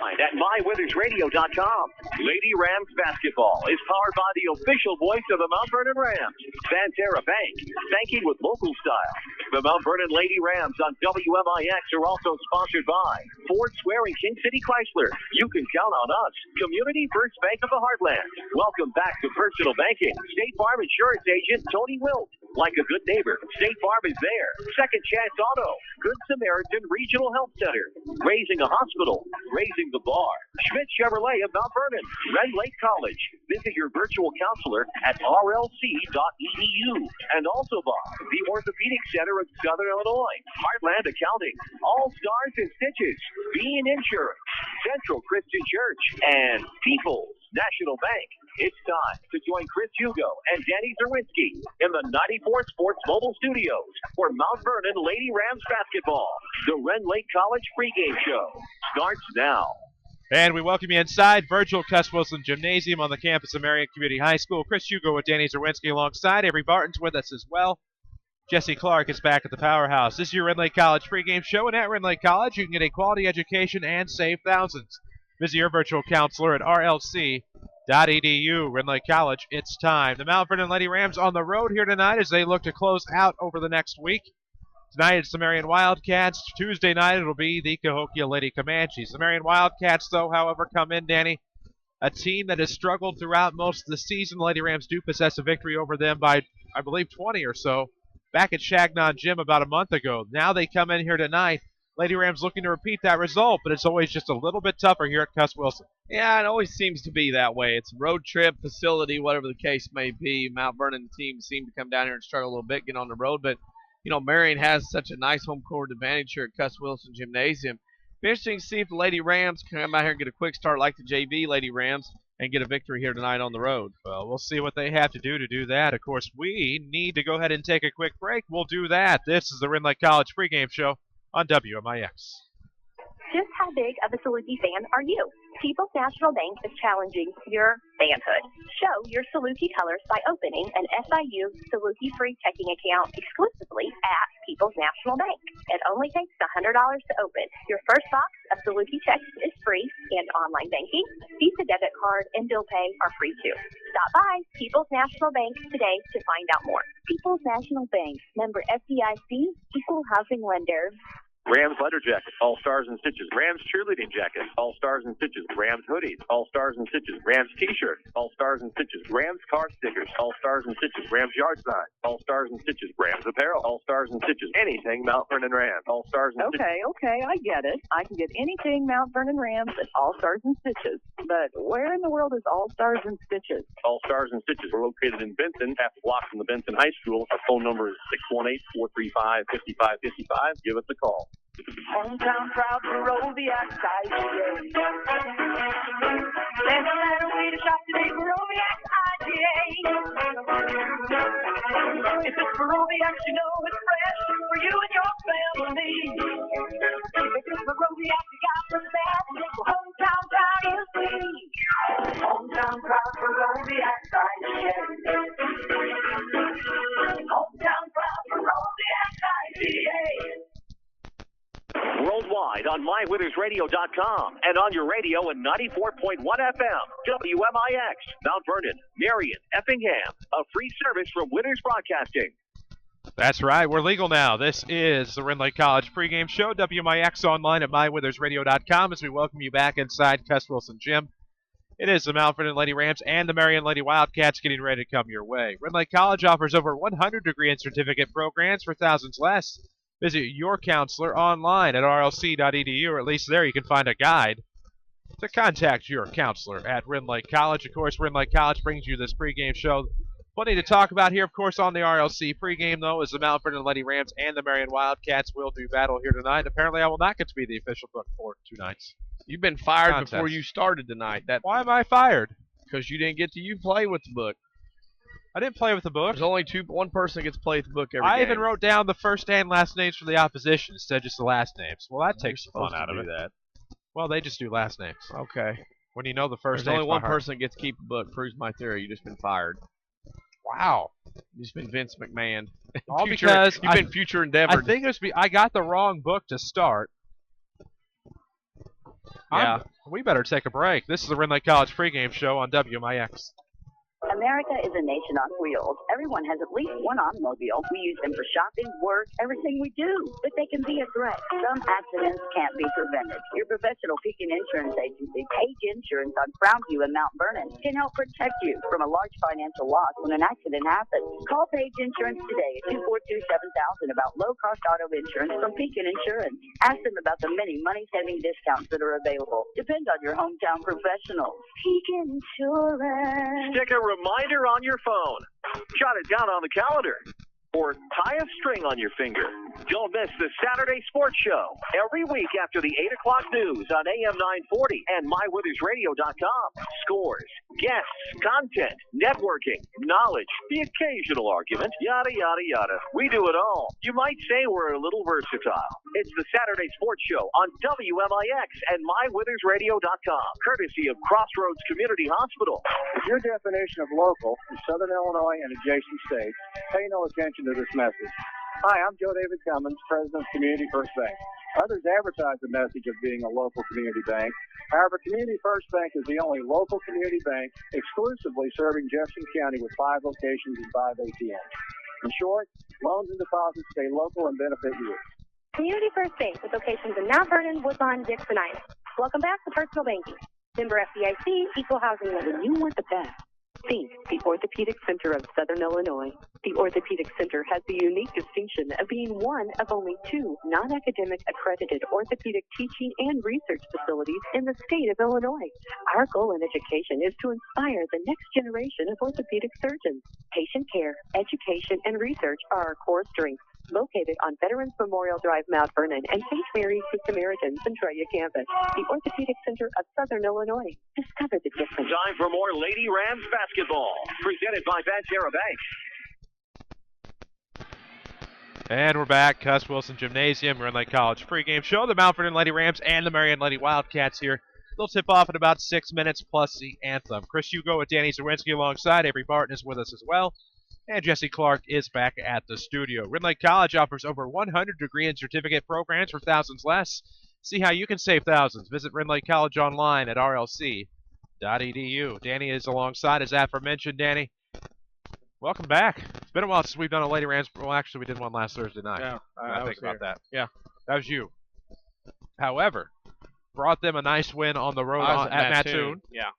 At MyWithersRadio.com. Lady Rams basketball is powered by the official voice of the Mount Vernon Rams, Banterra Bank, banking with local style. The Mount Vernon Lady Rams on WMIX are also sponsored by Ford Square and King City Chrysler. You can count on us, Community First Bank of the Heartland. Welcome back to personal banking. State Farm Insurance Agent Tony Wilt. Like a good neighbor, State Farm is there. Second Chance Auto, Good Samaritan Regional Health Center, Raising a Hospital, Raising the Bar, Schmidt Chevrolet of Mount Vernon, Red Lake College. Visit your virtual counselor at rlc.edu. And also by the Orthopedic Center of Southern Illinois, Heartland Accounting, All Stars and Stitches, Bean Insurance, Central Christian Church, and People's National Bank. It's time to join Chris Hugo and Danny Czerwinski in the 94 Sports Mobile Studios for Mount Vernon Lady Rams basketball. The Ren Lake College pregame show starts now. And we welcome you inside Virgil, Cuss Gymnasium on the campus of Marion Community High School. Chris Hugo with Danny Czerwinski alongside. Avery Barton's with us as well. Jesse Clark is back at the Powerhouse. This is your Ren Lake College pregame show, and at Ren Lake College you can get a quality education and save thousands. Visit your virtual counselor at rlc.edu. Ren Lake College, it's time. The Mount Vernon Lady Rams on the road here tonight as they look to close out over the next week. Tonight it's the Marion Wildcats. Tuesday night it'll be the Cahokia Lady Comanches. The Marion Wildcats, though, however, come in, Danny, a team that has struggled throughout most of the season. The Lady Rams do possess a victory over them by, I believe, 20 or so back at Shagnon Gym about a month ago. Now they come in here tonight. Lady Rams looking to repeat that result, but it's always just a little bit tougher here at Cuss Wilson. Yeah, it always seems to be that way. It's a road trip, facility, whatever the case may be. Mount Vernon teams seem to come down here and struggle a little bit, get on the road. But, you know, Marion has such a nice home court advantage here at Cuss Wilson Gymnasium. Be interesting to see if the Lady Rams can come out here and get a quick start like the JV Lady Rams and get a victory here tonight on the road. Well, we'll see what they have to do that. Of course, we need to go ahead and take a quick break. We'll do that. This is the Ren Lake College pregame show on WMIX. Just how big of a Saluki fan are you? People's National Bank is challenging your fanhood. Show your Saluki colors by opening an FIU Saluki free checking account exclusively at People's National Bank. It only takes $100 to open. Your first box of Saluki checks is free, and online banking, Visa debit card, and bill pay are free too. Stop by People's National Bank today to find out more. People's National Bank, member FDIC, equal housing lender. Rams leather jackets, all stars and stitches. Rams cheerleading jackets, all stars and stitches. Rams hoodies, all stars and stitches. Rams t-shirts, all stars and stitches. Rams car stickers, all stars and stitches. Rams yard signs, all stars and stitches. Rams apparel, all stars and stitches. Anything Mount Vernon Rams, all stars and stitches. Okay, I get it. I can get anything Mount Vernon Rams at All Stars and Stitches. But where in the world is All Stars and Stitches? All Stars and Stitches. We're located in Benton, half a block from the Benton High School. Our phone number is 618-435-5555. Give us a call. Hometown proud to roll the outside. There's no better way to shop today for Roviax IGA. If it's for Roviax, you know it's fresh for you and your family. If it's for Roviax, you got the best. Hometown proud is free. Hometown proud for Roviax IGA. Hometown proud for Roviax IGA. Worldwide on MyWithersRadio.com and on your radio at 94.1 FM, WMIX, Mount Vernon, Marion, Effingham, a free service from Withers Broadcasting. That's right, we're legal now. This is the Ren Lake College pregame show, WMIX online at MyWithersRadio.com as we welcome you back inside Cuss Wilson Gym. It is the Mount Vernon Lady Rams and the Marion Lady Wildcats getting ready to come your way. Ren Lake College offers over 100 degree and certificate programs for thousands less. Visit your counselor online at rlc.edu, or at least there you can find a guide to contact your counselor at Ren Lake College. Of course, Ren Lake College brings you this pregame show. Plenty to talk about here, of course, on the RLC pregame, though, as the Mount Vernon Lady Rams and the Marion Wildcats will do battle here tonight. Apparently, I will not get to be the official book for 2 nights. You've been fired Contest. before you started tonight. Why am I fired? Because you didn't get to play with the book. I didn't play with the book. There's only one person gets to play with the book every game. I even wrote down the first and last names for the opposition instead of just the last names. Well, that takes the fun out of it. That. Well, they just do last names. Okay. When you know the first There's name. only one person gets to keep the book. Proves my theory. You've just been fired. Wow. You've just been Vince McMahon. All because you've been future endeavored. I think I got the wrong book to start. Yeah. We better take a break. This is the Ren Lake College pregame show on WMIX. America is a nation on wheels. Everyone has at least one automobile. We use them for shopping, work, everything we do. But they can be a threat. Some accidents can't be prevented. Your professional Pekin Insurance Agency, Page Insurance on Brownview and Mount Vernon, can help protect you from a large financial loss when an accident happens. Call Page Insurance today at 242-7000 about low-cost auto insurance from Pekin Insurance. Ask them about the many money-saving discounts that are available. Depend on your hometown professional. Pekin Insurance. Stick a reminder on your phone. Jot it down on the calendar. Or tie a string on your finger. Don't miss the Saturday Sports Show every week after the 8 o'clock news on AM 940 and MyWithersRadio.com. Scores, guests, content, networking, knowledge, the occasional argument, yada, yada, yada. We do it all. You might say we're a little versatile. It's the Saturday Sports Show on WMIX and MyWithersRadio.com, courtesy of Crossroads Community Hospital. If your definition of local is Southern Illinois and adjacent states, pay no attention to this message. Hi, I'm Joe David Cummins, President of Community First Bank. Others advertise the message of being a local community bank. However, Community First Bank is the only local community bank exclusively serving Jefferson County with 5 locations and 5 ATMs. In short, loans and deposits stay local and benefit you. Community First Bank with locations in Mount Vernon, Woodlawn, Dixon, Iowa. Welcome back to Personal Banking. Member FDIC, Equal Housing Lender. When you want the best, think the Orthopedic Center of Southern Illinois. The Orthopedic Center has the unique distinction of being one of only 2 non-academic accredited orthopedic teaching and research facilities in the state of Illinois. Our goal in education is to inspire the next generation of orthopedic surgeons. Patient care, education, and research are our core strengths. Located on Veterans Memorial Drive, Mount Vernon, and St. Mary's the Samaritan Centralia campus, the Orthopedic Center of Southern Illinois. Discover the difference. Time for more Lady Rams basketball, presented by Banterra Bank. And we're back. Cuss Wilson Gymnasium, Ren Lake College pregame show. The Mount Vernon Lady Rams and the Marion Lady Wildcats here. They'll tip off in about 6 minutes plus the anthem. Chris Hugo with Danny Czerwinski alongside. Avery Barton is with us as well. And Jesse Clark is back at the studio. Ren Lake College offers over 100 degree and certificate programs for thousands less. See how you can save thousands. Visit Ren Lake College online at rlc.edu. Danny is alongside, as aforementioned. Danny, welcome back. It's been a while since we've done a Lady Rams. Well, actually, we did one last Thursday night. Yeah, I think about that. Yeah. That was you. However, brought them a nice win on the road at Mattoon. Yeah.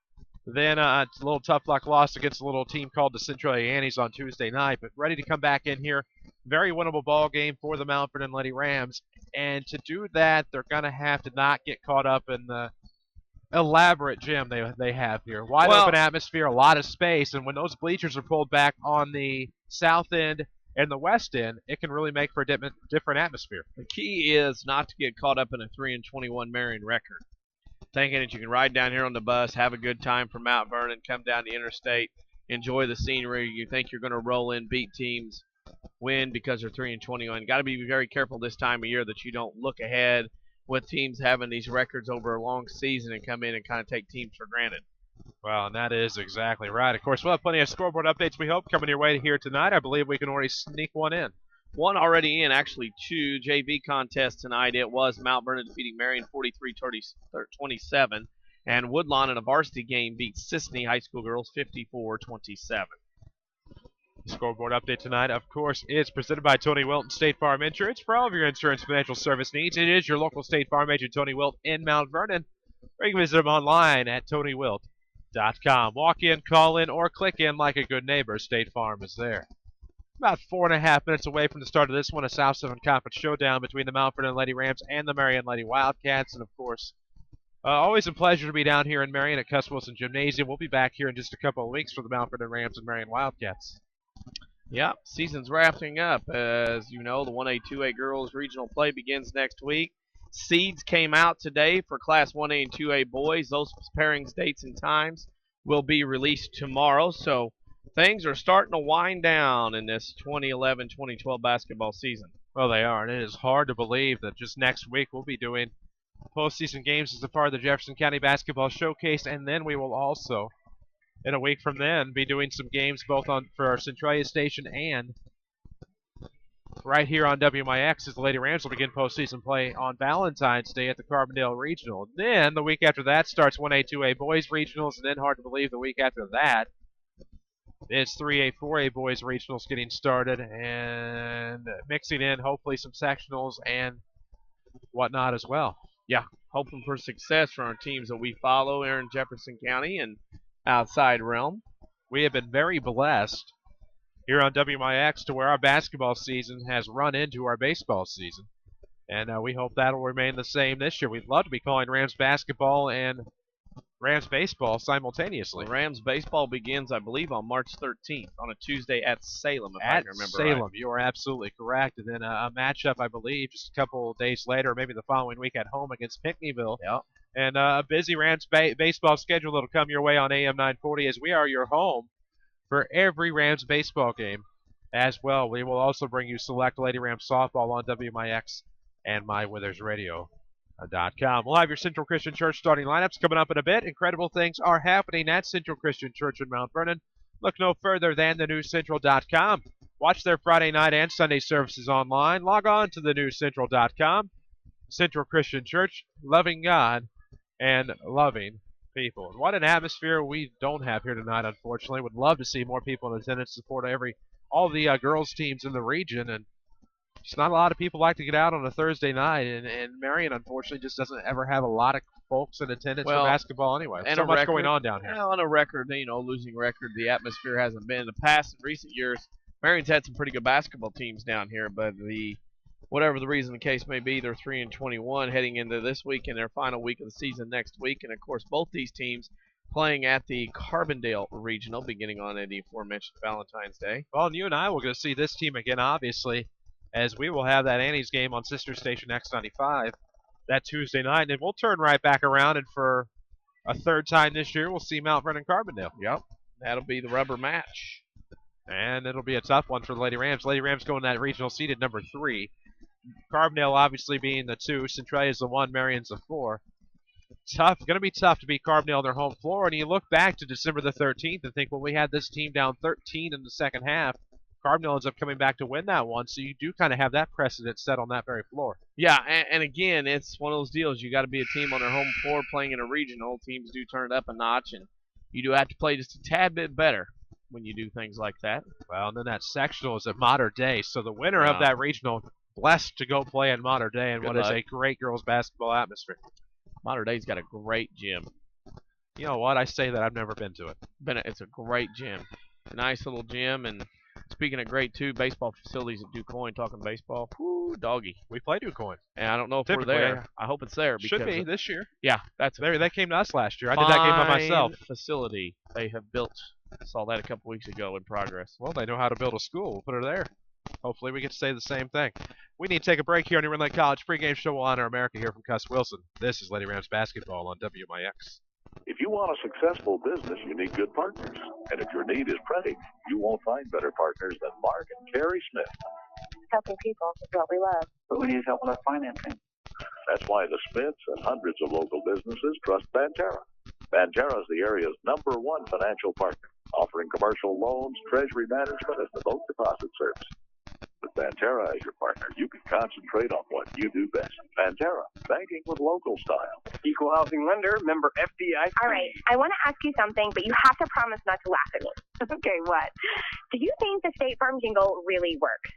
Then it's a little tough luck loss against a little team called the Centralia Annies on Tuesday night, but ready to come back in here. Very winnable ball game for the Mount Vernon Lady Rams. And to do that, they're going to have to not get caught up in the elaborate gym they have here. Wide open atmosphere, a lot of space, and when those bleachers are pulled back on the south end and the west end, it can really make for a different atmosphere. The key is not to get caught up in a 3-21 Marion record. Thinking that you can ride down here on the bus, have a good time from Mount Vernon, come down the interstate, enjoy the scenery. You think you're going to roll in, beat teams, win because they're 3-21. Got to be very careful this time of year that you don't look ahead with teams having these records over a long season and come in and kind of take teams for granted. Well, and that is exactly right. Of course, we'll have plenty of scoreboard updates, we hope, coming your way here tonight. I believe we can already sneak one in. One already in, actually 2 JV contests tonight. It was Mount Vernon defeating Marion 43-27, and Woodlawn in a varsity game beat Sisney High School girls 54-27. Scoreboard update tonight, of course, is presented by Tony Wilton State Farm Insurance. For all of your insurance financial service needs, it is your local State Farm agent, Tony Wilt, in Mount Vernon. Or you can visit him online at TonyWilt.com. Walk in, call in, or click in like a good neighbor. State Farm is there. About 4.5 minutes away from the start of this one, a South Southern Conference showdown between the Mount Vernon Lady Rams and the Marion Lady Wildcats. And, of course, always a pleasure to be down here in Marion at Cuss Wilson Gymnasium. We'll be back here in just a couple of weeks for the Mount Vernon Rams and Marion Wildcats. Yeah, season's wrapping up. As you know, the 1A, 2A girls regional play begins next week. Seeds came out today for Class 1A and 2A boys. Those pairings, dates, and times will be released tomorrow. So things are starting to wind down in this 2011-2012 basketball season. Well, they are, and it is hard to believe that just next week we'll be doing postseason games as a part of the Jefferson County Basketball Showcase, and then we will also, in a week from then, be doing some games both for our Centralia station and right here on WMIX as the Lady Rams will begin postseason play on Valentine's Day at the Carbondale Regional. Then the week after that starts 1A, 2A boys regionals, and then hard to believe the week after that it's 3A, 4A boys regionals getting started and mixing in hopefully some sectionals and whatnot as well. Yeah, hoping for success for our teams that we follow here in Jefferson County and outside realm. We have been very blessed here on WMIX to where our basketball season has run into our baseball season. And we hope that will remain the same this year. We'd love to be calling Rams basketball and Rams baseball simultaneously. Well, Rams baseball begins, I believe, on March 13th on a Tuesday at Salem, if I At can remember Salem, right. you are absolutely correct. And then a matchup, I believe, just a couple of days later, maybe the following week at home against Pinckneyville. Yep. And a busy Rams baseball schedule that'll come your way on AM 940 as we are your home for every Rams baseball game as well. We will also bring you select Lady Rams softball on WMIX and MyWithersRadio.com. We'll have your Central Christian Church starting lineups coming up in a bit. Incredible things are happening at Central Christian Church in Mount Vernon. Look no further than thenewscentral.com. Watch their Friday night and Sunday services online. Log on to thenewscentral.com. Central Christian Church, loving God and loving people. And what an atmosphere we don't have here tonight, unfortunately. Would love to see more people in attendance, support all the girls teams in the region, and just not a lot of people like to get out on a Thursday night, and Marion, unfortunately, just doesn't ever have a lot of folks in attendance for basketball anyway. And so much going on down here. Well, on a record, losing record, the atmosphere hasn't been. In the past, in recent years, Marion's had some pretty good basketball teams down here, but whatever the reason the case may be, they're 3-21 heading into this week and their final week of the season next week. And, of course, both these teams playing at the Carbondale Regional beginning on the aforementioned Valentine's Day. Well, and you and I will go see this team again, obviously, as we will have that Annie's game on Sister Station X95 that Tuesday night. And we'll turn right back around, and for a third time this year, we'll see Mount Vernon Carbondale. Yep, that'll be the rubber match. And it'll be a tough one for the Lady Rams. Lady Rams going that regional seed at number 3. Carbondale obviously being the 2. Centralia is the 1. Marion's the 4. Going to be tough to beat Carbondale on their home floor. And you look back to December the 13th and think, well, we had this team down 13 in the second half. Carbondale ends up coming back to win that one, so you do kind of have that precedent set on that very floor. Yeah, and again, it's one of those deals. You got to be a team on their home floor playing in a regional. Teams do turn it up a notch, and you do have to play just a tad bit better when you do things like that. Well, and then that sectional is at Mater Dei, so the winner of that regional blessed to go play in Mater Dei in what is a great girls basketball atmosphere. Mater Dei's got a great gym. You know what? I say that I've never been to it. It's a great gym. A nice little gym, and speaking of great, too, baseball facilities at DuQuoin, talking baseball, whoo, doggy. We play DuQuoin. And I don't know if we're there. I hope it's there. Should be this year. Yeah. They came to us last year. I did that game by myself. Facility they have built. Saw that a couple weeks ago in progress. Well, they know how to build a school. We'll put her there. Hopefully we get to say the same thing. We need to take a break here on the New Lake College pregame show. We'll honor America here from Cuss Wilson. This is Lady Rams basketball on WMIX. If you want a successful business, you need good partners. And if your need is printing, you won't find better partners than Mark and Carrie Smith. Helping people is what we love. But we need help with our financing. That's why the Smiths and hundreds of local businesses trust Banterra. Banterra is the area's #1 financial partner, offering commercial loans, treasury management, and the boat deposit service. With Banterra as your partner, you can concentrate on what you do best. Banterra, banking with local style. Equal housing lender, member FDIC. All right, I want to ask you something, but you have to promise not to laugh at me. Okay, what? Do you think the State Farm jingle really works?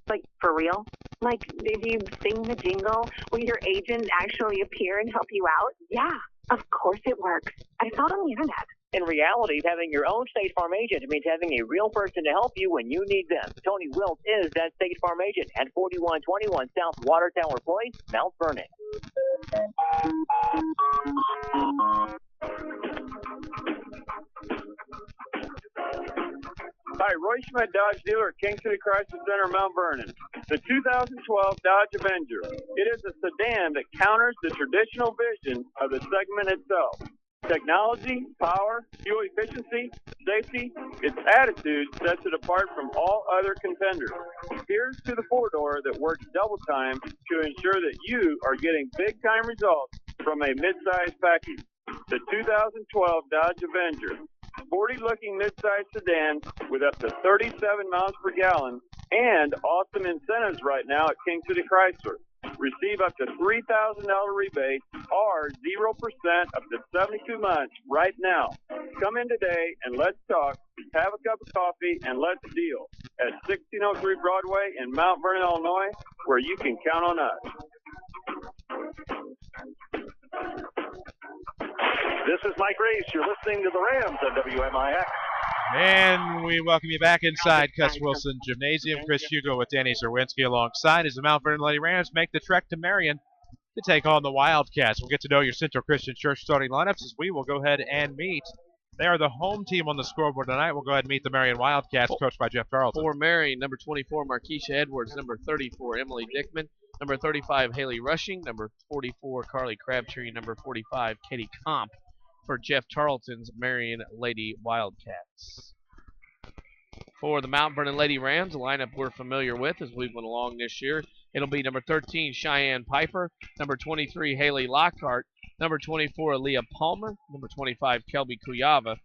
Like, for real? Like, did you sing the jingle? Will your agent actually appear and help you out? Yeah, of course it works. I saw it on the internet. In reality, having your own State Farm agent means having a real person to help you when you need them. Tony Wilt is that State Farm agent at 4121 South Water Tower Place, Mount Vernon. Hi, Roy Schmidt Dodge dealer at King City Chrysler Center, Mount Vernon. The 2012 Dodge Avenger. It is a sedan that counters the traditional vision of the segment itself. Technology, power, fuel efficiency, safety, its attitude sets it apart from all other contenders. Here's to the four-door that works double time to ensure that you are getting big-time results from a mid-size package. The 2012 Dodge Avenger. Sporty-looking mid-size sedan with up to 37 miles per gallon And awesome incentives right now at King City Chrysler. Receive up to $3,000 rebate or 0% up to 72 months right now. Come in today and let's talk. Have a cup of coffee and let's deal at 1603 Broadway in Mount Vernon, Illinois, where you can count on us. This is Mike Reese. You're listening to the Rams on WMIX. And we welcome you back inside Cuss Wilson Gymnasium. Chris Hugo with Danny Czerwinski alongside as the Mount Vernon Lady Rams make the trek to Marion to take on the Wildcats. We'll get to know your Central Christian Church starting lineups as we will go ahead and meet. They are the home team on the scoreboard tonight. We'll go ahead and meet the Marion Wildcats, coached by Jeff Tarleton. For Marion, number 24, Markeisha Edwards. Number 34, Emily Dickman. Number 35, Haley Rushing. Number 44, Carly Crabtree. Number 45, Katie Comp. For Jeff Tarleton's Marion Lady Wildcats. For the Mount Vernon Lady Rams, a lineup we're familiar with as we've went along this year. It'll be number 13, Cheyenne Piper. Number 23, Haley Lockhart. Number 24, Leah Palmer. Number 25, Kelby Kuyava.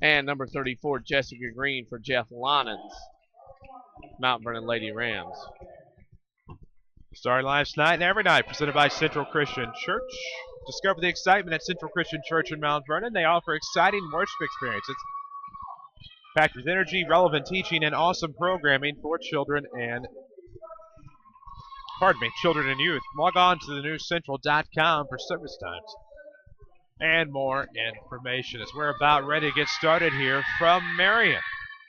And number 34, Jessica Green for Jeff Lonan's Mount Vernon Lady Rams. Starting live tonight and every night, presented by Central Christian Church. Discover the excitement at Central Christian Church in Mount Vernon. They offer exciting worship experiences, packed with energy, relevant teaching, and awesome programming for children and youth. Log on to thenewscentral.com for service times and more information as we're about ready to get started here from Marion.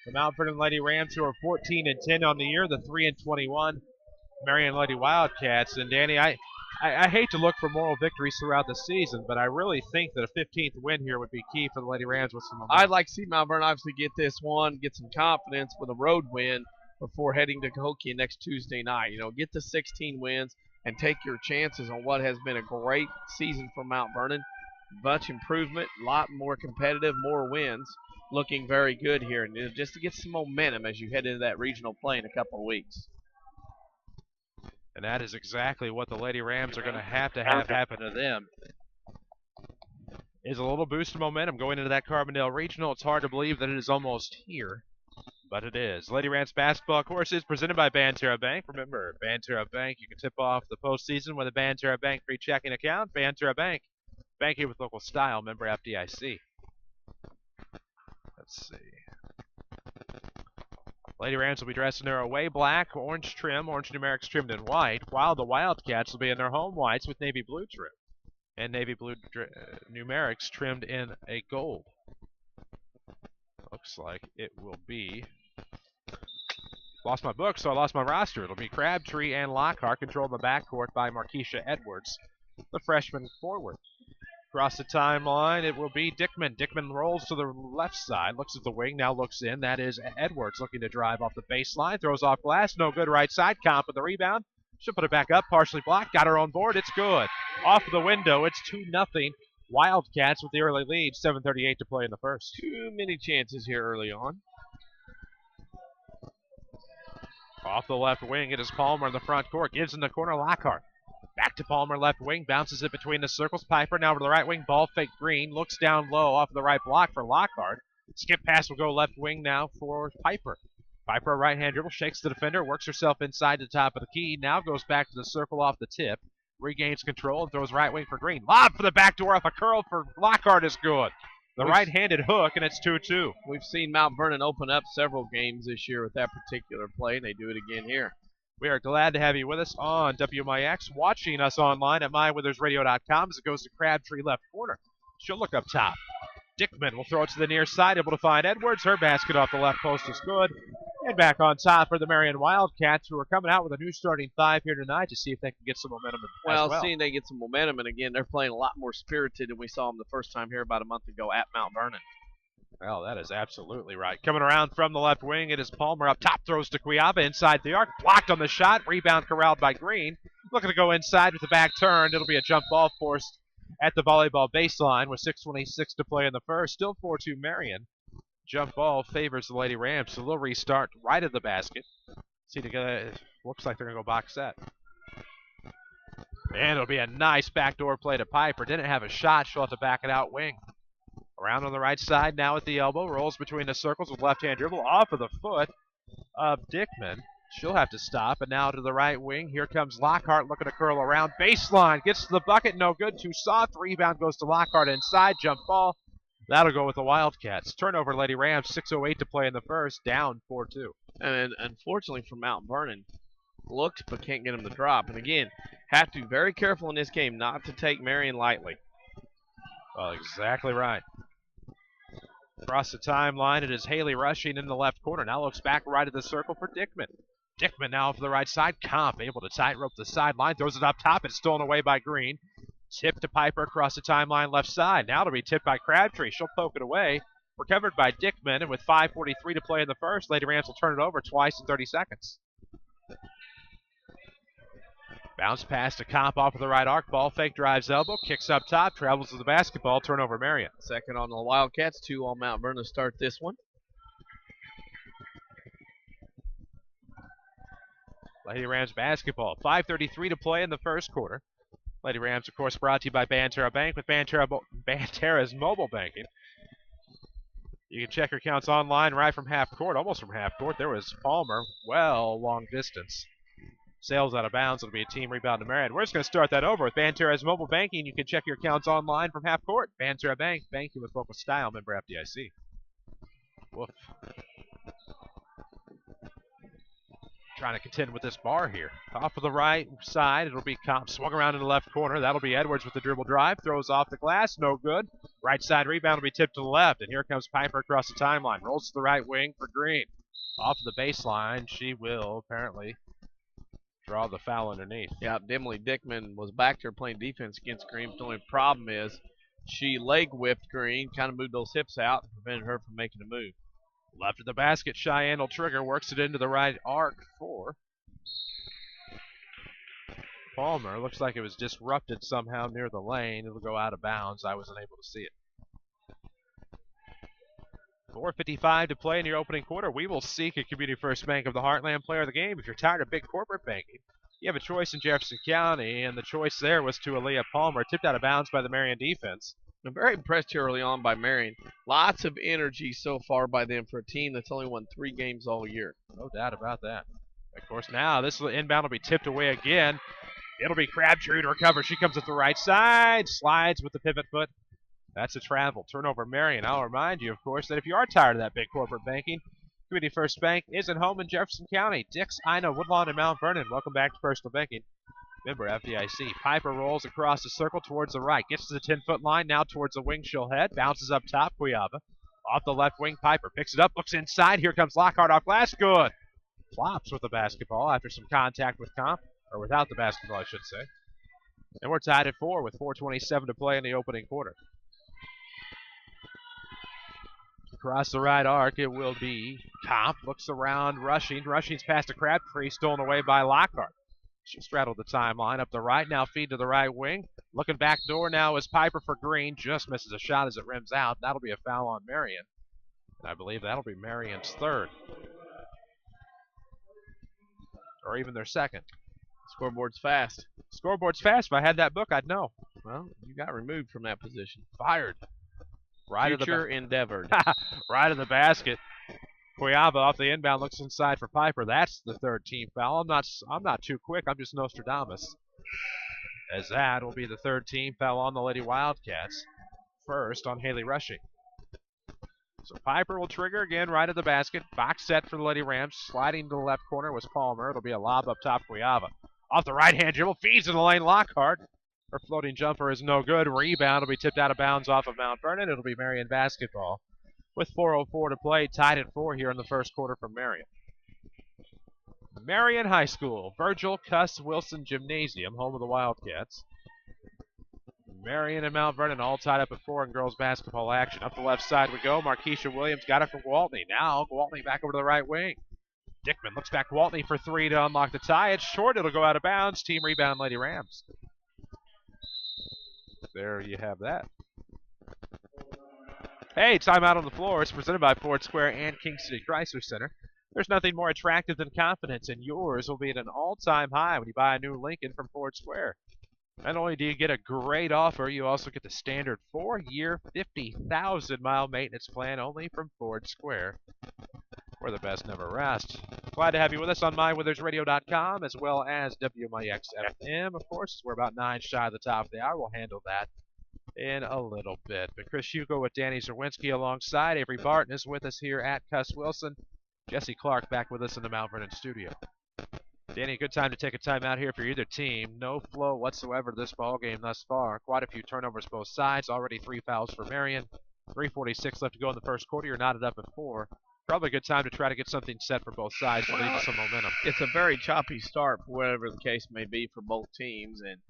The Mount Vernon Lady Rams, who are 14-10 on the year, the 3-21 Marion Lady Wildcats. And Danny, I hate to look for moral victories throughout the season, but I really think that a 15th win here would be key for the Lady Rams with some momentum. I'd like to see Mount Vernon obviously get this one, get some confidence with a road win before heading to Cahokia next Tuesday night. You know, get to 16 wins and take your chances on what has been a great season for Mount Vernon. Much improvement, a lot more competitive, more wins. Looking very good here, and just to get some momentum as you head into that regional play in a couple of weeks. And that is exactly what the Lady Rams are going to have happen to them. Is a little boost of momentum going into that Carbondale Regional. It's hard to believe that it is almost here, but it is. Lady Rams basketball, of course, is presented by Banterra Bank. Remember, Banterra Bank, you can tip off the postseason with a Banterra Bank free checking account. Banterra Bank, banking with local style, member FDIC. Let's see. Lady Rams will be dressed in their away black, orange trim, orange numerics trimmed in white, while the Wildcats will be in their home whites with navy blue trim and navy blue numerics trimmed in a gold. Looks like it will be... Lost my book, so I lost my roster. It'll be Crabtree and Lockhart, controlled in the backcourt by Markeisha Edwards, the freshman forward. Across the timeline, it will be Dickman. Dickman rolls to the left side, looks at the wing, now looks in. That is Edwards looking to drive off the baseline, throws off glass, no good right side. Comp with the rebound. She'll put it back up, partially blocked, got her own board, it's good. Off of the window, it's 2-0. Wildcats with the early lead, 7:38 to play in the first. Too many chances here early on. Off the left wing, it is Palmer in the front court, gives in the corner, Lockhart. Back to Palmer, left wing, bounces it between the circles. Piper now to the right wing, ball fake Green, looks down low off of the right block for Lockhart. Skip pass will go left wing now for Piper. Piper, a right-hand dribble, shakes the defender, works herself inside the top of the key, now goes back to the circle off the tip, regains control and throws right wing for Green. Lob for the back door off a curl for Lockhart is good. The right-handed hook, and it's 2-2. We've seen Mount Vernon open up several games this year with that particular play, and they do it again here. We are glad to have you with us on WMIX, watching us online at mywithersradio.com as it goes to Crabtree left corner. She'll look up top. Dickman will throw it to the near side, able to find Edwards. Her basket off the left post is good. And back on top for the Marion Wildcats, who are coming out with a new starting five here tonight to see if they can get some momentum as well. Seeing they get some momentum, and again, they're playing a lot more spirited than we saw them the first time here about a month ago at Mount Vernon. Well, that is absolutely right. Coming around from the left wing, it is Palmer up top, throws to Kuyaba inside the arc. Blocked on the shot, rebound corralled by Green. Looking to go inside with the back turned. It'll be a jump ball forced at the volleyball baseline with 6:26 to play in the first. Still 4-2 Marion. Jump ball favors the Lady Rams. So they'll restart right at the basket. See, looks like they're going to go box set. And it'll be a nice backdoor play to Piper. Didn't have a shot. She'll have to back it out wing. Around on the right side now at the elbow. Rolls between the circles with left-hand dribble off of the foot of Dickman. She'll have to stop, and now to the right wing. Here comes Lockhart looking to curl around. Baseline, gets to the bucket, no good. Too soft. Rebound goes to Lockhart inside. Jump ball. That'll go with the Wildcats. Turnover, Lady Rams. 6:08 to play in the first. Down 4-2. And unfortunately for Mount Vernon, looked but can't get him to drop. And again, have to be very careful in this game not to take Marion lightly. Well, exactly right. Across the timeline, it is Haley rushing in the left corner. Now looks back right of the circle for Dickman. Dickman now for the right side. Comp able to tightrope the sideline. Throws it up top. It's stolen away by Green. Tip to Piper across the timeline left side. Now it'll be tipped by Crabtree. She'll poke it away. Recovered by Dickman. And with 5:43 to play in the first, Lady Rams will turn it over twice in 30 seconds. Bounce pass to Comp off of the right arc ball. Fake drives elbow. Kicks up top. Travels to the basketball. Turnover Marion. Second on the Wildcats. 2 on Mount Vernon to start this one. Lady Rams basketball. 5:33 to play in the first quarter. Lady Rams, of course, brought to you by Banterra Bank with Banterra's mobile banking. You can check your accounts online right from half court, almost from half court. There was Palmer, well, long distance. Sails out of bounds. It'll be a team rebound to Marion. We're just going to start that over with Banterra's mobile banking. You can check your accounts online from half court. Banterra Bank, banking with local style, member FDIC. Woof. Trying to contend with this bar here. Off of the right side, it'll be Comp swung around in the left corner. That'll be Edwards with the dribble drive. Throws off the glass, no good. Right side rebound will be tipped to the left, and here comes Piper across the timeline. Rolls to the right wing for Green. Off the baseline, she will apparently draw the foul underneath. Yeah, Dimly Dickman was back there playing defense against Green. But the only problem is she leg whipped Green, kind of moved those hips out, and prevented her from making a move. Left of the basket, Cheyenne will trigger, works it into the right arc for Palmer. Looks like it was disrupted somehow near the lane. It'll go out of bounds. I wasn't able to see it. 4:55 to play in your opening quarter. We will seek a Community First Bank of the Heartland player of the game. If you're tired of big corporate banking, you have a choice in Jefferson County, and the choice there was to Aaliyah Palmer, tipped out of bounds by the Marion defense. I'm very impressed here early on by Marion. Lots of energy so far by them for a team that's only won 3 games all year. No doubt about that. Of course, now this inbound will be tipped away again. It'll be Crabtree to recover. She comes at the right side, slides with the pivot foot. That's a travel. Turnover Marion. I'll remind you, of course, that if you are tired of that big corporate banking, Community First Bank is at home in Jefferson County. Dix, Ina, Woodlawn, and Mount Vernon. Welcome back to Personal Banking. Member FDIC. Piper rolls across the circle towards the right. Gets to the 10-foot line. Now towards the wing she'll head. Bounces up top. Cuyaba. Off the left wing. Piper picks it up. Looks inside. Here comes Lockhart off glass. Good. Flops with the basketball after some contact with Comp. Or without the basketball, I should say. And we're tied at 4 with 4:27 to play in the opening quarter. Across the right arc, it will be Comp. Looks around. Rushing's past a Crabtree. Stolen away by Lockhart. She straddled the timeline up the right. Now feed to the right wing. Looking back door now is Piper for Green. Just misses a shot as it rims out. That'll be a foul on Marion. And I believe that'll be Marion's third. Or even their second. Scoreboard's fast. Scoreboard's fast. If I had that book, I'd know. Well, you got removed from that position. Fired. Right Future endeavored. Right of the basket. Cuyaba off the inbound looks inside for Piper. That's the third team foul. I'm not too quick. I'm just Nostradamus. As that will be the third team foul on the Lady Wildcats. First on Haley Rushing. So Piper will trigger again right at the basket. Box set for the Lady Rams. Sliding to the left corner was Palmer. It'll be a lob up top Cuyaba. Off the right-hand dribble. Feeds in the lane Lockhart. Her floating jumper is no good. Rebound will be tipped out of bounds off of Mount Vernon. It'll be Marion basketball. With 4:04 to play, tied at 4 here in the first quarter from Marion. Marion High School, Virgil, Cuss, Wilson Gymnasium, home of the Wildcats. Marion and Mount Vernon all tied up at 4 in girls basketball action. Up the left side we go. Markeisha Williams got it from Gwaltney. Now Gwaltney back over to the right wing. Dickman looks back Gwaltney for 3 to unlock the tie. It's short. It'll go out of bounds. Team rebound, Lady Rams. There you have that. Hey, timeout on the floor. It's presented by Ford Square and King City Chrysler Center. There's nothing more attractive than confidence, and yours will be at an all-time high when you buy a new Lincoln from Ford Square. Not only do you get a great offer, you also get the standard 4-year, 50,000-mile maintenance plan only from Ford Square. where the best never rest. Glad to have you with us on MyWithersRadio.com as well as WMIX FM. Of course, we're about 9 shy of the top of the hour. We'll handle that in a little bit. But Chris Hugo with Danny Czerwinski alongside. Avery Barton is with us here at Cuss Wilson. Jesse Clark back with us in the Mount Vernon studio. Danny, good time to take a time out here for either team. No flow whatsoever this ball game thus far. Quite a few turnovers both sides. Already 3 fouls for Marion. 3:46 left to go in the first quarter. You're knotted up at 4. Probably a good time to try to get something set for both sides to leave some momentum. It's a very choppy start, whatever the case may be, for both teams. And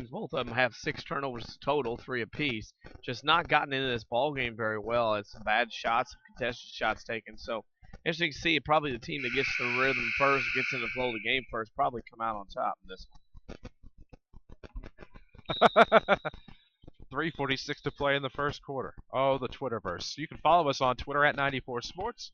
both of them have 6 turnovers total, 3 apiece. Just not gotten into this ball game very well. It's some bad shots, some contested shots taken. So interesting to see. Probably the team that gets the rhythm first, gets in the flow of the game first, probably come out on top in this one. 3:46 to play in the first quarter. Oh, the Twitterverse. You can follow us on Twitter at 94Sports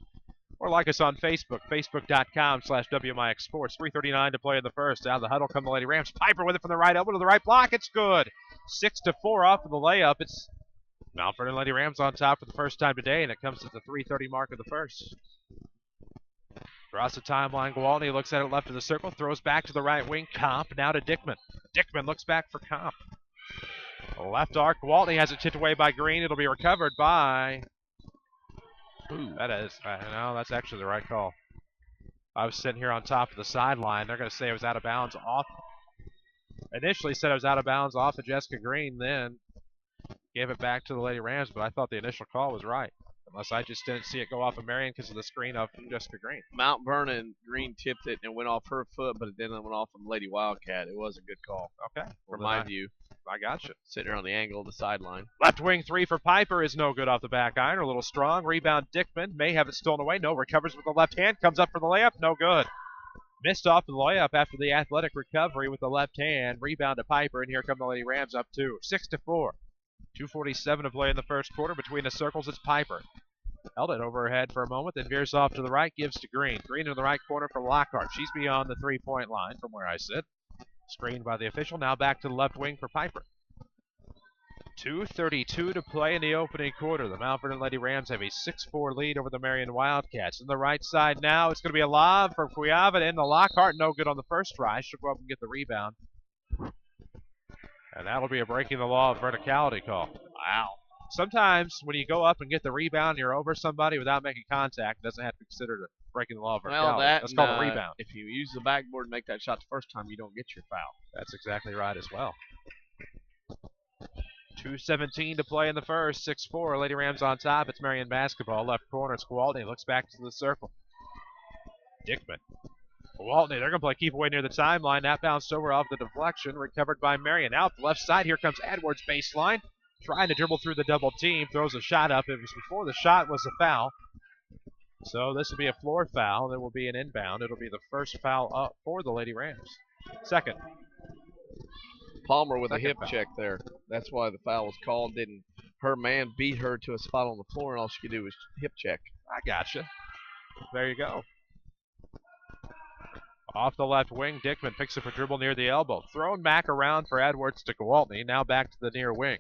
or like us on Facebook, facebook.com/WMIX Sports. 3:39 to play in the first. Out of the huddle come the Lady Rams. Piper with it from the right elbow to the right block. It's good. 6-4 off of the layup. It's Mount Vernon Lady Rams on top for the first time today, and it comes at the 3:30 mark of the first. Across the timeline, Gwaltney looks at it left of the circle, throws back to the right wing. Comp now to Dickman. Dickman looks back for Comp. Left arc, Gwaltney has it tipped away by Green. It'll be recovered by... Ooh, that is... no, that's actually the right call. I was sitting here on top of the sideline. They're going to say it was out of bounds off. Initially said it was out of bounds off of Jessica Green, then gave it back to the Lady Rams, but I thought the initial call was right. Unless I just didn't see it go off of Marion because of the screen of Jessica Green. Mount Vernon, Green tipped it and went off her foot, but it then went off from Lady Wildcat. It was a good call. Okay. From my view. I gotcha. Sitting there on the angle of the sideline. Left wing 3 for Piper is no good off the back iron. A little strong. Rebound Dickman. May have it stolen away. No. Recovers with the left hand. Comes up for the layup. No good. Missed off the layup after the athletic recovery with the left hand. Rebound to Piper, and here come the Lady Rams up 2. 6-4. 2:47 to play in the first quarter. Between the circles, it's Piper. Held it over her head for a moment, then veers off to the right, gives to Green. Green in the right corner for Lockhart. She's beyond the 3-point line from where I sit. Screened by the official. Now back to the left wing for Piper. 2:32 to play in the opening quarter. The Mount Vernon Lady Rams have a 6-4 lead over the Marion Wildcats. On the right side now, it's going to be a lob for Cuiava in the Lockhart. No good on the first try. She'll go up and get the rebound. And that'll be a breaking the law of verticality call. Wow. Sometimes when you go up and get the rebound and you're over somebody without making contact, it doesn't have to be considered breaking the law of verticality. Well, that's called a rebound. If you use the backboard and make that shot the first time, you don't get your foul. That's exactly right as well. 2:17 to play in the first. 6-4. Lady Rams on top. It's Marion basketball. Left corner. Gwaltney looks back to the circle. Dickman. Gwaltney, they're going to play keep away near the timeline. That bounced over off the deflection. Recovered by Marion. Out the left side. Here comes Edwards baseline. Trying to dribble through the double team. Throws a shot up. It was before the shot was a foul. So this will be a floor foul. There will be an inbound. It'll be the first foul up for the Lady Rams. Second. Palmer with a hip check there. That's why the foul was called. Didn't her man beat her to a spot on the floor, and all she could do was hip check. I gotcha. There you go. Off the left wing, Dickman picks up a dribble near the elbow. Thrown back around for Edwards to Gwaltney. Now back to the near wing.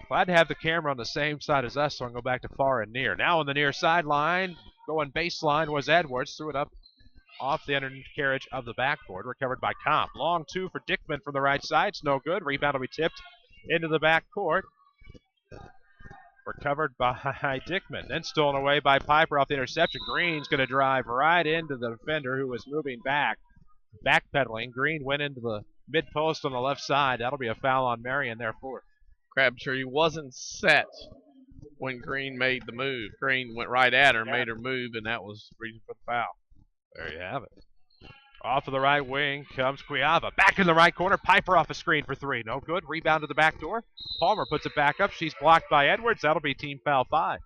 Glad to have the camera on the same side as us, so I can go back to far and near. Now on the near sideline, going baseline was Edwards. Threw it up off the undercarriage of the backboard. Recovered by Comp. Long 2 for Dickman from the right side. It's no good. Rebound will be tipped into the backcourt. Recovered by Dickman. Then stolen away by Piper off the interception. Green's going to drive right into the defender who was moving back. Backpedaling. Green went into the mid-post on the left side. That'll be a foul on Marion there for. Crabtree wasn't set when Green made the move. Green went right at her, made her move, and that was the reason for the foul. There you have it. Off of the right wing comes Cuiava. Back in the right corner. Piper off a screen for 3. No good. Rebound to the back door. Palmer puts it back up. She's blocked by Edwards. That'll be team foul 5.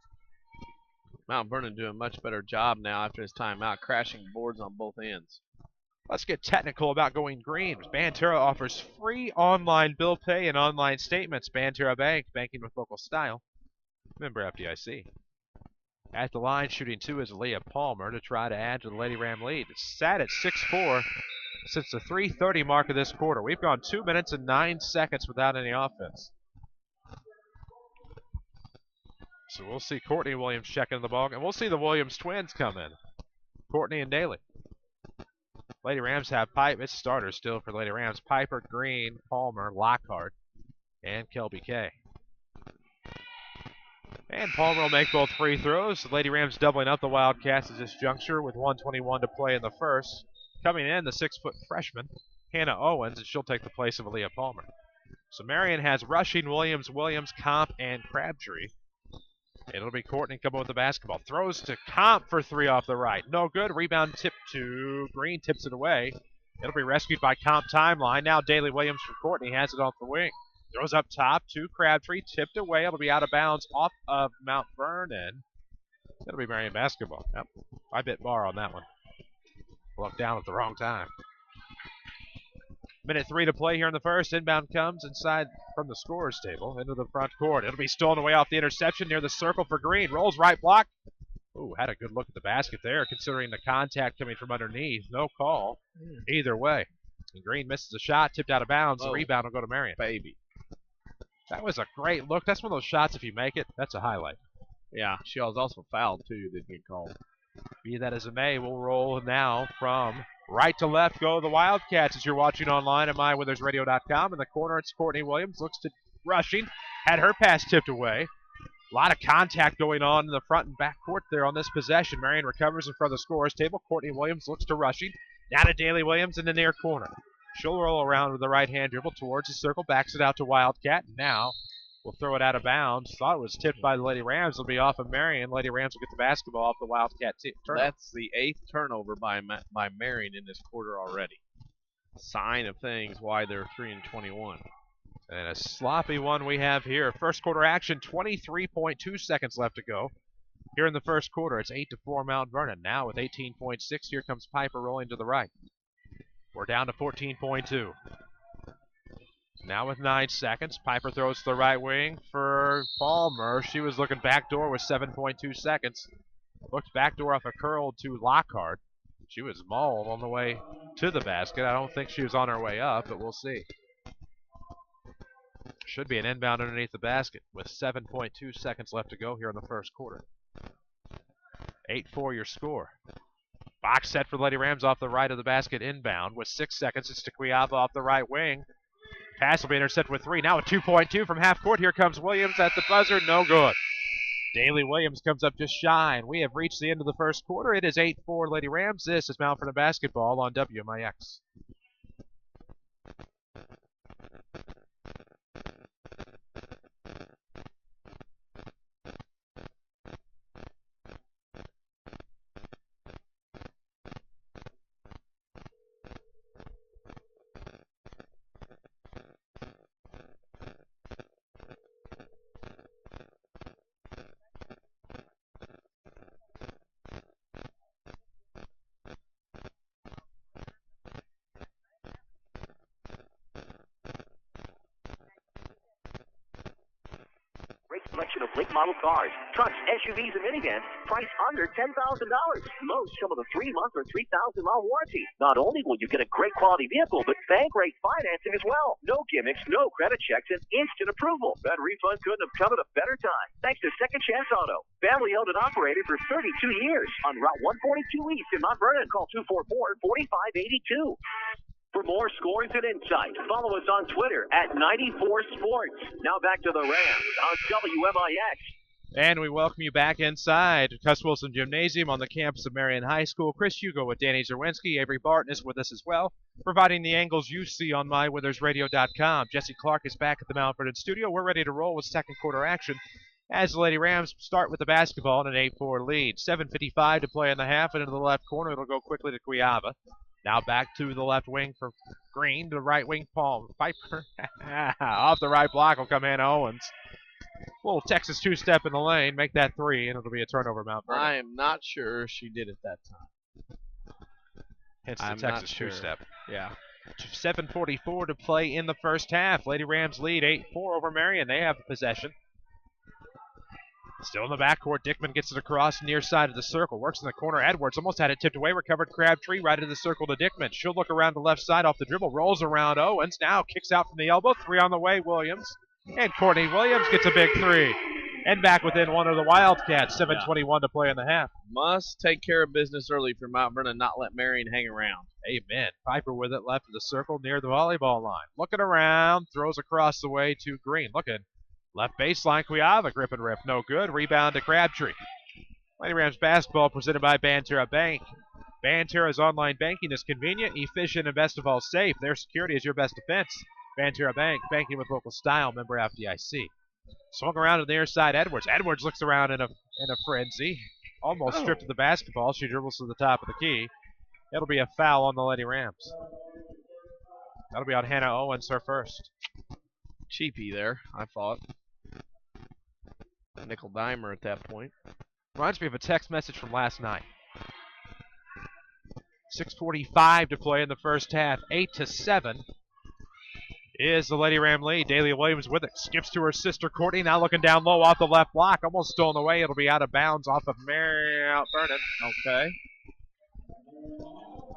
Mount Vernon doing a much better job now after his timeout, crashing boards on both ends. Let's get technical about going green. Banterra offers free online bill pay and online statements. Banterra Bank, banking with local style. Member FDIC. At the line, shooting 2 is Leah Palmer to try to add to the Lady Ram lead. It's sat at 6-4 since the 3:30 mark of this quarter. We've gone 2 minutes and 9 seconds without any offense. So we'll see Courtney Williams checking the ball, and we'll see the Williams twins come in. Courtney and Daly. Lady Rams have it's starters still for Lady Rams. Piper, Green, Palmer, Lockhart, and Kelby Kay. And Palmer will make both free throws. The Lady Rams doubling up the Wildcats at this juncture with 1:21 to play in the first. Coming in, the 6-foot freshman, Hannah Owens, and she'll take the place of Aaliyah Palmer. So Marion has Rushing, Williams, Comp, and Crabtree. It'll be Courtney coming with the basketball. Throws to Comp for 3 off the right. No good. Rebound tip to Green. Tips it away. It'll be rescued by Comp timeline. Now Daly Williams for Courtney has it off the wing. Throws up top to Crabtree. Tipped away. It'll be out of bounds off of Mount Vernon. It'll be Marion basketball. Yep. I bit bar on that one. Looked down at the wrong time. Minute 3 to play here in the first. Inbound comes inside from the scorer's table into the front court. It'll be stolen away off the interception near the circle for Green. Rolls right block. Ooh, had a good look at the basket there considering the contact coming from underneath. No call either way. And Green misses a shot, tipped out of bounds. The rebound will go to Marion. Baby. That was a great look. That's one of those shots, if you make it, that's a highlight. Yeah, she was also fouled, too, didn't get called. Be that as it may, we'll roll now from right to left go the Wildcats as you're watching online at MyWithersRadio.com. In the corner, it's Courtney Williams. Looks to Rushing. Had her pass tipped away. A lot of contact going on in the front and back court there on this possession. Marion recovers in front of the scorer's table. Courtney Williams looks to Rushing. Down to Daly Williams in the near corner. She'll roll around with the right-hand dribble towards the circle. Backs it out to Wildcat. Now we'll throw it out of bounds. Thought it was tipped by the Lady Rams. It'll be off of Marion. Lady Rams will get the basketball off the Wildcat turnover. That's the 8th turnover by Marion in this quarter already. Sign of things why they're 3-21. And a sloppy one we have here. First quarter action, 23.2 seconds left to go. Here in the first quarter, it's 8-4 Mount Vernon. Now with 18.6, here comes Piper rolling to the right. We're down to 14.2. Now with 9 seconds, Piper throws to the right wing for Palmer. She was looking backdoor with 7.2 seconds. Looked backdoor off a curl to Lockhart. She was mauled on the way to the basket. I don't think she was on her way up, but we'll see. Should be an inbound underneath the basket with 7.2 seconds left to go here in the first quarter. 8-4 your score. Box set for Lady Rams off the right of the basket inbound with 6 seconds. It's to Cuiava off the right wing. Pass will be intercepted with 3. Now with 2.2 from half court. Here comes Williams at the buzzer. No good. Daly Williams comes up just shy, and we have reached the end of the first quarter. It is 8-4 Lady Rams. This is Mount Vernon basketball on WMIX. Selection of late model cars, trucks, SUVs, and minivans priced under $10,000. Most come with a 3-month or 3,000-mile warranty. Not only will you get a great quality vehicle, but bank rate financing as well. No gimmicks, no credit checks, and instant approval. That refund couldn't have come at a better time. Thanks to Second Chance Auto. Family owned and operated for 32 years on Route 142 East in Mount Vernon. Call 244-4582. For more scores and insight, follow us on Twitter at 94Sports. Now back to the Rams on WMIX. And we welcome you back inside Cuss Wilson Gymnasium on the campus of Marion High School. Chris Hugo with Danny Czerwinski. Avery Barton is with us as well, providing the angles you see on MyWithersRadio.com. Jesse Clark is back at the Mount Vernon studio. We're ready to roll with second quarter action as the Lady Rams start with the basketball in an 8-4 lead. 7:55 to play in the half, and into the left corner, it'll go quickly to Cuiava. Now back to the left wing for Green, to the right wing, Palmer. Piper off the right block will come Hannah Owens. Little Texas two-step in the lane, make that 3, and it'll be a turnover, Mount Vernon. I am not sure she did it that time. Hence the Texas two-step. Yeah. 7:44 to play in the first half. Lady Rams lead 8-4 over Marion. They have the possession. Still in the backcourt, Dickman gets it across near side of the circle. Works in the corner. Edwards almost had it tipped away. Recovered Crabtree right into the circle to Dickman. She'll look around the left side off the dribble. Rolls around Owens. Now kicks out from the elbow. 3 on the way, Williams. And Courtney Williams gets a big 3. And back within one of the Wildcats, 7:21 to play in the half. Must take care of business early for Mount Vernon, not let Marion hang around. Amen. Piper with it left of the circle near the volleyball line. Looking around, throws across the way to Green. Looking. Left baseline, Cuiava, grip and rip. No good. Rebound to Crabtree. Lady Rams basketball presented by Banterra Bank. Banterra's online banking is convenient, efficient, and best of all safe. Their security is your best defense. Banterra Bank, banking with local style, member FDIC. Swung around to the near side, Edwards. Edwards looks around in a frenzy. Almost stripped of the basketball. She dribbles to the top of the key. It'll be a foul on the Lady Rams. That'll be on Hannah Owens, her first. Cheapy there, I thought. A nickel dimer at that point. Reminds me of a text message from last night. 6:45 to play in the first half. 8-7 is the Lady Ram lead. Daly Williams with it. Skips to her sister Courtney. Now looking down low off the left block. Almost stolen away. It'll be out of bounds off of Marion Vernon. Okay.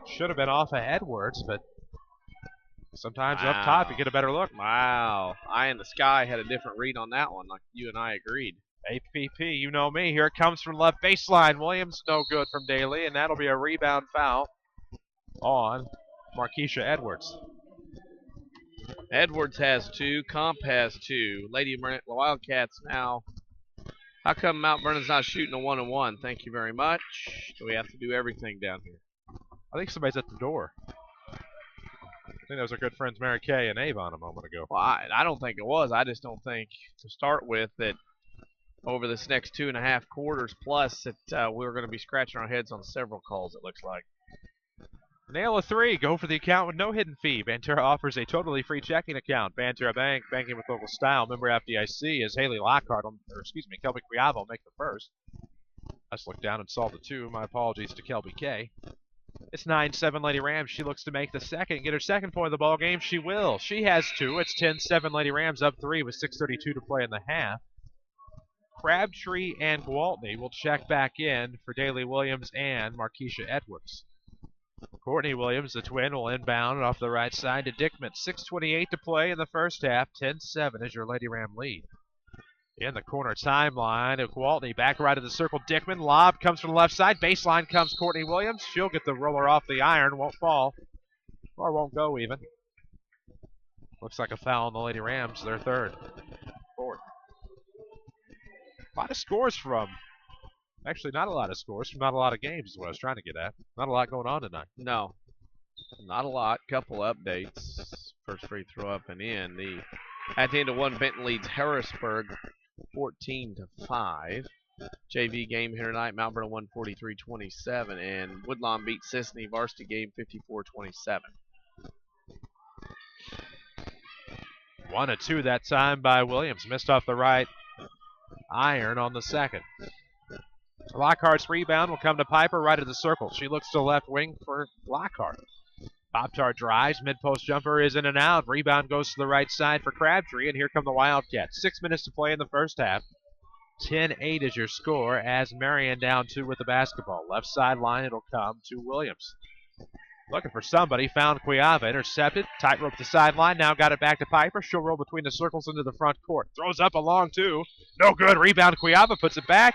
Should have been off of Edwards, but sometimes up top you get a better look. Wow. Eye in the sky had a different read on that one, like you and I agreed. APP, you know me. Here it comes from left baseline. Williams, no good from Daly, and that'll be a rebound foul on Markeisha Edwards. Edwards has 2. Comp has 2. Lady Wildcats now. How come Mount Vernon's not shooting a 1-on-1? Thank you very much. Do we have to do everything down here? I think somebody's at the door. I think those are good friends Mary Kay and Avon a moment ago. Well, I don't think it was. I just don't think, to start with, that over this next 2.5 quarters plus that we're going to be scratching our heads on several calls, it looks like. Nail a 3. Go for the account with no hidden fee. Banterra offers a totally free checking account. Banterra Bank, banking with local style. Member FDIC as Haley Lockhart, Kelby Cuiava will make the first. I just looked down and saw the 2. My apologies to Kelby K. It's 9-7 Lady Rams. She looks to make the second. Get her second point of the ball game. She will. She has 2. It's 10-7 Lady Rams up 3 with 6:32 to play in the half. Crabtree and Gwaltney will check back in for Daly Williams and Markeisha Edwards. Courtney Williams, the twin, will inbound off the right side to Dickman. 6:28 to play in the first half. 10-7 is your Lady Ram lead. In the corner timeline of Gwaltney, back right of the circle. Dickman, lob comes from the left side. Baseline comes Courtney Williams. She'll get the roller off the iron, won't fall, or won't go even. Looks like a foul on the Lady Rams, their third. Fourth. A lot of scores from, actually not a lot of scores from not a lot of games is what I was trying to get at. Not a lot going on tonight. No, not a lot. Couple updates. First free throw up and in. At the end of one, Benton leads Harrisburg 14-5. JV game here tonight, Mount Vernon 143-27, and Woodlawn beat Sisney varsity game 54-27. 1-2 that time by Williams. Missed off the right iron on the second. Lockhart's rebound will come to Piper right of the circle. She looks to left wing for Lockhart. Pop-Tart drives, mid-post jumper is in and out. Rebound goes to the right side for Crabtree, and here come the Wildcats. 6 minutes to play in the first half. 10-8 is your score as Marion down 2 with the basketball. Left sideline, it'll come to Williams. Looking for somebody, found Cuiava, intercepted, tightrope the sideline, now got it back to Piper. She'll roll between the circles into the front court. Throws up a long 2. No good, rebound, Cuiava puts it back.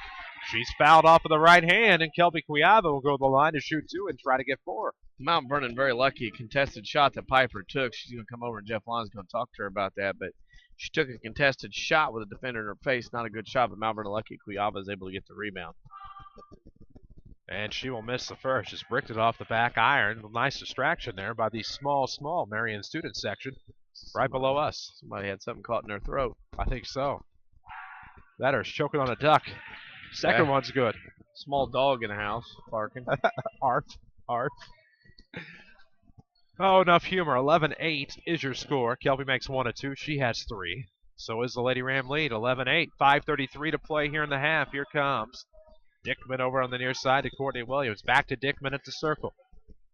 She's fouled off of the right hand, and Kelby Cuiava will go to the line to shoot 2 and try to get 4. Mount Vernon very lucky. Contested shot that Piper took. She's going to come over, and Jeff Lyon's going to talk to her about that, but she took a contested shot with a defender in her face. Not a good shot, but Mount Vernon lucky. Cuiava is able to get the rebound. And she will miss the first. Just bricked it off the back iron. Nice distraction there by the small Marion student section right below us. Somebody had something caught in their throat. I think so. That or choking on a duck. Second one's good. Small dog in the house barking. Arf. Oh, enough humor. 11-8 is your score. Kelby makes 1 of 2. She has 3. So is the Lady Ram lead. 11-8. 5:33 to play here in the half. Here comes Dickman over on the near side to Courtney Williams. Back to Dickman at the circle.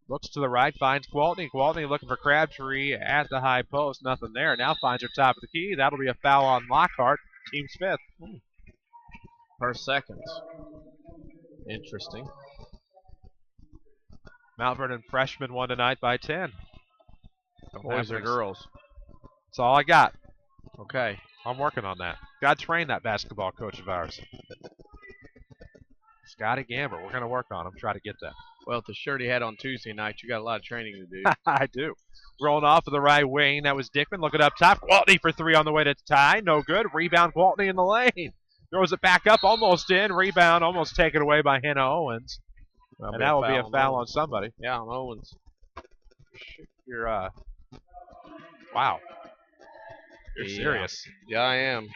Looks to the right, finds Gwaltney. Gwaltney looking for Crabtree at the high post. Nothing there. Now finds her top of the key. That'll be a foul on Lockhart. Team's 5th. Per second. Interesting. Mount Vernon freshman won tonight by 10. Boys or girls? That's all I got. Okay. I'm working on that. Got to train that basketball coach of ours. Scotty Gamber. We're going to work on him, try to get that. Well, with the shirt he had on Tuesday night, you got a lot of training to do. I do. Rolling off of the right wing. That was Dickman. Looking up top. Gwaltney for three on the way to tie. No good. Rebound Gwaltney in the lane. Throws it back up. Almost in. Rebound almost taken away by Hannah Owens. And that will be a foul on somebody. Yeah, on Owens. You're, wow. You're serious. Yeah, I am.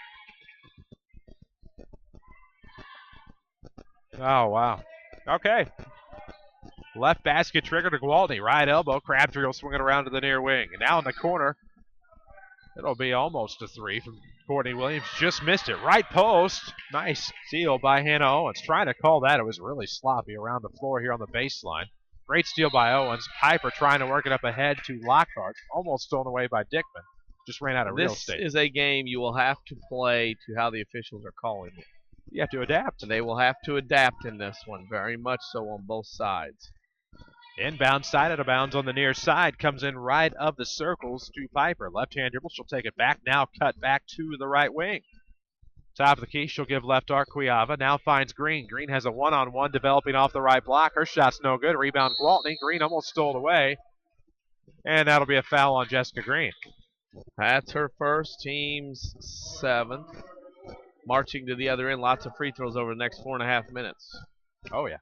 Oh, wow. Okay. Left basket trigger to Gwaltney. Right elbow. Crabtree will swing it around to the near wing. And now in the corner, it'll be almost a three from Courtney Williams. Just missed it. Right post. Nice steal by Hannah Owens. Trying to call that. It was really sloppy around the floor here on the baseline. Great steal by Owens. Piper trying to work it up ahead to Lockhart. Almost stolen away by Dickman. Just ran out of real estate. This is a game you will have to play to how the officials are calling it. You have to adapt. And they will have to adapt in this one, very much so on both sides. Inbound side out of bounds on the near side. Comes in right of the circles to Piper. Left-hand dribble. She'll take it back. Now cut back to the right wing. Top of the key. She'll give left arc Cuiava. Now finds Green. Green has a one-on-one developing off the right block. Her shot's no good. Rebound Gwaltney. Green almost stole it away. And that'll be a foul on Jessica Green. That's her first, team's seventh. Marching to the other end. Lots of free throws over the next 4.5 minutes. Oh, yeah.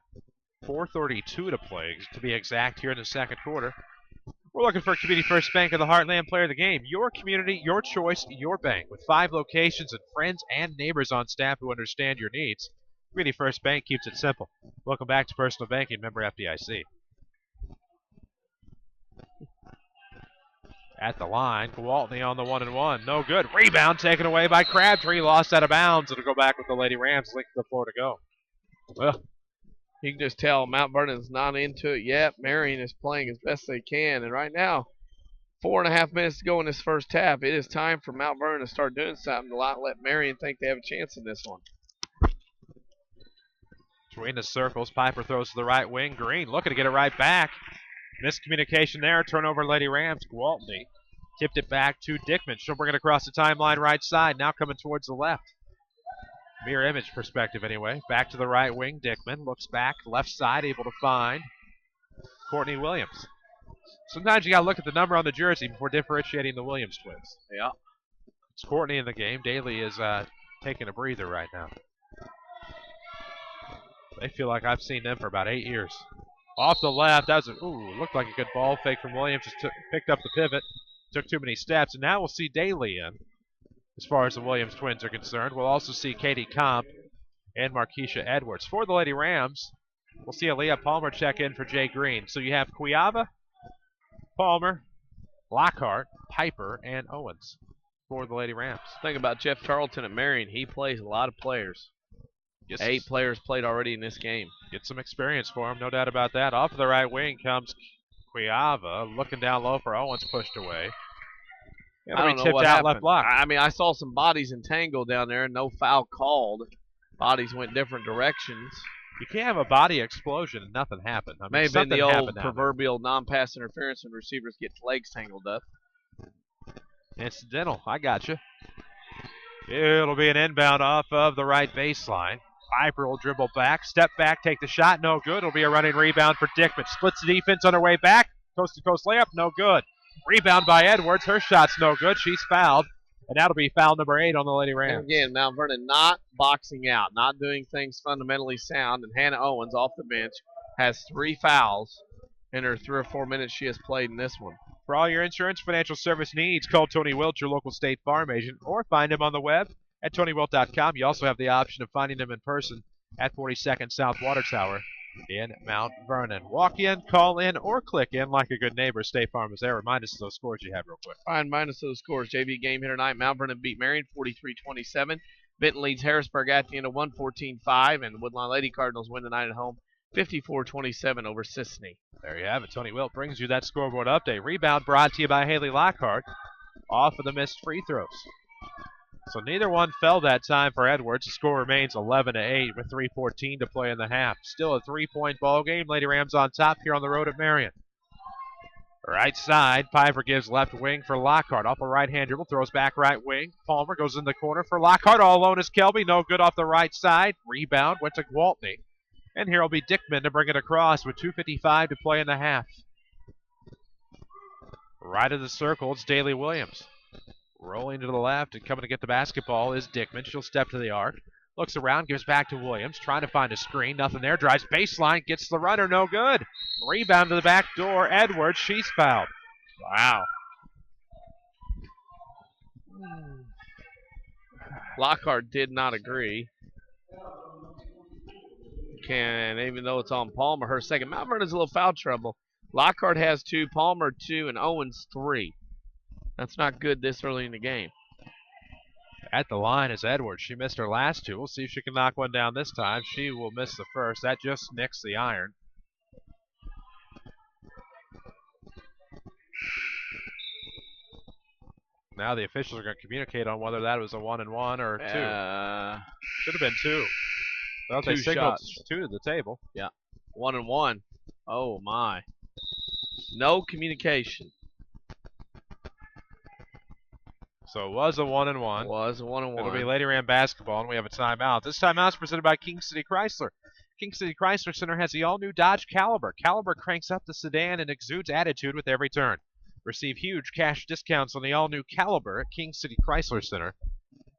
4:32 to play, to be exact, here in the second quarter. We're looking for Community First Bank of the Heartland Player of the Game. Your community, your choice, your bank. With 5 locations and friends and neighbors on staff who understand your needs, Community First Bank keeps it simple. Welcome back to Personal Banking, member FDIC. At the line, Gwaltney on the 1-and-1. No good. Rebound taken away by Crabtree. Lost out of bounds. It'll go back with the Lady Rams. Link to the floor to go. Well, you can just tell Mount Vernon's not into it yet. Marion is playing as best they can. And right now, 4.5 minutes to go in this first half. It is time for Mount Vernon to start doing something to not let Marion think they have a chance in this one. Between the circles, Piper throws to the right wing. Green looking to get it right back. Miscommunication there. Turnover Lady Rams. Gwaltney tipped it back to Dickman. She'll bring it across the timeline right side. Now coming towards the left. Mirror image perspective anyway. Back to the right wing. Dickman looks back. Left side able to find Courtney Williams. Sometimes you got to look at the number on the jersey before differentiating the Williams twins. Yeah. It's Courtney in the game. Daly is taking a breather right now. They feel like I've seen them for about 8 years. Off the left, that was looked like a good ball fake from Williams. Just picked up the pivot, took too many steps, and now we'll see Daly in. As far as the Williams twins are concerned, we'll also see Katie Comp and Markeisha Edwards. For the Lady Rams, we'll see Aaliyah Palmer check in for Jay Green. So you have Cuiava, Palmer, Lockhart, Piper, and Owens for the Lady Rams. Think about Jeff Tarleton at Marion. He plays a lot of players. 8 players played already in this game. Get some experience for him, no doubt about that. Off of the right wing comes Cuiava, looking down low for Owens, pushed away. I don't know what happened. Left block. I mean, I saw some bodies entangled down there, no foul called. Bodies went different directions. You can't have a body explosion and nothing happened. I mean, may have been the old proverbial non-pass interference when receivers get legs tangled up. Incidental. I got you. It'll be an inbound off of the right baseline. Piper will dribble back, step back, take the shot, no good. It'll be a running rebound for Dickman. Splits the defense on her way back. Coast-to-coast layup, no good. Rebound by Edwards. Her shot's no good. She's fouled. And that'll be foul number 8 on the Lady Rams. And again, Mount Vernon not boxing out, not doing things fundamentally sound. And Hannah Owens off the bench has 3 fouls in her 3 or 4 minutes she has played in this one. For all your insurance financial service needs, call Tony Wilt, your local State Farm agent, or find him on the web at TonyWilt.com. You also have the option of finding them in person at 42nd South Water Tower in Mount Vernon. Walk in, call in, or click in like a good neighbor. State Farm is there. Remind us of those scores you had real quick. Fine, minus those scores. JV game here tonight. Mount Vernon beat Marion 43-27. Benton leads Harrisburg at the end of 114-5. And Woodlawn Lady Cardinals win tonight at home 54-27 over Sisney. There you have it. Tony Wilt brings you that scoreboard update. Rebound brought to you by Haley Lockhart off of the missed free throws. So neither one fell that time for Edwards. The score remains 11-8 with 3:14 to play in the half. Still a 3-point ball game. Lady Rams on top here on the road at Marion. Right side, Piper gives left wing for Lockhart. Off a right-hand dribble, throws back right wing. Palmer goes in the corner for Lockhart. All alone is Kelby. No good off the right side. Rebound went to Gwaltney. And here will be Dickman to bring it across with 2:55 to play in the half. Right of the circle, it's Daly Williams. Rolling to the left and coming to get the basketball is Dickman. She'll step to the arc. Looks around, gives back to Williams. Trying to find a screen. Nothing there. Drives baseline. Gets the runner. No good. Rebound to the back door. Edwards. She's fouled. Wow. Lockhart did not agree. Even though it's on Palmer, her second. Mount Vernon's a little foul trouble. Lockhart has 2, Palmer 2, and Owens 3. That's not good this early in the game. At the line is Edwards. She missed her last 2. We'll see if she can knock one down this time. She will miss the first. That just nicks the iron. Now the officials are going to communicate on whether that was a 1-and-1 or 2. Should have been 2. Well, they 2 signaled shots. 2 to the table. Yeah. 1-and-1. Oh, my. No communication. So it was a 1-and-1. Was a 1-and-1. It'll be Lady Ram basketball, and we have a timeout. This timeout is presented by King City Chrysler. King City Chrysler Center has the all-new Dodge Caliber. Caliber cranks up the sedan and exudes attitude with every turn. Receive huge cash discounts on the all-new Caliber at King City Chrysler Center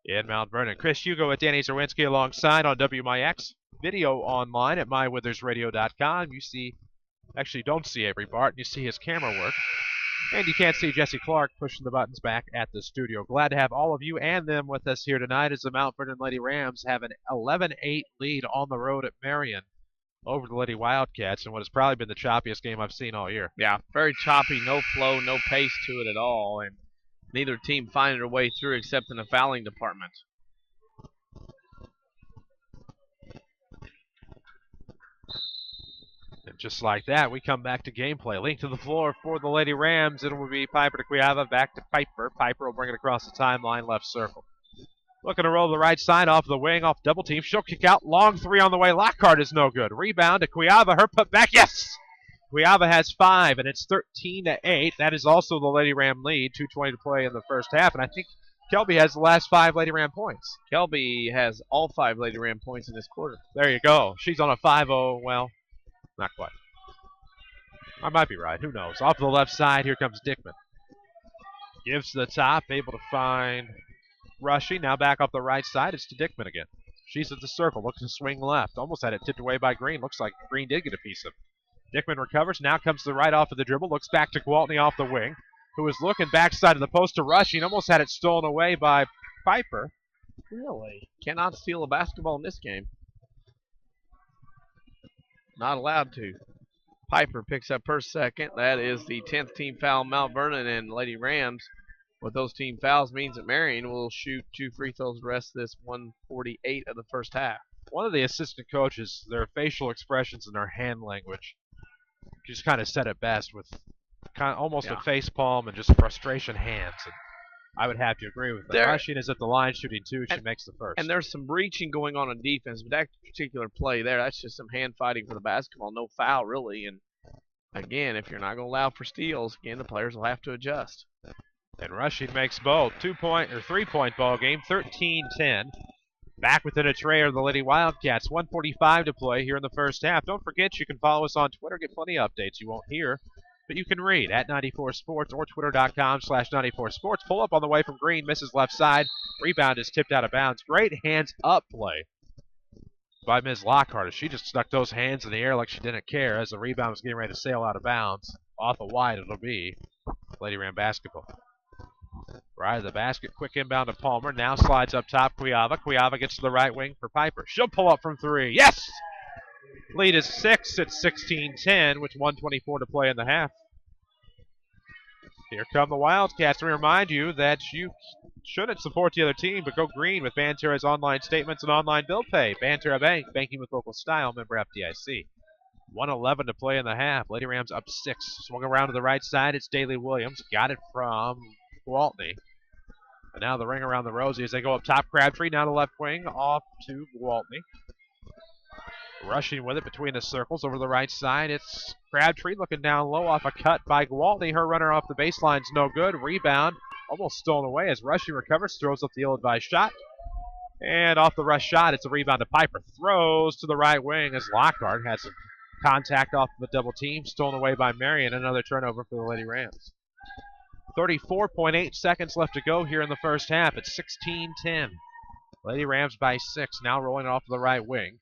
in Mount Vernon. Chris Hugo at Danny Czerwinski alongside on WMIX. Video online at mywithersradio.com. You don't see Avery Barton. You see his camera work. And you can't see Jesse Clark pushing the buttons back at the studio. Glad to have all of you and them with us here tonight as the Mount Vernon Lady Rams have an 11-8 lead on the road at Marion over the Lady Wildcats in what has probably been the choppiest game I've seen all year. Yeah, very choppy, no flow, no pace to it at all, and neither team finding their way through except in the fouling department. And just like that, we come back to gameplay. Link to the floor for the Lady Rams. It will be Piper to Cuiava, back to Piper. Piper will bring it across the timeline, left circle. Looking to roll the right side off the wing, off double team. She'll kick out. Long 3 on the way. Lockhart is no good. Rebound to Cuiava. Her put back. Yes! Cuiava has 5, and it's 13-8. That is also the Lady Ram lead. 2:20 to play in the first half, and I think Kelby has the last 5 Lady Ram points. Kelby has all 5 Lady Ram points in this quarter. There you go. She's on a 5-0. Well, not quite. I might be right. Who knows? Off the left side, here comes Dickman. Gives to the top, able to find Rushy. Now back off the right side. It's to Dickman again. She's at the circle, looking to swing left. Almost had it tipped away by Green. Looks like Green did get a piece of it. Dickman recovers. Now comes to the right off of the dribble. Looks back to Gwaltney off the wing, who is looking backside of the post to Rushy. Almost had it stolen away by Piper. Really? Cannot steal a basketball in this game. Not allowed to. Piper picks up her second. That is the 10th team foul. Mount Vernon and Lady Rams. With those team fouls means that Marion will shoot 2 free throws the rest of this 1:48 of the first half. One of the assistant coaches, their facial expressions and their hand language just kind of said it best with kind of almost a face palm and just frustration hands. And I would have to agree with that. Rushing is at the line shooting 2. She makes the first. And there's some reaching going on defense, but that particular play there, that's just some hand fighting for the basketball. No foul, really. And again, if you're not going to allow for steals, again, the players will have to adjust. And Rushing makes both. 2-point or 3-point ball game, 13-10. Back within a tray are the Lady Wildcats. 1:45 to play here in the first half. Don't forget you can follow us on Twitter. Get plenty of updates you won't hear, but you can read at 94sports or twitter.com/94sports. Pull up on the way from Green. Misses left side. Rebound is tipped out of bounds. Great hands up play by Ms. Lockhart. She just stuck those hands in the air like she didn't care as the rebound was getting ready to sail out of bounds. Off a wide it'll be. Lady Ram basketball. Right of the basket, quick inbound to Palmer. Now slides up top, Cuiava. Cuiava gets to the right wing for Piper. She'll pull up from 3. Yes! Lead is 6. It's 16-10 with 1:24 to play in the half. Here come the Wildcats. We remind you that you shouldn't support the other team, but go green with Banterra's online statements and online bill pay. Banterra Bank, banking with local style, member FDIC. 1:11 to play in the half. Lady Rams up 6. Swung around to the right side. It's Daly Williams. Got it from Gwaltney. And now the ring around the rosy as they go up top. Crabtree now to left wing. Off to Gwaltney. Rushing with it between the circles over the right side. It's Crabtree looking down low off a cut by Gwaltney. Her runner off the baseline's no good. Rebound almost stolen away as Rushing recovers, throws up the ill-advised shot. And off the rush shot, it's a rebound to Piper. Throws to the right wing as Lockhart has some contact off the double team. Stolen away by Marion. Another turnover for the Lady Rams. 34.8 seconds left to go here in the first half. It's 16-10. Lady Rams by 6. Now rolling off the right wing.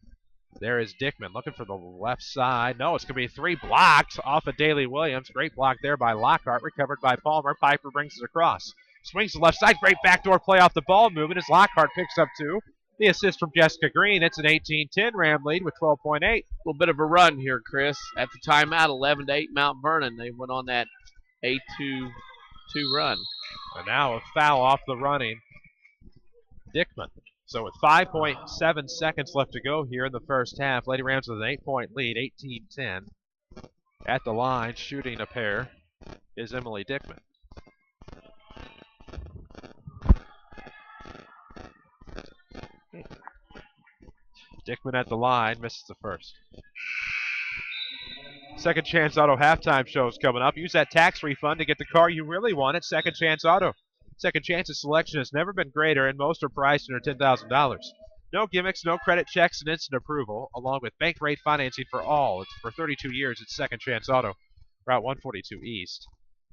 There is Dickman looking for the left side. No, it's going to be 3 blocked off of Daly Williams. Great block there by Lockhart. Recovered by Palmer. Piper brings it across. Swings to the left side. Great backdoor play off the ball movement as Lockhart picks up 2. The assist from Jessica Green. It's an 18-10 Ram lead with 12.8. A little bit of a run here, Chris. At the timeout, 11-8 Mount Vernon. They went on that 8-2 run. And now a foul off the running Dickman. So with 5.7 seconds left to go here in the first half, Lady Rams with an 8-point lead, 18-10. At the line, shooting a pair, is Emily Dickman. Dickman at the line, misses the first. Second Chance Auto halftime show is coming up. Use that tax refund to get the car you really want at Second Chance Auto. Second Chance's selection has never been greater, and most are priced under $10,000. No gimmicks, no credit checks, and instant approval, along with bank rate financing for all. It's for 32 years at Second Chance Auto, Route 142 East.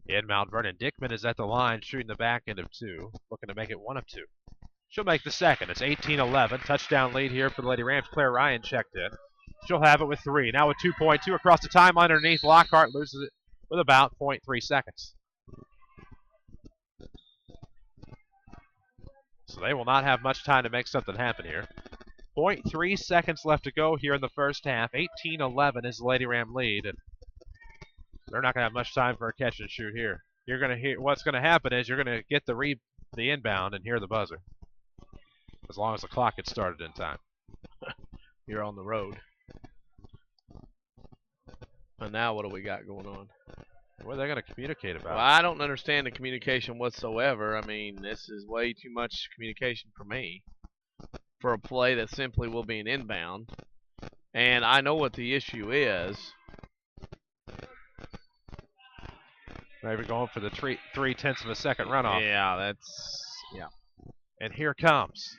In Mount Vernon, Dickman is at the line, shooting the back end of 2, looking to make it 1 of 2. She'll make the second. It's 18-11. Touchdown lead here for the Lady Rams. Claire Ryan checked in. She'll have it with 3. Now with 2.2 across the timeline underneath. Lockhart loses it with about 0.3 seconds. So they will not have much time to make something happen here. 0.3 seconds left to go here in the first half. 18-11 is the Lady Ram lead. And they're not going to have much time for a catch and shoot here. You're going to hear what's going to happen is you're going to get the inbound and hear the buzzer. As long as the clock gets started in time. You're on the road. And now what do we got going on? What are they going to communicate about? Well, I don't understand the communication whatsoever. I mean, this is way too much communication for me for a play that simply will be an inbound. And I know what the issue is. Maybe going for the 3/10 of a second runoff. Yeah. And here comes.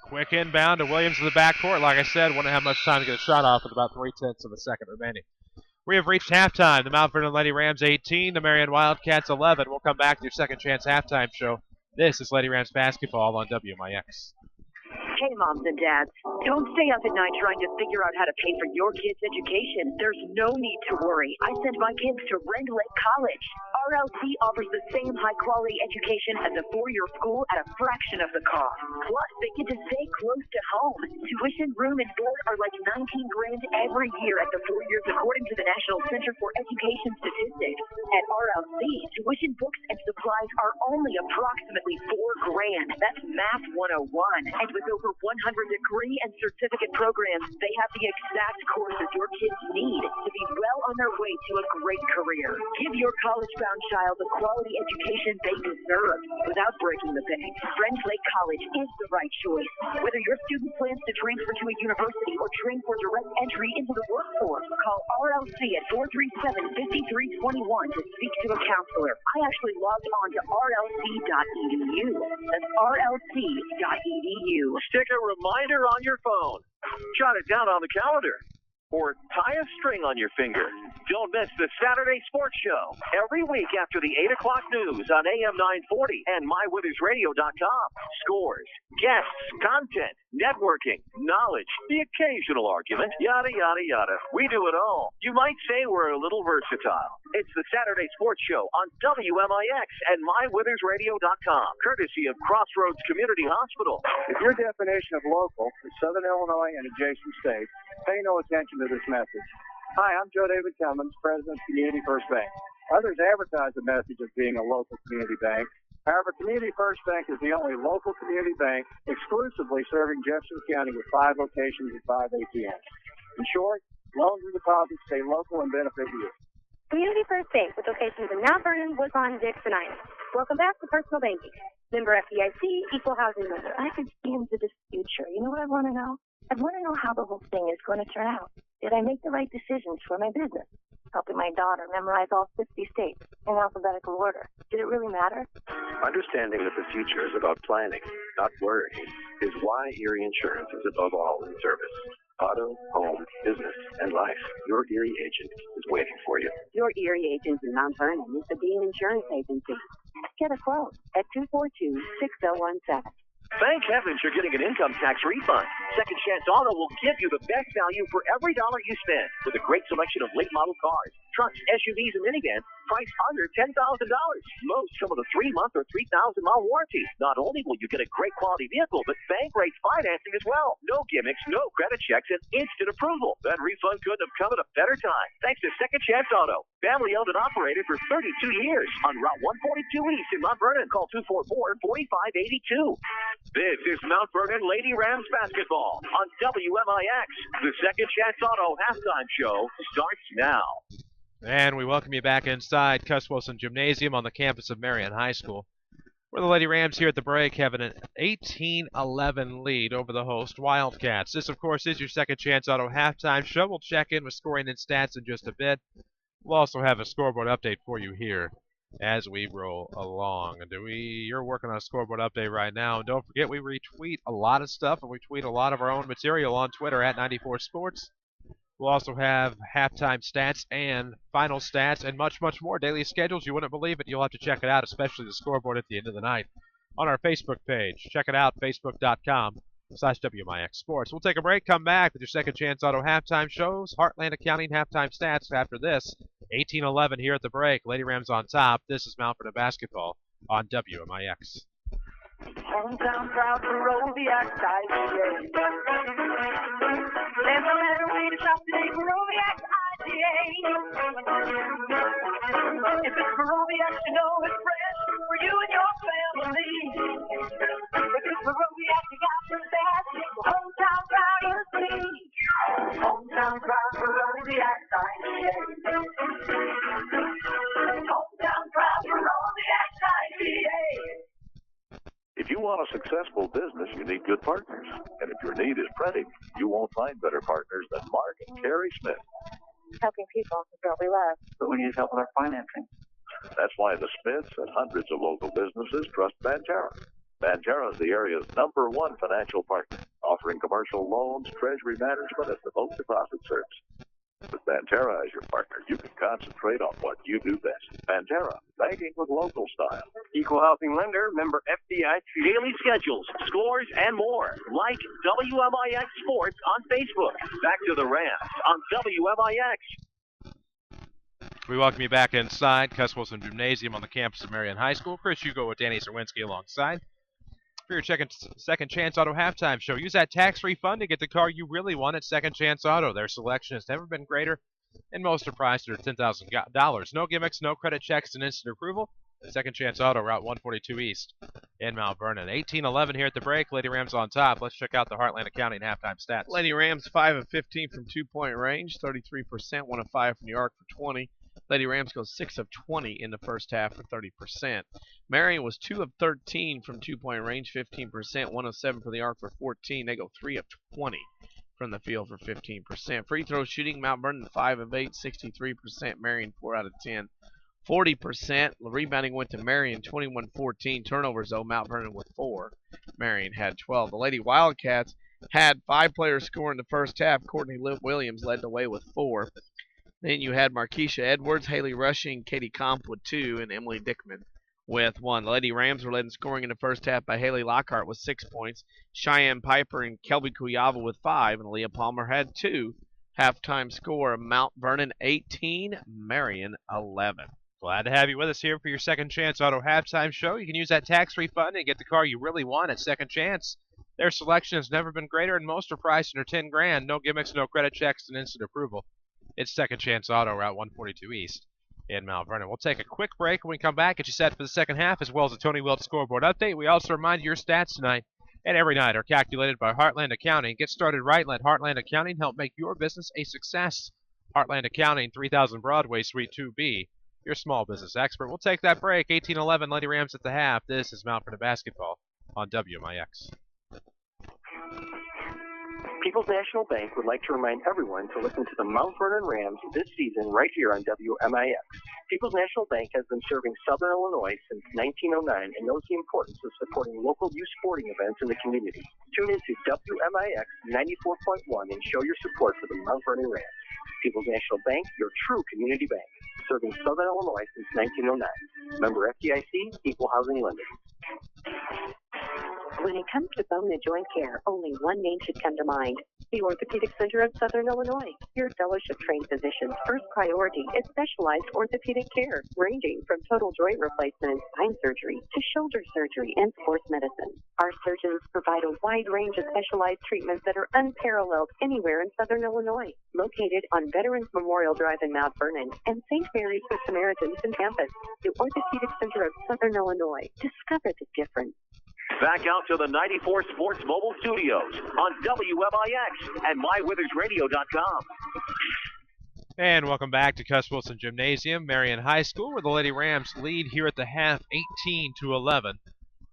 Quick inbound to Williams in the backcourt. Like I said, wouldn't have much time to get a shot off with about 3/10 of a second remaining. We have reached halftime. The Mount Vernon Lady Rams 18, the Marion Wildcats 11. We'll come back to your Second Chance halftime show. This is Lady Rams basketball on WMIX. Hey, moms and dads, don't stay up at night trying to figure out how to pay for your kids' education. There's no need to worry. I send my kids to Rend Lake College. RLC offers the same high-quality education as a four-year school at a fraction of the cost. Plus, they get to stay close to home. Tuition, room, and board are like $19,000 every year at the 4 years, according to the National Center for Education Statistics. At RLC, tuition, books, and supplies are only approximately $4,000. That's Math 101. And with over 100 degree and certificate programs, they have the exact courses your kids need to be well on their way to a great career. Give your college-bound child the quality education they deserve without breaking the bank. Rend Lake College is the right choice. Whether your student plans to transfer to a university or train for direct entry into the workforce, call RLC at 437-5321 to speak to a counselor. I actually logged on to rlc.edu. That's rlc.edu. Stick a reminder on your phone. Jot it down on the calendar. Or tie a string on your finger. Don't miss the Saturday Sports Show every week after the 8 o'clock news on AM 940 and MyWithersRadio.com. Scores, guests, content, networking, knowledge, the occasional argument, yada, yada, yada. We do it all. You might say we're a little versatile. It's the Saturday Sports Show on WMIX and MyWithersRadio.com, courtesy of Crossroads Community Hospital. If your definition of local is Southern Illinois and adjacent states, pay no attention to this message. Hi, I'm Joe David Cummins, President of Community First Bank. Others advertise the message of being a local community bank. However, Community First Bank is the only local community bank exclusively serving Jefferson County with 5 locations and 5 ATMs. In short, loans and deposits stay local and benefit you. Community First Bank with locations in Mount Vernon, Woodlawn, and Dixon Island. Welcome back to Personal Banking. Member FDIC, Equal Housing Lender. I could see into the future. You know what I want to know? I want to know how the whole thing is going to turn out. Did I make the right decisions for my business? Helping my daughter memorize all 50 states in alphabetical order. Did it really matter? Understanding that the future is about planning, not worrying, is why Erie Insurance is above all in service. Auto, home, business, and life. Your Erie agent is waiting for you. Your Erie agent in Mount Vernon is the Bean Insurance Agency. Get a quote at 242-6017. Thank heavens you're getting an income tax refund. Second Chance Auto will give you the best value for every dollar you spend with a great selection of late model cars, trucks, SUVs, and minivans priced under $10,000. Most come with a 3-month or 3,000-mile warranty. Not only will you get a great quality vehicle, but bank rates financing as well. No gimmicks, no credit checks, and instant approval. That refund couldn't have come at a better time. Thanks to Second Chance Auto. Family owned and operated for 32 years on Route 142 East in Mount Vernon. Call 244-4582. This is Mount Vernon Lady Rams basketball on WMIX. The Second Chance Auto halftime show starts now. And we welcome you back inside Cuss Gymnasium on the campus of Marion High School, where the Lady Rams here at the break have an 18-11 lead over the host Wildcats. This, of course, is your Second Chance Auto halftime show. We'll check in with scoring and stats in just a bit. We'll also have a scoreboard update for you here as we roll along. You're working on a scoreboard update right now. And don't forget, we retweet a lot of stuff, and we tweet a lot of our own material on Twitter at 94sports. We'll also have halftime stats and final stats and much, much more. Daily schedules, you wouldn't believe it. You'll have to check it out, especially the scoreboard at the end of the night on our Facebook page. Check it out, facebook.com/WMIX Sports. We'll take a break, come back with your Second Chance Auto halftime shows, Heartland Accounting halftime stats after this. 18-11 here at the break. Lady Rams on top. This is Mount Vernon basketball on WMIX. Hometown proud for Roviac IGA. There's no better way to shop today for Roviac IGA. If it's for Roviac, you know it's fresh for you and your family. If it's for Roviac, you got the best. Hometown proud is me. Hometown proud for Roviac IGA. Hometown proud for Roviac IGA. If you want a successful business, you need good partners. And if your need is printing, you won't find better partners than Mark and Carrie Smith. Helping people is what we love. But we need help with our financing. That's why the Smiths and hundreds of local businesses trust Banterra. Banterra is the area's #1 financial partner, offering commercial loans, treasury management, and remote deposit service. With Banterra as your partner, you can concentrate on what you do best. Banterra, banking with local style. Equal housing lender, member FDIC. Daily schedules, scores, and more. Like WMIX Sports on Facebook. Back to the Rams on WMIX. We welcome you back inside Cuss Gymnasium on the campus of Marion High School. Chris Hugo with Danny Czerwinski alongside. For your Second Chance Auto halftime show, use that tax-free fund to get the car you really want at Second Chance Auto. Their selection has never been greater, and most are priced under $10,000. No gimmicks, no credit checks, and instant approval. Second Chance Auto, Route 142 East in Mount Vernon. 18-11 here at the break. Lady Rams on top. Let's check out the Heartland Accounting halftime stats. Lady Rams 5 of 15 from 2-point range, 33%, 1 of 5 from the arc for 20. Lady Rams goes 6 of 20 in the first half for 30%. Marion was 2 of 13 from 2-point range, 15%, 1 of 7 for the arc for 14. They go 3 of 20 from the field for 15%. Free throw shooting, Mount Vernon 5 of 8, 63%. Marion 4 out of 10, 40%. Rebounding went to Marion, 21-14. Turnovers, though, Mount Vernon with 4. Marion had 12. The Lady Wildcats had 5 players score in the first half. Courtney Williams led the way with 4. Then you had Markeisha Edwards, Haley Rushing, Katie Comp with 2, and Emily Dickman with 1. The Lady Rams were led in scoring in the first half by Haley Lockhart with 6 points, Cheyenne Piper and Kelby Kuyava with 5, and Leah Palmer had 2. Halftime score, Mount Vernon 18, Marion 11. Glad to have you with us here for your Second Chance Auto halftime show. You can use that tax-free fund and get the car you really want at Second Chance. Their selection has never been greater, and most are priced under $10,000. No gimmicks, no credit checks, and instant approval. It's Second Chance Auto, Route 142 East in Mount Vernon. We'll take a quick break. When we come back, get you set for the second half, as well as a Tony Wilt scoreboard update. We also remind you your stats tonight and every night are calculated by Heartland Accounting. Get started right and let Heartland Accounting help make your business a success. Heartland Accounting, 3000 Broadway, Suite 2B, your small business expert. We'll take that break. 18-11, Lady Rams at the half. This is Mount Vernon basketball on WMIX. People's National Bank would like to remind everyone to listen to the Mount Vernon Rams this season right here on WMIX. People's National Bank has been serving Southern Illinois since 1909 and knows the importance of supporting local youth sporting events in the community. Tune into WMIX 94.1 and show your support for the Mount Vernon Rams. People's National Bank, your true community bank, serving Southern Illinois since 1909. Member FDIC, equal housing lender. When it comes to bone and joint care, only one name should come to mind: the Orthopedic Center of Southern Illinois. Your fellowship-trained physician's first priority is specialized orthopedic care, ranging from total joint replacement and spine surgery to shoulder surgery and sports medicine. Our surgeons provide a wide range of specialized treatments that are unparalleled anywhere in Southern Illinois. Located on Veterans Memorial Drive in Mount Vernon and St. Mary's Good Samaritans in Campus, the Orthopedic Center of Southern Illinois. Discover the difference. Back out to the 94 Sports Mobile Studios on WMIX and MyWithersRadio.com. And welcome back to Cuss Wilson Gymnasium, Marion High School, where the Lady Rams lead here at the half 18-11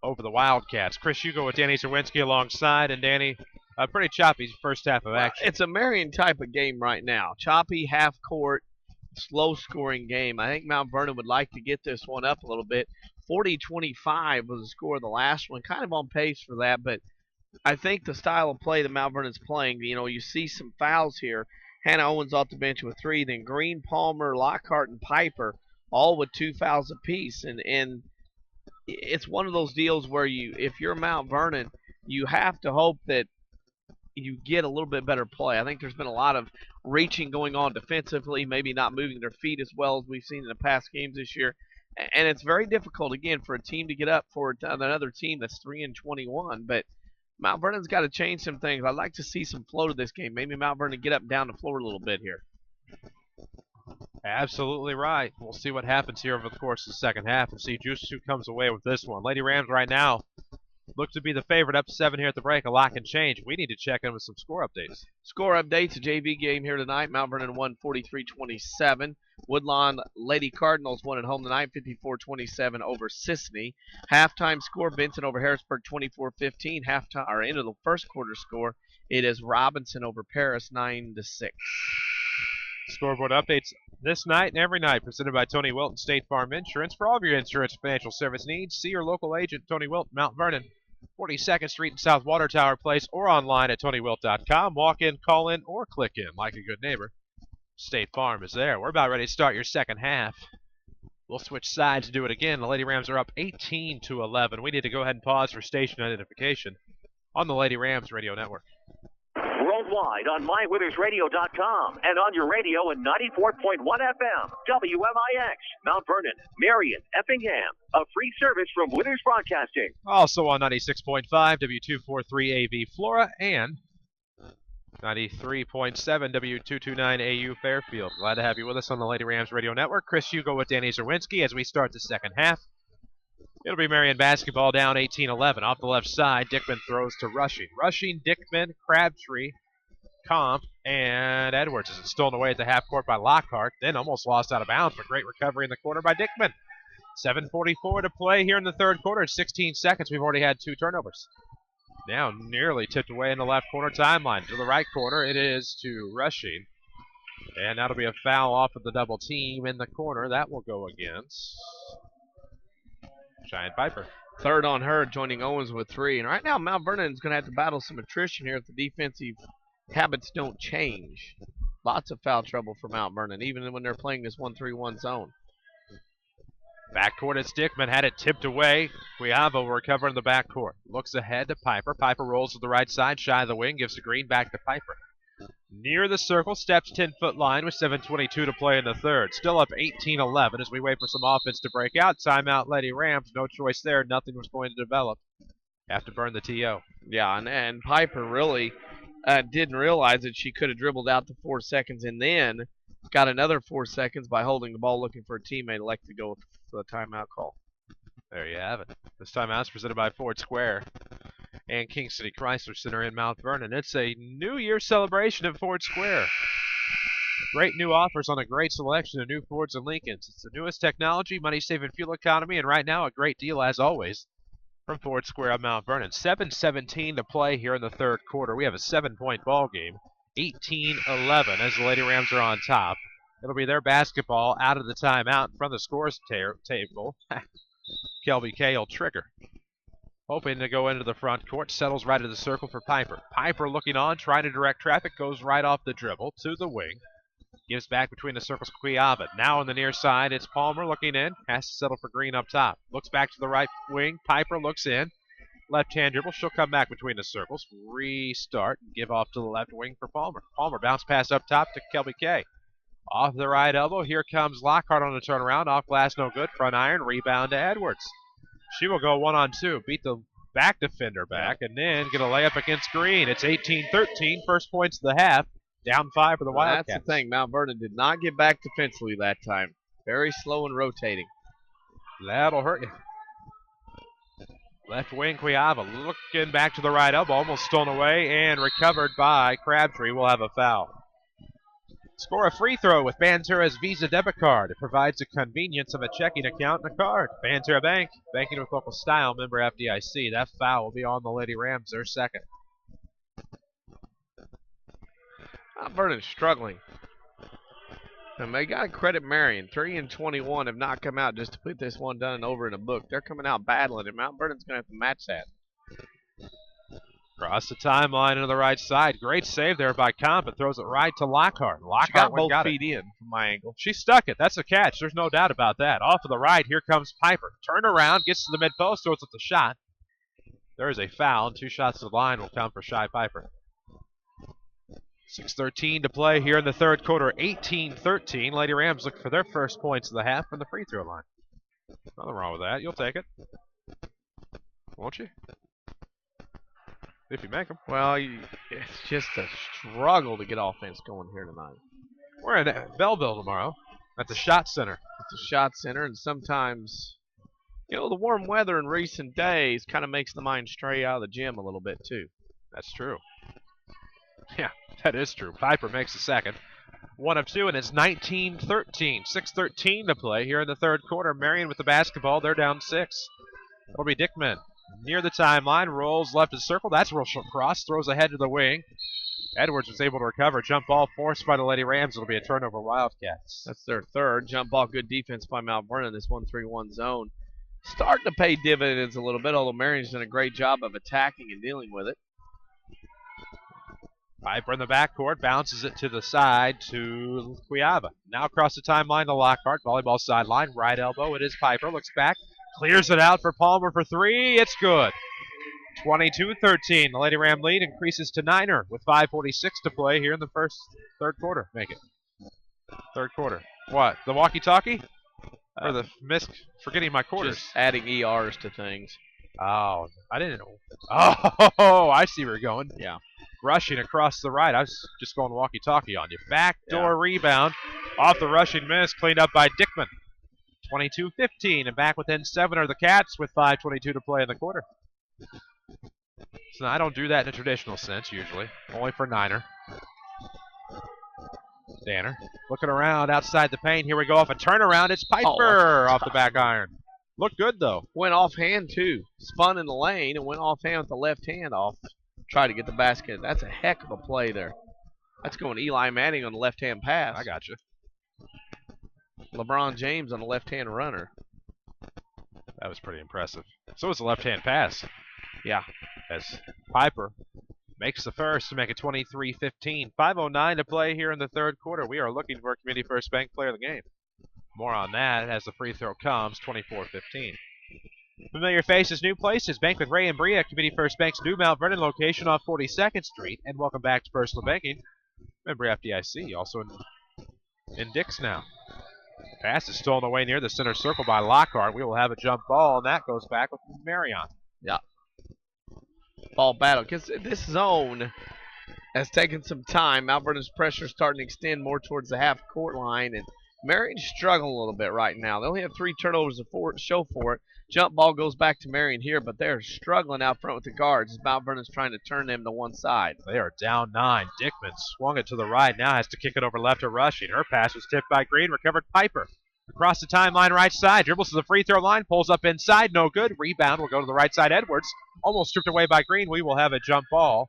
over the Wildcats. Chris Hugo with Danny Czerwinski alongside, and Danny, a pretty choppy first half of action. It's a Marion type of game right now. Choppy, half-court, slow-scoring game. I think Mount Vernon would like to get this one up a little bit. 40-25 was the score of the last one. Kind of on pace for that, but I think the style of play that Mount Vernon's playing, you see some fouls here. Hannah Owens off the bench with 3, then Green, Palmer, Lockhart, and Piper all with 2 fouls apiece. And it's one of those deals where if you're Mount Vernon, you have to hope that you get a little bit better play. I think there's been a lot of reaching going on defensively, maybe not moving their feet as well as we've seen in the past games this year. And it's very difficult, again, for a team to get up for another team that's 3-21. But Mount Vernon's got to change some things. I'd like to see some flow to this game. Maybe Mount Vernon get up and down the floor a little bit here. Absolutely right. We'll see what happens here over the course of the second half and see just who comes away with this one. Lady Rams right now look to be the favorite, up 7 here at the break. A lot can change. We need to check in with some score updates. Score updates, a JV game here tonight. Mount Vernon won 43-27. Woodlawn Lady Cardinals won at home tonight, 54-27 over Sisney. Halftime score, Benson over Harrisburg, 24-15. Halftime, or end of the first quarter score, it is Robinson over Paris, 9-6. Scoreboard updates this night and every night, presented by Tony Wilton State Farm Insurance. For all of your insurance and financial service needs, see your local agent, Tony Wilton, Mount Vernon, 42nd Street and South Water Tower Place, or online at TonyWilt.com. Walk in, call in, or click in like a good neighbor. State Farm is there. We're about ready to start your second half. We'll switch sides and do it again. The Lady Rams are up 18-11. We need to go ahead and pause for station identification on the Lady Rams radio network. Worldwide on MyWithersRadio.com and on your radio in 94.1 FM, WMIX, Mount Vernon, Marion, Effingham. A free service from Withers Broadcasting. Also on 96.5 W243 AV Flora and 93.7 W229 AU Fairfield. Glad to have you with us on the Lady Rams radio network. Chris Hugo with Danny Czerwinski as we start the second half. It'll be Marion basketball down 18-11. Off the left side, Dickman throws to Rushing. Rushing, Dickman, Crabtree, Comp, and Edwards. Is stolen away at the half court by Lockhart, then almost lost out of bounds, but great recovery in the corner by Dickman. 7:44 to play here in the third quarter. 16 seconds. We've already had 2 turnovers. Now nearly tipped away in the left corner timeline. To the right corner, it is to Rushing. And that'll be a foul off of the double team in the corner. That will go against Giant Piper. Third on her, joining Owens with 3. And right now, Mount Vernon is going to have to battle some attrition here if the defensive habits don't change. Lots of foul trouble for Mount Vernon, even when they're playing this 1-3-1 zone. Backcourt, it's Dickman, had it tipped away. Guiavo will recover in the backcourt. Looks ahead to Piper. Piper rolls to the right side, shy of the wing, gives the green back to Piper. Near the circle, steps 10-foot line with 7:22 to play in the third. Still up 18-11 as we wait for some offense to break out. Timeout, Lady Rams. No choice there. Nothing was going to develop. Have to burn the TO. Yeah, and Piper really didn't realize that she could have dribbled out the 4 seconds and then got another 4 seconds by holding the ball, looking for a teammate, elected to go with the timeout call. There you have it. This timeout is presented by Ford Square and King City Chrysler Center in Mount Vernon. It's a New Year celebration at Ford Square. Great new offers on a great selection of new Fords and Lincolns. It's the newest technology, money-saving fuel economy, and right now a great deal as always. from Ford Square on Mount Vernon. 7:17 to play here in the third quarter. We have a 7-point ball game. 18-11 as the Lady Rams are on top. It'll be their basketball out of the timeout in front of the scores table. Kelby K will trigger. Hoping to go into the front court. Settles right of the circle for Piper. Piper looking on, trying to direct traffic. Goes right off the dribble to the wing. Gives back between the circles to Cuiava. Now on the near side, it's Palmer looking in. Has to settle for Green up top. Looks back to the right wing. Piper looks in. Left-hand dribble. She'll come back between the circles. Restart. Give off to the left wing for Palmer. Palmer bounce pass up top to Kelby K. Off the right elbow. Here comes Lockhart on the turnaround. Off glass, no good. Front iron. Rebound to Edwards. She will go 1-on-2. Beat the back defender back and then get a layup against Green. It's 18-13. First points of the half. Down 5 for the Wildcats. That's the thing. Mount Vernon did not get back defensively that time. Very slow and rotating. That'll hurt you. Left wing, Cuiava looking back to the right elbow. Almost stolen away and recovered by Crabtree. Will have a foul. Score a free throw with Bantura's Visa debit card. It provides the convenience of a checking account and a card. Bantura Bank, banking with local style, member FDIC. That foul will be on the Lady Rams, their second. Mount Vernon's struggling. And they got to credit Marion. 3 and 21 have not come out just to put this one done and over in a book. They're coming out battling, and Mount Vernon's going to have to match that. Across the timeline to the right side. Great save there by Comp, but throws it right to Lockhart. She got both feet in from my angle. She stuck it. That's a catch. There's no doubt about that. Off to the right, here comes Piper. Turn around, gets to the mid-post, throws up the shot. There is a foul, and 2 shots to the line will count for Shy Piper. 6:13 to play here in the third quarter. 18-13. Lady Rams look for their first points of the half from the free throw line. Nothing wrong with that. You'll take it. Won't you? If you make them. Well, it's just a struggle to get offense going here tonight. We're in Belleville tomorrow at the Shot Center. It's a Shot Center, and sometimes, you know, the warm weather in recent days kind of makes the mind stray out of the gym a little bit, too. That's true. Yeah, that is true. Piper makes the second. 1 of 2, and it's 19-13. 6:13 to play here in the third quarter. Marion with the basketball. They're down 6. It'll be Dickman. Near the timeline, rolls left of circle. That's a real short cross. Throws ahead to the wing. Edwards was able to recover. Jump ball forced by the Lady Rams. It'll be a turnover Wildcats. That's their third. Jump ball, good defense by Mount Vernon. This 1-3-1 zone. Starting to pay dividends a little bit, although Marion's done a great job of attacking and dealing with it. Piper in the backcourt. Bounces it to the side to Cuiava. Now across the timeline to Lockhart. Volleyball sideline. Right elbow. It is Piper. Looks back. Clears it out for Palmer for 3. It's good. 22-13. The Lady Ram lead increases to 9er with 5:46 to play here in the third quarter. Make it. Third quarter. What? The walkie-talkie? Or the forgetting my quarters? Just adding ERs to things. Oh, I didn't know. Oh, I see where you're going. Yeah. Rushing across the right. I was just going walkie-talkie on you. Backdoor rebound. Off the rushing miss. Cleaned up by Dickman. 22-15, and back within 7 are the Cats with 5:22 to play in the quarter. So I don't do that in a traditional sense usually, only for 9er. Danner looking around outside the paint. Here we go off a turnaround. It's Piper off the back iron. Looked good though. Went offhand too. Spun in the lane and went offhand with the left hand off. Tried to get the basket. That's a heck of a play there. That's going Eli Manning on the left-hand pass. I got you. LeBron James on the left-hand runner. That was pretty impressive. So was the left-hand pass. Yeah. As Piper makes the first to make it 23-15. 5:09 to play here in the third quarter. We are looking for a Community First Bank player of the game. More on that as the free throw comes, 24-15. Familiar faces, new places. Bank with Ray and Bria, Community First Bank's new Mount Vernon location off 42nd Street. And welcome back to Personal Banking. Member FDIC, also in Dix now. Pass is stolen away near the center circle by Lockhart. We will have a jump ball, and that goes back with Marion. Yeah. Ball battle. Because this zone has taken some time. Mount Vernon's pressure is starting to extend more towards the half-court line, and Marion's struggling a little bit right now. They only have 3 turnovers to show for it. Jump ball goes back to Marion here, but they're struggling out front with the guards as Mount Vernon's trying to turn them to one side. They are down 9. Dickman swung it to the right. Now has to kick it over left to Rushing. Her pass was tipped by Green. Recovered Piper. Across the timeline right side, dribbles to the free throw line, pulls up inside, no good. Rebound will go to the right side. Edwards, almost stripped away by Green. We will have a jump ball.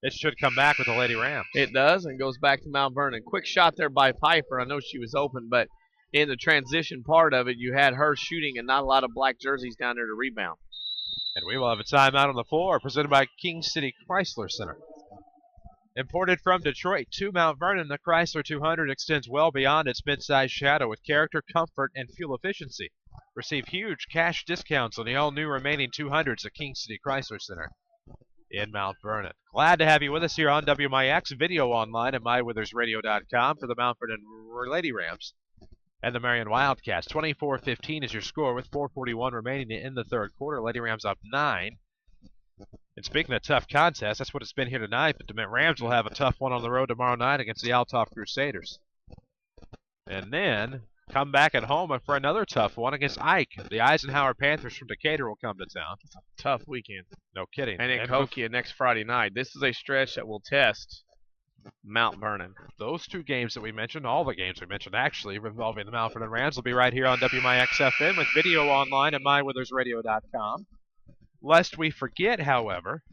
It should come back with the Lady Rams. It does, and goes back to Mount Vernon. Quick shot there by Piper. I know she was open, but in the transition part of it, you had her shooting and not a lot of black jerseys down there to rebound. And we will have a timeout on the floor presented by King City Chrysler Center. Imported from Detroit to Mount Vernon, the Chrysler 200 extends well beyond its mid-size shadow with character, comfort, and fuel efficiency. Receive huge cash discounts on the all-new remaining 200s at King City Chrysler Center in Mount Vernon. Glad to have you with us here on WMIX, video online at mywithersradio.com for the Mount Vernon Lady Rams and the Marion Wildcats. 24-15 is your score with 4:41 remaining in the third quarter. Lady Rams up 9. And speaking of tough contests, that's what it's been here tonight, but the Rams will have a tough one on the road tomorrow night against the Althoff Crusaders. And then come back at home for another tough one against Ike. The Eisenhower Panthers from Decatur will come to town. Tough weekend. No kidding. And in Kokia next Friday night. This is a stretch that will test Mount Vernon. Those two games that we mentioned, all the games we mentioned actually, involving the Mount Vernon Rams, will be right here on WMIX FM with video online at mywithersradio.com. Lest we forget, however,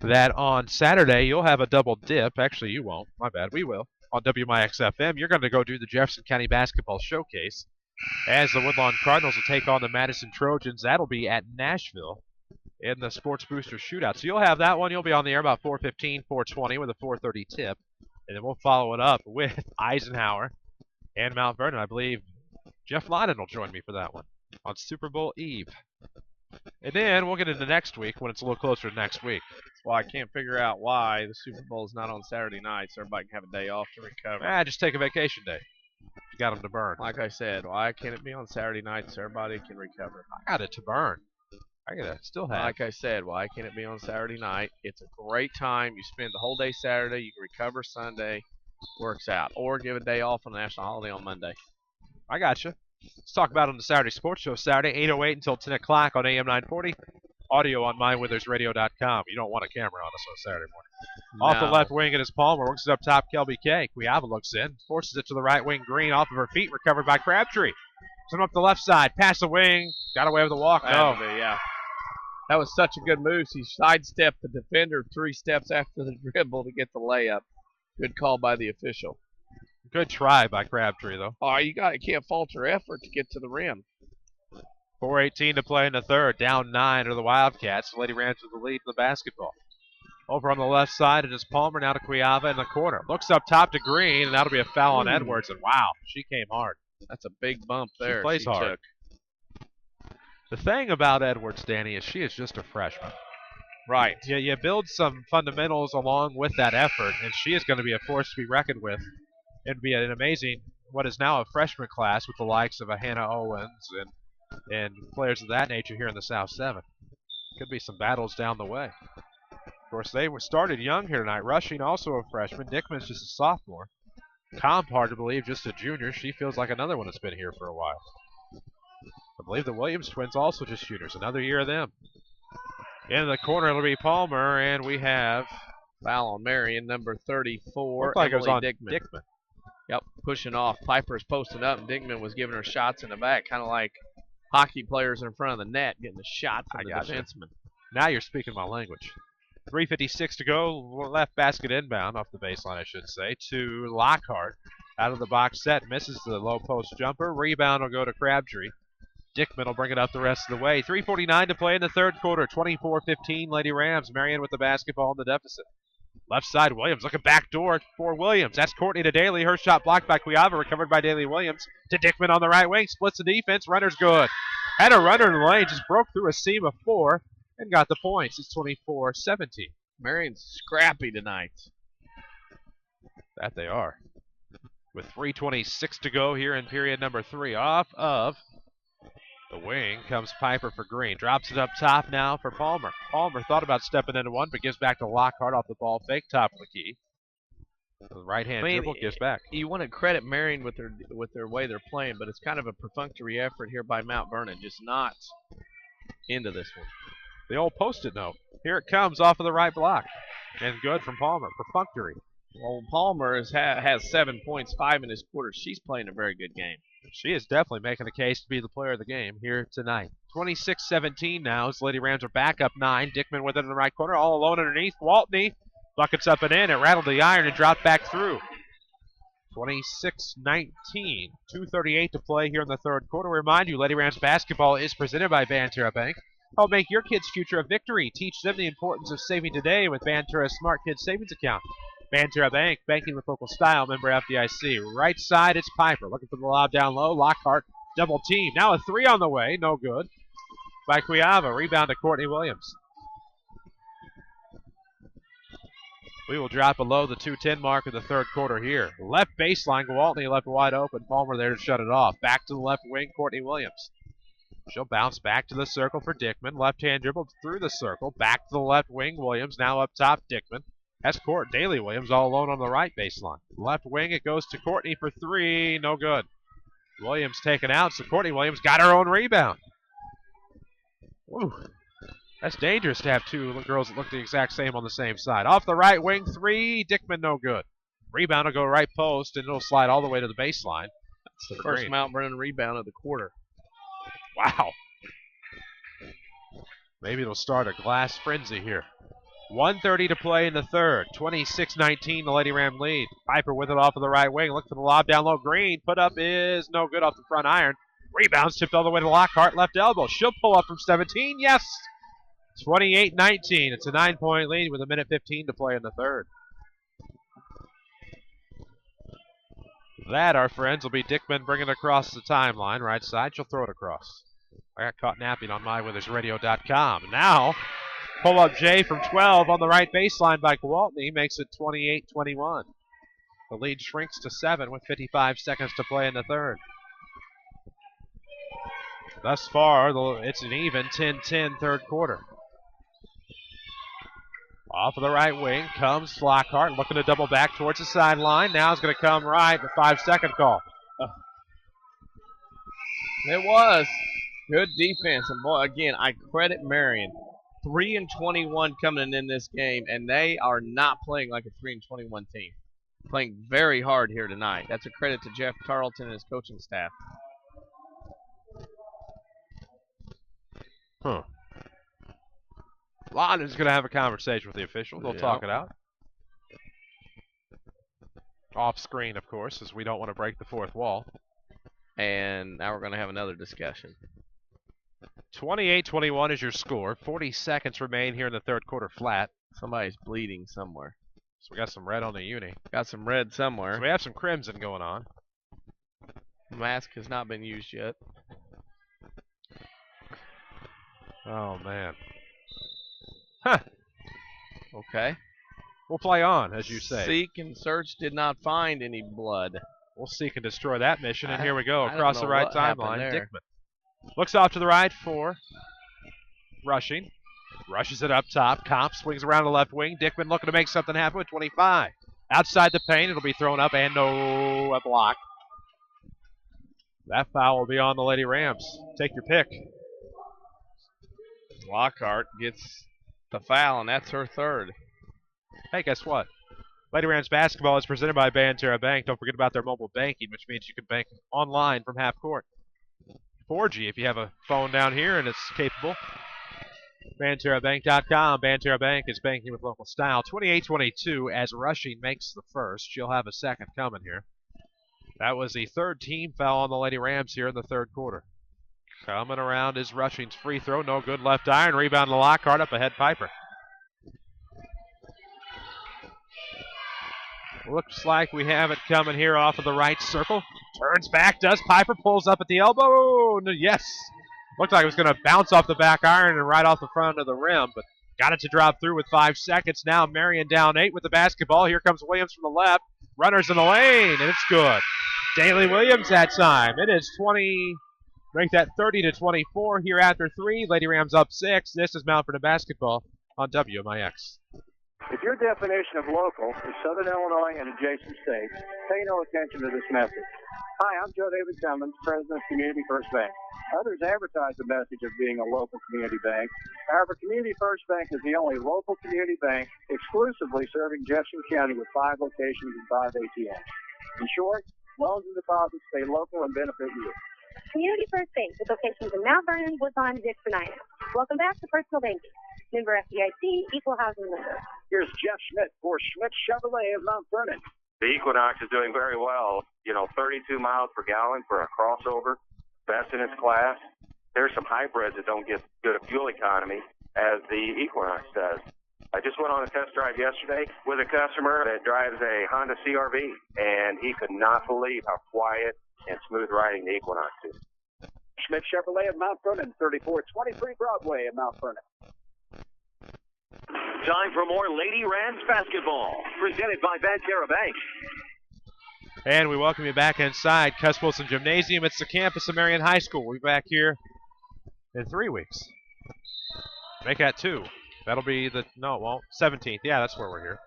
that on Saturday you'll have a double dip. Actually, you won't. My bad. We will. On WMIX FM, you're going to go do the Jefferson County Basketball Showcase as the Woodlawn Cardinals will take on the Madison Trojans. That'll be at Nashville in the Sports Booster Shootout. So you'll have that one. You'll be on the air about 4:15, 4:20 with a 4:30 tip. And then we'll follow it up with Eisenhower and Mount Vernon. I believe Jeff Lyden will join me for that one on Super Bowl Eve. And then we'll get into next week when it's a little closer to next week. That's why I can't figure out why the Super Bowl is not on Saturday night so everybody can have a day off to recover. Just take a vacation day. You got them to burn. Like I said, why can't it be on Saturday night so everybody can recover? I got it to burn. I got to still have. Like I said, why can't it be on Saturday night? It's a great time. You spend the whole day Saturday. You can recover Sunday. Works out. Or give a day off on a national holiday on Monday. I got you. Let's talk about it on the Saturday Sports Show. Saturday, 8:08 until 10 o'clock on AM 940. Audio on mywithersradio.com. You don't want a camera on us on Saturday morning. No. Off the left wing, it is Palmer. Works it up top, Kelby K. Cuiava looks in. Forces it to the right wing. Green off of her feet. Recovered by Crabtree. Some up the left side. Pass the wing. Got away with the walk. No. Yeah. That was such a good move. She sidestepped the defender 3 steps after the dribble to get the layup. Good call by the official. Good try by Crabtree, though. Oh, you can't fault her effort to get to the rim. 4:18 to play in the third. Down 9 are the Wildcats. The Lady Rams with the lead in the basketball. Over on the left side, it is Palmer now to Cuiava in the corner. Looks up top to Green, and that'll be a foul on Edwards. And wow, she came hard. That's a big bump there. She plays hard. The thing about Edwards, Danny, is she is just a freshman. Right. Yeah, you build some fundamentals along with that effort, and she is going to be a force to be reckoned with. It'd be an amazing, what is now a freshman class with the likes of a Hannah Owens and players of that nature here in the South 7. Could be some battles down the way. Of course, they were started young here tonight. Rushing, also a freshman. Dickman's just a sophomore. Comp, hard to believe, just a junior. She feels like another one that's been here for a while. I believe the Williams twins also just juniors. Another year of them. In the corner, it'll be Palmer, and we have foul on Marion, number 34. Looked like it was on Dickman. Yep, pushing off. Piper's posting up, and Dickman was giving her shots in the back, kind of like hockey players in front of the net getting a shot from the defenseman. Now you're speaking my language. 3:56 to go. Left basket inbound off the baseline, I should say, to Lockhart. Out of the box set, misses the low post jumper. Rebound will go to Crabtree. Dickman will bring it up the rest of the way. 3:49 to play in the third quarter. 24-15, Lady Rams. Marion with the basketball in the deficit. Left side, Williams looking back door for Williams. That's Courtney to Daly. Her shot blocked by Cuiava, recovered by Daly Williams. To Dickman on the right wing, splits the defense. Runner's good. Had a runner in the lane, just broke through a seam of 4 and got the points. It's 24-17. Marion's scrappy tonight. That they are. With 3:26 to go here in period number 3. Off of the wing comes Piper for Green. Drops it up top now for Palmer. Palmer thought about stepping into one, but gives back to Lockhart off the ball fake, top of the key. The right-hand dribble gives back. You want to credit Marion with their way they're playing, but it's kind of a perfunctory effort here by Mount Vernon, just not into this one. The old post-it note. Here it comes off of the right block. And good from Palmer. Perfunctory. Well, Palmer has 7 points, 5 in this quarter. She's playing a very good game. She is definitely making the case to be the player of the game here tonight. 26-17 now as Lady Rams are back up 9. Dickman with it in the right corner, all alone underneath. Waltney buckets up and in. It rattled the iron and dropped back through. 26-19. 2:38 to play here in the third quarter. Remind you, Lady Rams basketball is presented by Banterra Bank. Help make your kids' future a victory. Teach them the importance of saving today with Banterra's Smart Kids Savings Account. Banterra Bank, banking with local style, member FDIC. Right side, it's Piper. Looking for the lob down low. Lockhart, double team. Now a three on the way. No good. By Cuiava. Rebound to Courtney Williams. We will drop below the 2:10 mark of the third quarter here. Left baseline, Gwaltney left wide open. Palmer there to shut it off. Back to the left wing, Courtney Williams. She'll bounce back to the circle for Dickman. Left-hand dribble through the circle. Back to the left wing, Williams. Now up top, Dickman. That's Court Daly Williams all alone on the right baseline. Left wing, it goes to Courtney for three. No good. Williams taken out, so Courtney Williams got her own rebound. Woo. That's dangerous to have two girls that look the exact same on the same side. Off the right wing, three. Dickman, no good. Rebound will go right post, and it'll slide all the way to the baseline. That's the first Mount Vernon rebound of the quarter. Wow. Maybe it'll start a glass frenzy here. 1:30 to play in the third. 26-19, the Lady Ram lead. Piper with it off of the right wing. Look for the lob down low. Green. Put up is no good off the front iron. Rebounds tipped all the way to Lockhart. Left elbow. She'll pull up from 17. Yes. 28-19. It's a 9-point lead with 1:15 to play in the third. That, our friends, will be Dickman bringing it across the timeline. Right side. She'll throw it across. I got caught napping on MyWeathersRadio.com. Now, pull-up J from 12 on the right baseline by Gwaltney makes it 28-21. The lead shrinks to 7 with 55 seconds to play in the third. Thus far, it's an even 10-10 third quarter. Off of the right wing comes Lockhart, looking to double back towards the sideline. Now it's going to come right, the 5-second call. It was. Good defense. And boy, again, I credit Marion. 3-21 coming in this game, and they are not playing like a 3-21 team. Playing very hard here tonight. That's a credit to Jeff Tarleton and his coaching staff. Huh. Lon is going to have a conversation with the official. They'll talk it out. Off screen, of course, as we don't want to break the fourth wall. And now we're going to have another discussion. 28-21 is your score. 40 seconds remain here in the third quarter flat. Somebody's bleeding somewhere. So we got some red on the uni. Got some red somewhere. So we have some crimson going on. Mask has not been used yet. Oh, man. Huh. Okay. We'll play on, as you say. Seek and search did not find any blood. We'll seek and destroy that mission, and here we go across the right timeline. Dickman looks off to the right for Rushing. Rushes it up top. Comp swings around the left wing. Dickman looking to make something happen with 25. Outside the paint, it'll be thrown up and a block. That foul will be on the Lady Rams. Take your pick. Lockhart gets the foul, and that's her third. Hey, guess what? Lady Rams basketball is presented by Banterra Bank. Don't forget about their mobile banking, which means you can bank online from half court. 4G if you have a phone down here and it's capable. BanterraBank.com. Banterra Bank is banking with local style. 28-22 as Rushing makes the first. She'll have a second coming here. That was the third team foul on the Lady Rams here in the third quarter. Coming around is Rushing's free throw. No good. Left iron. Rebound to Lockhart. Up ahead Piper. Looks like we have it coming here off of the right circle. Turns back. Does Piper. Pulls up at the elbow. Yes. Looked like it was going to bounce off the back iron and right off the front of the rim, but got it to drop through with 5 seconds. Now Marion down 8 with the basketball. Here comes Williams from the left. Runners in the lane, and it's good. Daly Williams that time. It is 30-24 here after 3. Lady Rams up 6. This is Mount Vernon basketball on WMIX. If your definition of local is Southern Illinois and adjacent states, pay no attention to this message. Hi, I'm Joe David Cummins, President of Community First Bank. Others advertise the message of being a local community bank. However, Community First Bank is the only local community bank exclusively serving Jefferson County with 5 locations and 5 ATMs. In short, Loans and deposits stay local and benefit you. Community First Bank with locations in Mount Vernon, Woodlawn, and Dixon. Welcome back to Personal Banking. Member FDIC, equal housing lender. Here's Jeff Schmidt for Schmidt Chevrolet of Mount Vernon. The Equinox is doing very well. 32 miles per gallon for a crossover, best in its class. There's some hybrids that don't get good fuel economy as the Equinox does. I just went on a test drive yesterday with a customer that drives a Honda CRV, and he could not believe how quiet and smooth riding the Equinox is. Schmidt Chevrolet of Mount Vernon, 3423 Broadway in Mount Vernon. Time for more Lady Rams basketball, presented by Banterra Bank. And we welcome you back inside Cuss Wilson Gymnasium. It's the campus of Marion High School. We'll be back here in 3 weeks. Make that 2. That'll be no, it won't. 17th. Yeah, that's where we're here,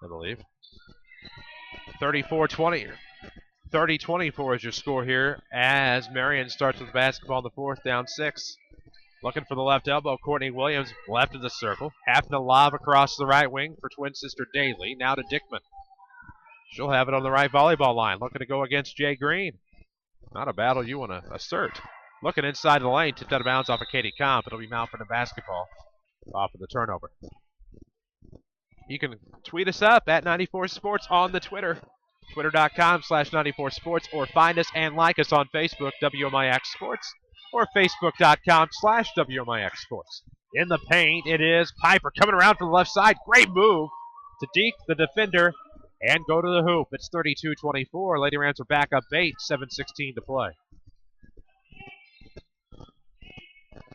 I believe. 34-20. 30-24 is your score here as Marion starts with basketball in the 4th, down 6. Looking for the left elbow, Courtney Williams, left of the circle. Having to lob across the right wing for twin sister Daly. Now to Dickman. She'll have it on the right volleyball line. Looking to go against Jay Green. Not a battle you want to assert. Looking inside the lane, tipped out of bounds off of Katie Comp. It'll be Mount Vernon basketball off of the turnover. You can tweet us up at 94 Sports on the Twitter. Twitter.com/94 Sports, or find us and like us on Facebook, WMIX Sports, or Facebook.com/WMIX Sports. In the paint, it is Piper coming around from the left side. Great move to deke the defender and go to the hoop. It's 32-24. Lady Rams are back up 8, 7:16 to play.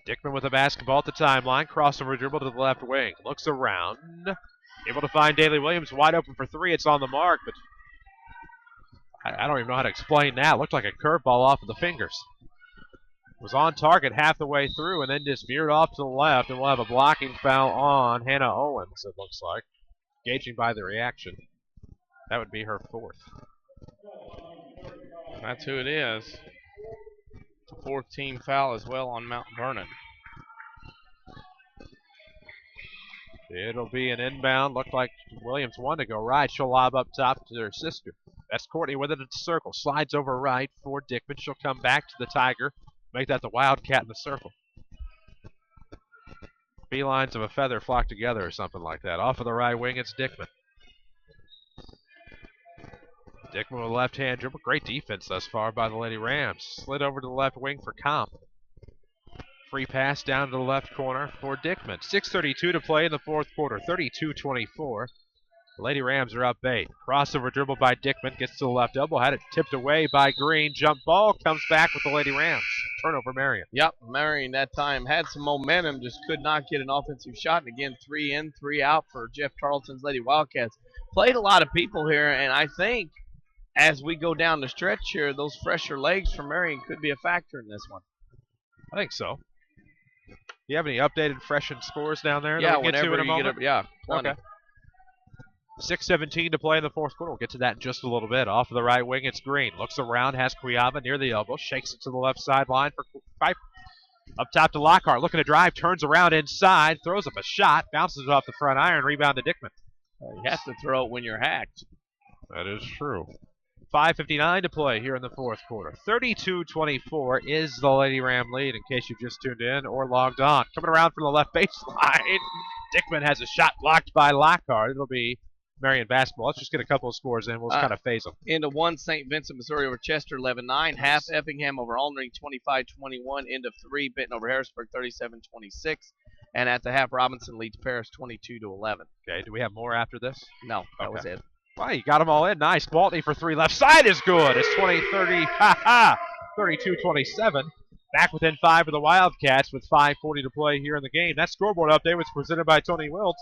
Dickman with the basketball at the timeline. Crossover dribble to the left wing. Looks around. Able to find Daly Williams wide open for 3. It's on the mark, but I don't even know how to explain that. Looked like a curveball off of the fingers. Was on target half the way through and then just veered off to the left, and we'll have a blocking foul on Hannah Owens, it looks like. Gauging by the reaction. That would be her 4th. That's who it is. It's a 4th team foul as well on Mount Vernon. It'll be an inbound. Looked like Williams wanted to go right. She'll lob up top to her sister. That's Courtney with it at the circle. Slides over right for Dickman. She'll come back to the Tiger. Make that the Wildcat in the circle. Felines of a feather flock together or something like that. Off of the right wing, it's Dickman. Dickman with a left-hand dribble. Great defense thus far by the Lady Rams. Slid over to the left wing for Comp. Free pass down to the left corner for Dickman. 6:32 to play in the 4th quarter. 32-24. The Lady Rams are up 8. Crossover dribble by Dickman. Gets to the left elbow. Had it tipped away by Green. Jump ball comes back with the Lady Rams. Turnover Marion. Yep, Marion that time had some momentum. Just could not get an offensive shot. And again, 3 in, 3 out for Jeff Tarleton's Lady Wildcats. Played a lot of people here, and I think as we go down the stretch here, those fresher legs for Marion could be a factor in this one. I think so. Do you have any updated freshened scores down there? Yeah, that we'll get to in a moment? plenty. Okay. 6:17 to play in the 4th quarter. We'll get to that in just a little bit. Off of the right wing, it's Green. Looks around, has Cuiava near the elbow. Shakes it to the left sideline for Piper. Up top to Lockhart. Looking to drive. Turns around inside. Throws up a shot. Bounces it off the front iron. Rebound to Dickman. You have to throw it when you're hacked. That is true. 5:59 to play here in the 4th quarter. 32-24 is the Lady Ram lead, in case you just tuned in or logged on. Coming around from the left baseline, Dickman has a shot blocked by Lockhart. It'll be Marion basketball. Let's just get a couple of scores in. We'll just kind of phase them. Into 1, St. Vincent, Missouri over Chester, 11-9. Half, Effingham over Aldring, 25-21. Into 3, Benton over Harrisburg, 37-26. And at the half, Robinson leads Paris 22-11. Okay, do we have more after this? No, that was it. Wow, you got them all in. Nice. Baltney for 3. Left side is good. It's 20-30. 32-27. Back within 5 of the Wildcats with 5:40 to play here in the game. That scoreboard update was presented by Tony Wilt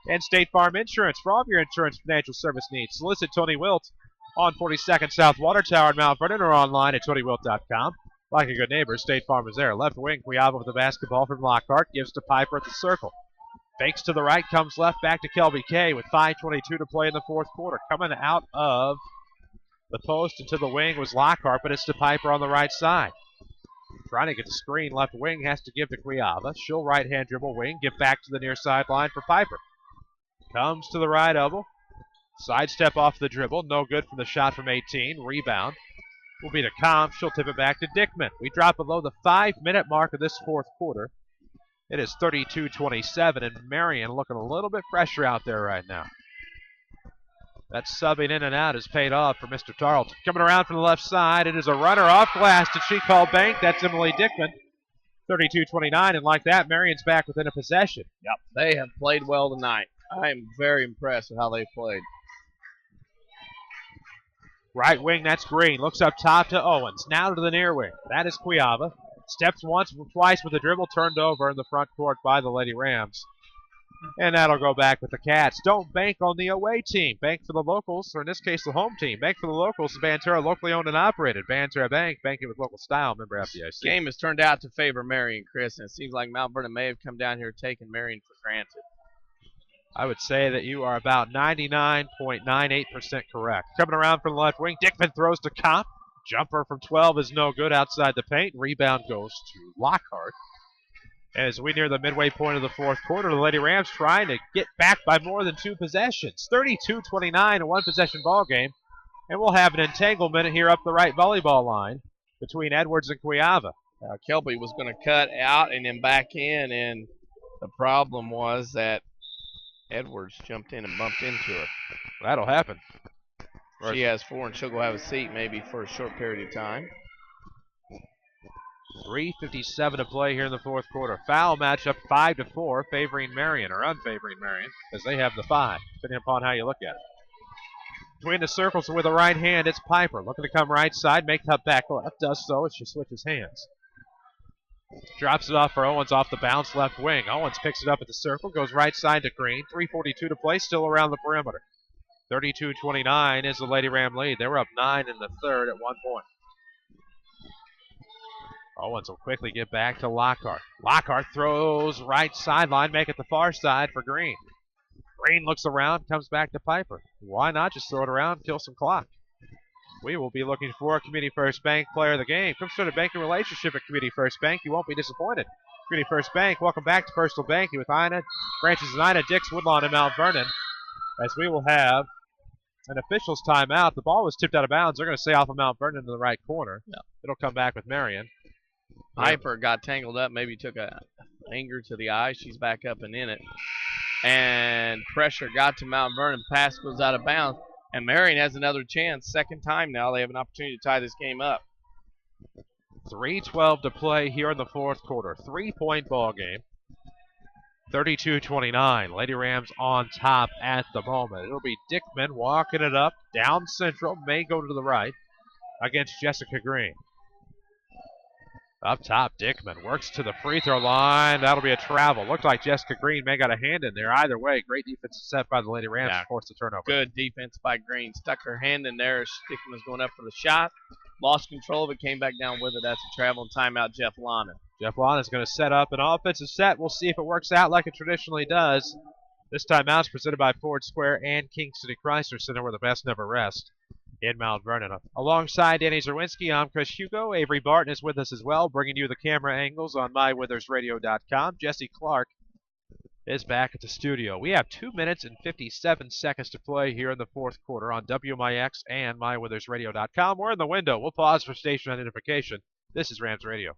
and State Farm Insurance. For all of your insurance financial service needs, solicit Tony Wilt on 42nd South Water Tower in Mount Vernon or online at TonyWilt.com. Like a good neighbor, State Farm is there. Left wing, Cuiava with the basketball from Lockhart. Gives to Piper at the circle. Fakes to the right, comes left, back to Kelby Kay with 5:22 to play in the 4th quarter. Coming out of the post and to the wing was Lockhart, but it's to Piper on the right side. Trying to get the screen, left wing has to give to Cuiava. She'll right-hand dribble wing, get back to the near sideline for Piper. Comes to the right elbow. Sidestep off the dribble. No good from the shot from 18. Rebound will be to Comp. She'll tip it back to Dickman. We drop below the 5-minute mark of this fourth quarter. It is 32-27, and Marion looking a little bit fresher out there right now. That subbing in and out has paid off for Mr. Tarleton. Coming around from the left side, it is a runner off glass. Did she call bank? That's Emily Dickman. 32-29, and like that, Marion's back within a possession. Yep, they have played well tonight. I am very impressed with how they played. Right wing, that's Green. Looks up top to Owens. Now to the near wing. That is Cuiava. Steps once, twice with the dribble, turned over in the front court by the Lady Rams. And that'll go back with the Cats. Don't bank on the away team. Bank for the locals, or in this case, the home team. Bank for the locals. Banterra, locally owned and operated. Banterra Bank, banking with local style. Member FDIC. Game has turned out to favor Marion, Chris, and it seems like Mount Vernon may have come down here taking Marion for granted. I would say that you are about 99.98% correct. Coming around from the left wing, Dickman throws to Comp. Jumper from 12 is no good outside the paint. Rebound goes to Lockhart. As we near the midway point of the fourth quarter, the Lady Rams trying to get back by more than 2 possessions. 32-29, a one-possession ball game. And we'll have an entanglement here up the right volleyball line between Edwards and Cuiava. Kelby was going to cut out and then back in, and the problem was that Edwards jumped in and bumped into her. That'll happen. She has 4, and she'll go have a seat maybe for a short period of time. 3:57 to play here in the fourth quarter. Foul matchup 5-4, favoring Marion, or unfavoring Marion, because they have the 5, depending upon how you look at it. Between the circles with the right hand, it's Piper. Looking to come right side, make that back left. Does so as she switches hands. Drops it off for Owens off the bounce left wing. Owens picks it up at the circle, goes right side to Green. 3:42 to play, still around the perimeter. 32-29 is the Lady Ram lead. They were up 9 in the third at one point. Owens will quickly get back to Lockhart. Lockhart throws right sideline, make it the far side for Green. Green looks around, comes back to Piper. Why not just throw it around, kill some clock? We will be looking for a Community First Bank player of the game. Come start a banking relationship at Community First Bank. You won't be disappointed. Community First Bank, welcome back to Personal Banking with Ina, branches in Ina, Dix, Woodlawn, and Mount Vernon. As we will have an official's timeout. The ball was tipped out of bounds. They're going to stay off of Mount Vernon to the right corner. Yep. It'll come back with Marion. Piper got tangled up, maybe took a anger to the eye. She's back up and in it. And pressure got to Mount Vernon. Pass goes out of bounds. And Marion has another chance. Second time now. They have an opportunity to tie this game up. 3:12 to play here in the fourth quarter. 3-point ball game. 32-29. Lady Rams on top at the moment. It'll be Dickman walking it up. Down central. May go to the right against Jessica Green. Up top, Dickman works to the free throw line. That'll be a travel. Looked like Jessica Green may got a hand in there. Either way, great defensive set by the Lady Rams to force the turnover. Good defense by Green. Stuck her hand in there as Dickman was going up for the shot. Lost control of it, came back down with it. That's a travel and timeout, Jeff Lana. Jeff Lana is going to set up an offensive set. We'll see if it works out like it traditionally does. This timeout is presented by Ford Square and King City Chrysler Center, where the best never rest in Mount Vernon. Alongside Danny Czerwinski, I'm Chris Hugo. Avery Barton is with us as well, bringing you the camera angles on mywithersradio.com. Jesse Clark is back at the studio. We have 2 minutes and 57 seconds to play here in the fourth quarter on WMIX and mywithersradio.com. We're in the window. We'll pause for station identification. This is Rams Radio.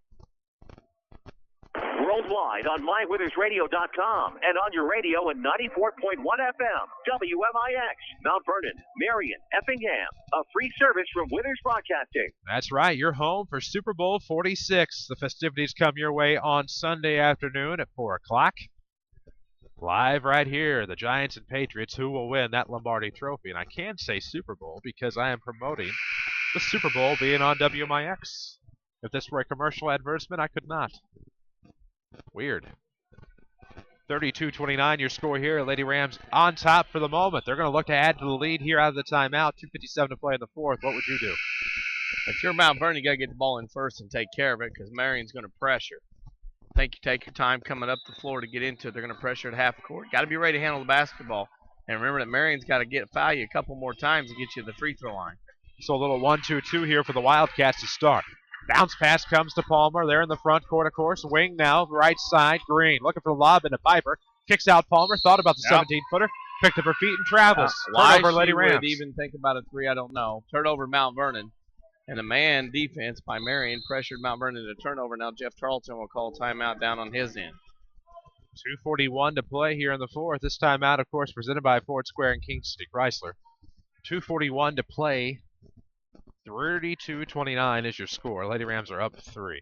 Worldwide on mywithersradio.com and on your radio in 94.1 FM, WMIX, Mount Vernon, Marion, Effingham. A free service from Withers Broadcasting. That's right. You're home for Super Bowl 46. The festivities come your way on Sunday afternoon at 4 o'clock. Live right here, the Giants and Patriots, who will win that Lombardi Trophy. And I can say Super Bowl because I am promoting the Super Bowl being on WMIX. If this were a commercial advertisement, I could not. Weird. 32-29 your score here. Lady Rams on top for the moment. They're going to look to add to the lead here out of the timeout. 2:57 to play in the fourth. What would you do? If you're Mount Vernon, you got to get the ball in first and take care of it because Marion's going to pressure. I think you take your time coming up the floor to get into it. They're going to pressure at half court. Got to be ready to handle the basketball. And remember that Marion's got to foul you a couple more times to get you to the free throw line. So a little 1-2-2 here for the Wildcats to start. Bounce pass comes to Palmer. They're in the front court, of course. Wing now, right side, Green. Looking for the lob into Piper. Kicks out Palmer. Thought about the 17-footer. Picked up her feet and travels. Why Turnover, Lady she Rams. would even think about a 3, I don't know. Turnover, Mount Vernon. And a man defense by Marion pressured Mount Vernon to turnover. Now Jeff Tarleton will call timeout down on his end. 2:41 to play here in the fourth. This timeout, of course, presented by Ford Square and King City Chrysler. 2:41 to play. 32-29 is your score. Lady Rams are up 3.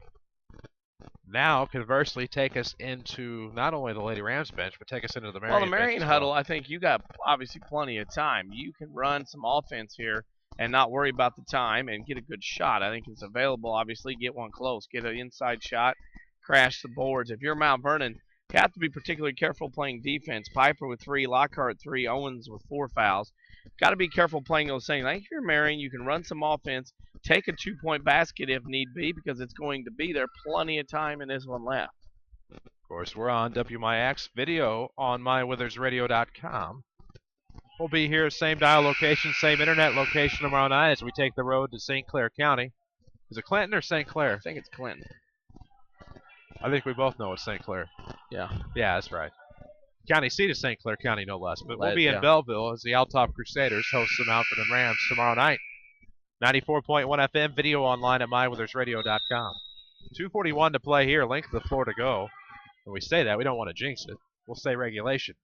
Now, conversely, take us into not only the Lady Rams bench, but take us into the Marion Well, the Marion bench as huddle, well. I think you got obviously plenty of time. You can run some offense here and not worry about the time and get a good shot. I think it's available, obviously. Get one close. Get an inside shot. Crash the boards. If you're Mount Vernon, you have to be particularly careful playing defense. Piper with 3, Lockhart 3, Owens with 4 fouls. Got to be careful playing those things. I think if you're Marion, you can run some offense, take a 2-point basket if need be, because it's going to be there. Plenty of time in this one left. Of course, we're on WMIX video on mywithersradio.com. We'll be here, same dial location, same internet location tomorrow night as we take the road to St. Clair County. Is it Clinton or St. Clair? I think it's Clinton. I think we both know it's St. Clair. Yeah. Yeah, that's right. County seat of St. Clair County, no less. But we'll be in Yeah. Belleville as the Altop Crusaders host the Mount Vernon Rams tomorrow night. 94.1 FM, video online at mywithersradio.com. 2:41 to play here, length of the floor to go. When we say that, we don't want to jinx it. We'll say regulation.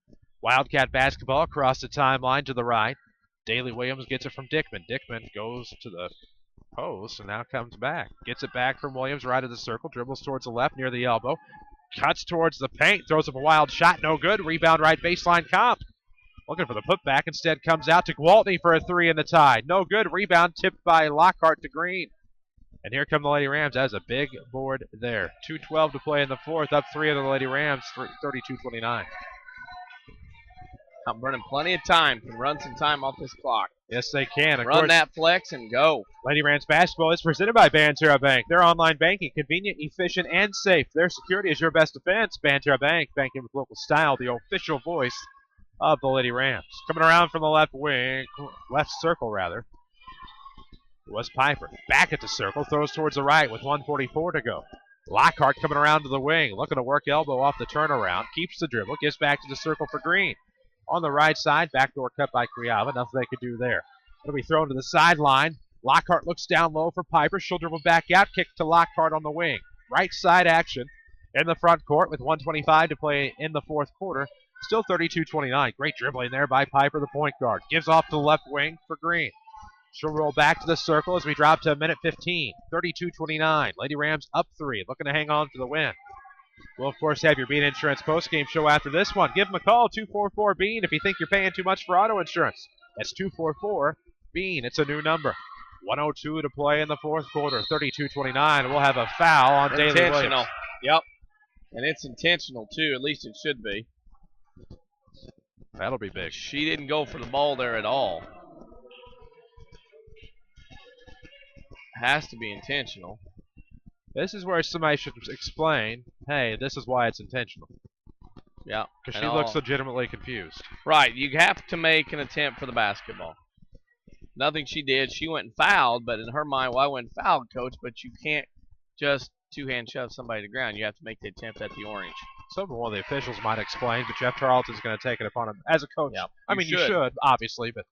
Wildcat basketball across the timeline to the right. Daly Williams gets it from Dickman. Dickman goes to the post and now comes back. Gets it back from Williams right of the circle. Dribbles towards the left near the elbow. Cuts towards the paint. Throws up a wild shot. No good. Rebound right baseline Comp. Looking for the putback. Instead comes out to Gwaltney for a 3 in the tie. No good. Rebound tipped by Lockhart to Green. And here come the Lady Rams. That is a big board there. 2:12 to play in the fourth. Up 3 of the Lady Rams. 32-29. Mount Vernon, plenty of time. Can run some time off this clock. Yes, they can. Of Run course, that flex and go. Lady Rams basketball is presented by Banterra Bank. Their online banking, convenient, efficient, and safe. Their security is your best defense. Banterra Bank, banking with local style, the official voice of the Lady Rams. Coming around from the left wing, left circle rather, was Piper. Back at the circle, throws towards the right with 1:44 to go. Lockhart coming around to the wing, looking to work elbow off the turnaround, keeps the dribble, gives back to the circle for Green. On the right side, backdoor cut by Kriava. Nothing they could do there. It'll be thrown to the sideline. Lockhart looks down low for Piper. She'll dribble back out. Kick to Lockhart on the wing. Right side action in the front court with 1:25 to play in the fourth quarter. Still 32-29. Great dribbling there by Piper, the point guard. Gives off to the left wing for Green. She'll roll back to the circle as we drop to a minute 15. 32-29. Lady Rams up 3. Looking to hang on to the win. We'll, of course, have your Bean Insurance postgame show after this one. Give them a call, 244-BEAN, if you think you're paying too much for auto insurance. That's 244-BEAN. It's a new number. 1:02 to play in the fourth quarter, 32-29. We'll have a foul on Daly Williams. Intentional. Yep. And it's intentional, too. At least it should be. That'll be big. She didn't go for the ball there at all. Has to be intentional. This is where somebody should explain, hey, this is why it's intentional. Yeah. Because she looks legitimately confused. Right. You have to make an attempt for the basketball. Nothing she did. She went and fouled, but in her mind, well, I went and fouled, coach, but you can't just two-hand shove somebody to the ground. You have to make the attempt at the orange. Something one of the officials might explain, but Jeff Tarleton's going to take it upon him as a coach. Yeah, I mean, you should, obviously, but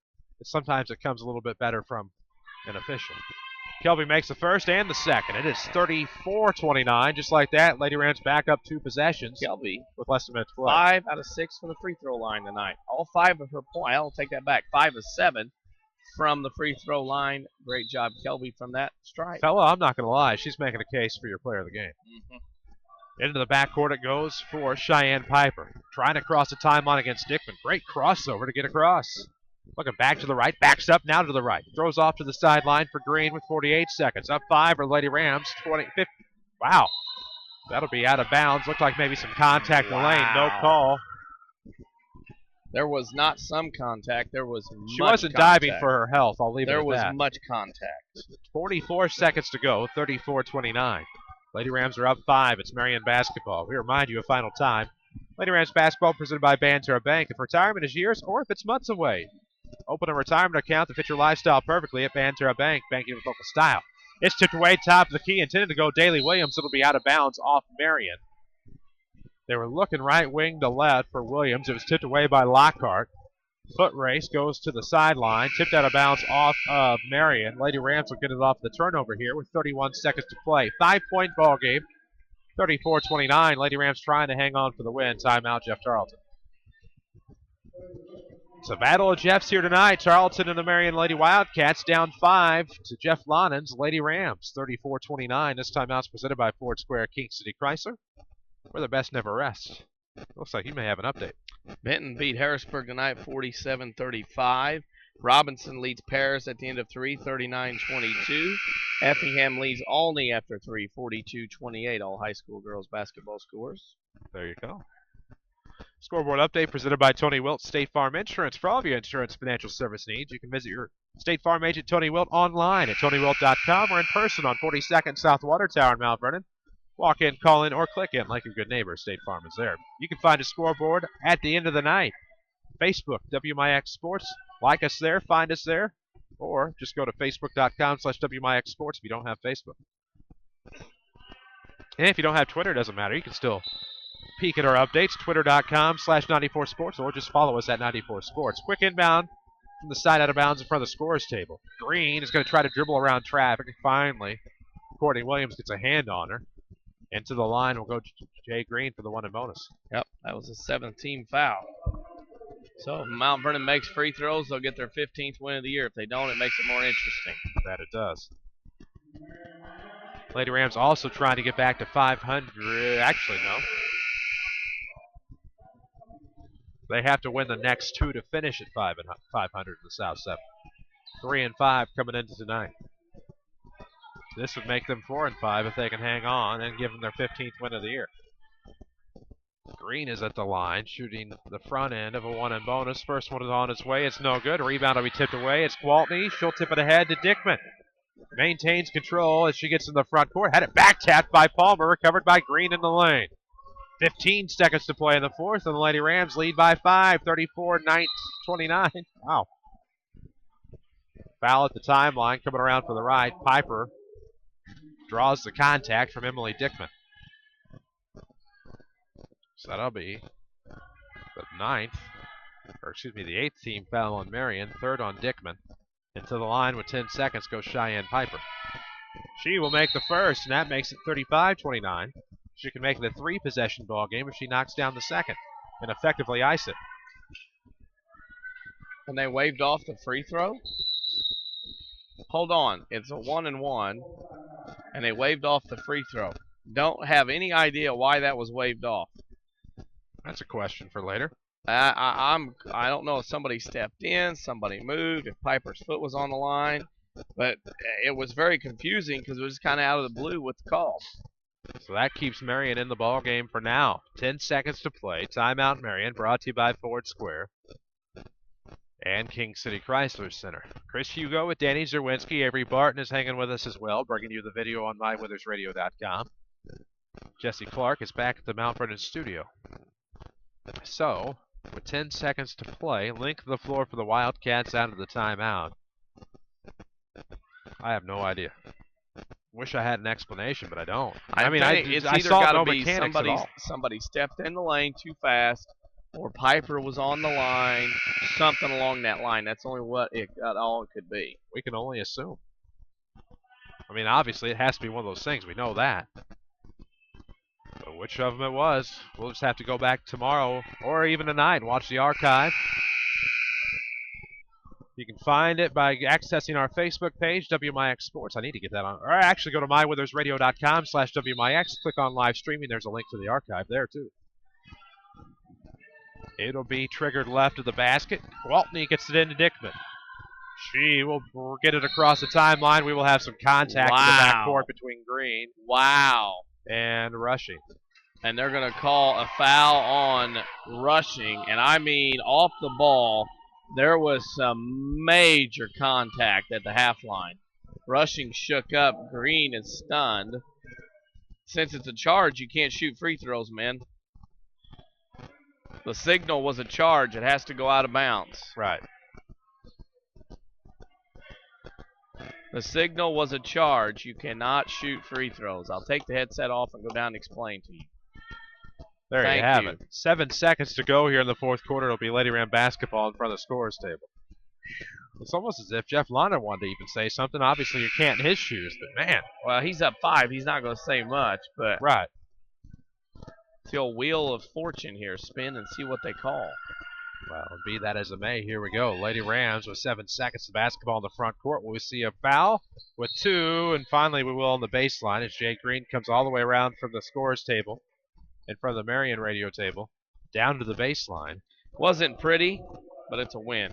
sometimes it comes a little bit better from an official. Kelby makes the first and the second. It is 34-29. Just like that, Lady Rams back up 2 possessions. Kelby with less than a minute to play. 5 out of 6 from the free throw line tonight. All 5 of her points. I'll take that back. 5 of 7 from the free throw line. Great job, Kelby, from that strike. Fella, I'm not going to lie. She's making a case for your player of the game. Mm-hmm. Into the backcourt it goes for Cheyenne Piper. Trying to cross the timeline against Dickman. Great crossover to get across. Looking back to the right, backs up now to the right. Throws off to the sideline for Green with 48 seconds. Up 5 for Lady Rams, 50. Wow. That'll be out of bounds. Looked like maybe some contact in the lane. No call. There was not some contact. There was She wasn't diving for her health. I'll leave it at that. There was much contact. 44 seconds to go, 34-29. Lady Rams are up 5. It's Marion basketball. We remind you of final time. Lady Rams basketball presented by Banterra Bank. If retirement is years or if it's months away, open a retirement account to fit your lifestyle perfectly at Banterra Bank, banking with local style. It's tipped away top of the key, intended to go Daly Williams. It'll be out of bounds off Marion. They were looking right wing to left for Williams. It was tipped away by Lockhart. Foot race goes to the sideline. Tipped out of bounds off of Marion. Lady Rams will get it off the turnover here with 31 seconds to play. 5-point ball game. 34-29. Lady Rams trying to hang on for the win. Timeout, Jeff Tarleton. It's a battle of Jeffs here tonight. Tarleton and the Marion Lady Wildcats down 5 to Jeff Lonan's Lady Rams. 34-29. This timeout's presented by Ford Square King City Chrysler, where the best never rests. Looks like you may have an update. Benton beat Harrisburg tonight 47-35. Robinson leads Paris at the end of 3, 39-22. Effingham leads Olney after 3, 42-28. All high school girls basketball scores. There you go. Scoreboard update presented by Tony Wilt State Farm Insurance. For all of your insurance financial service needs, you can visit your State Farm agent Tony Wilt online at TonyWilt.com or in person on 42nd South Water Tower in Mount Vernon. Walk in, call in, or click in like your good neighbor. State Farm is there. You can find a scoreboard at the end of the night. Facebook, WMIX Sports. Like us there, find us there, or just go to Facebook.com/WMIX Sports if you don't have Facebook. And if you don't have Twitter, it doesn't matter. You can still peek at our updates, Twitter.com/94sports, or just follow us at 94sports. Quick inbound from the side out of bounds in front of the scores table. Green is going to try to dribble around traffic, and finally, Courtney Williams gets a hand on her. Into the line will go Jay Green for the 1 and bonus. Yep, that was a 7th-team foul. So if Mount Vernon makes free throws, they'll get their 15th win of the year. If they don't, it makes it more interesting. That it does. Lady Rams also trying to get back to 500. Actually, no. They have to win the next 2 to finish at 500 in the South 7. 3 and 5 coming into tonight. This would make them 4 and 5 if they can hang on and give them their 15th win of the year. Green is at the line, shooting the front end of a 1 and bonus. First one is on its way. It's no good. Rebound will be tipped away. It's Gwaltney. She'll tip it ahead to Dickman. Maintains control as she gets in the front court. Had it back tapped by Palmer, recovered by Green in the lane. 15 seconds to play in the fourth, and the Lady Rams lead by 5, 34-29. Wow. Foul at the timeline, coming around for the right. Piper draws the contact from Emily Dickman. So that'll be the 8th team foul on Marion, 3rd on Dickman. Into the line with 10 seconds goes Cheyenne Piper. She will make the first, and that makes it 35-29. She can make it a 3-possession ball game if she knocks down the second and effectively ice it. And they waved off the free throw? Hold on. It's a 1 and 1, and they waved off the free throw. Don't have any idea why that was waved off. That's a question for later. I don't know if somebody stepped in, somebody moved, if Piper's foot was on the line, but it was very confusing because it was just kind of out of the blue with the call. So that keeps Marion in the ball game for now. 10 seconds to play. Timeout Marion, brought to you by Ford Square and King City Chrysler Center. Chris Hugo with Danny Czerwinski. Avery Barton is hanging with us as well, bringing you the video on mywithersradio.com. Jesse Clark is back at the Mount Vernon studio. So, with 10 seconds to play, length of the floor for the Wildcats out of the timeout. I have no idea. Wish I had an explanation, but I don't. I saw no mechanics at all. Somebody stepped in the lane too fast, or Piper was on the line, something along that line. That's only all it could be. We can only assume. I mean, obviously, it has to be one of those things. We know that. But which of them it was, we'll just have to go back tomorrow or even tonight and watch the archive. You can find it by accessing our Facebook page, WMIX Sports. I need to get that on. Or actually go to mywithersradio.com/WMIX. Click on live streaming. There's a link to the archive there, too. It'll be triggered left of the basket. Gwaltney gets it into Dickman. She will get it across the timeline. We will have some contact in the backcourt between Green. Wow. And Rushing. And they're going to call a foul on Rushing. And I mean off the ball. There was some major contact at the half line. Rushing shook up. Green is stunned. Since it's a charge, you can't shoot free throws, man. The signal was a charge. It has to go out of bounds. Right. The signal was a charge. You cannot shoot free throws. I'll take the headset off and go down and explain to you. There Thank you have you. it. 7 seconds to go here in the fourth quarter. It'll be Lady Ram basketball in front of the scorer's table. It's almost as if Jeff Launer wanted to even say something. Obviously, you can't in his shoes, but man. Well, he's up 5. He's not going to say much, but Right. it's the old wheel of fortune here. Spin and see what they call. Well, be that as it may, here we go. Lady Rams with 7 seconds of basketball in the front court. Will we see a foul with 2? And finally, we will on the baseline as Jay Green comes all the way around from the scorer's table in front of the Marion radio table down to the baseline. Wasn't pretty, but it's a win.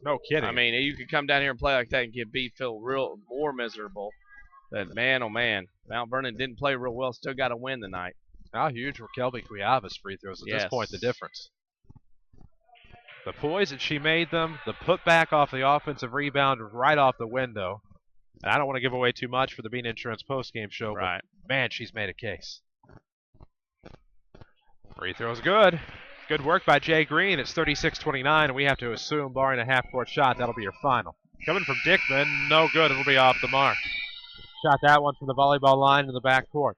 No kidding. I mean, you could come down here and play like that and get beat, feel real more miserable. But man, oh man, Mount Vernon didn't play real well. Still got a win tonight. How huge were Kelby Cuiava's free throws at this point? The difference. The poise that she made them, the putback off the offensive rebound right off the window. And I don't want to give away too much for the Bean Insurance postgame show, right. But man, she's made a case. Free throw's good. Good work by Jay Green. It's 36-29, and we have to assume, barring a half-court shot, that'll be your final. Coming from Dickman, no good. It'll be off the mark. Shot that one from the volleyball line in the backcourt.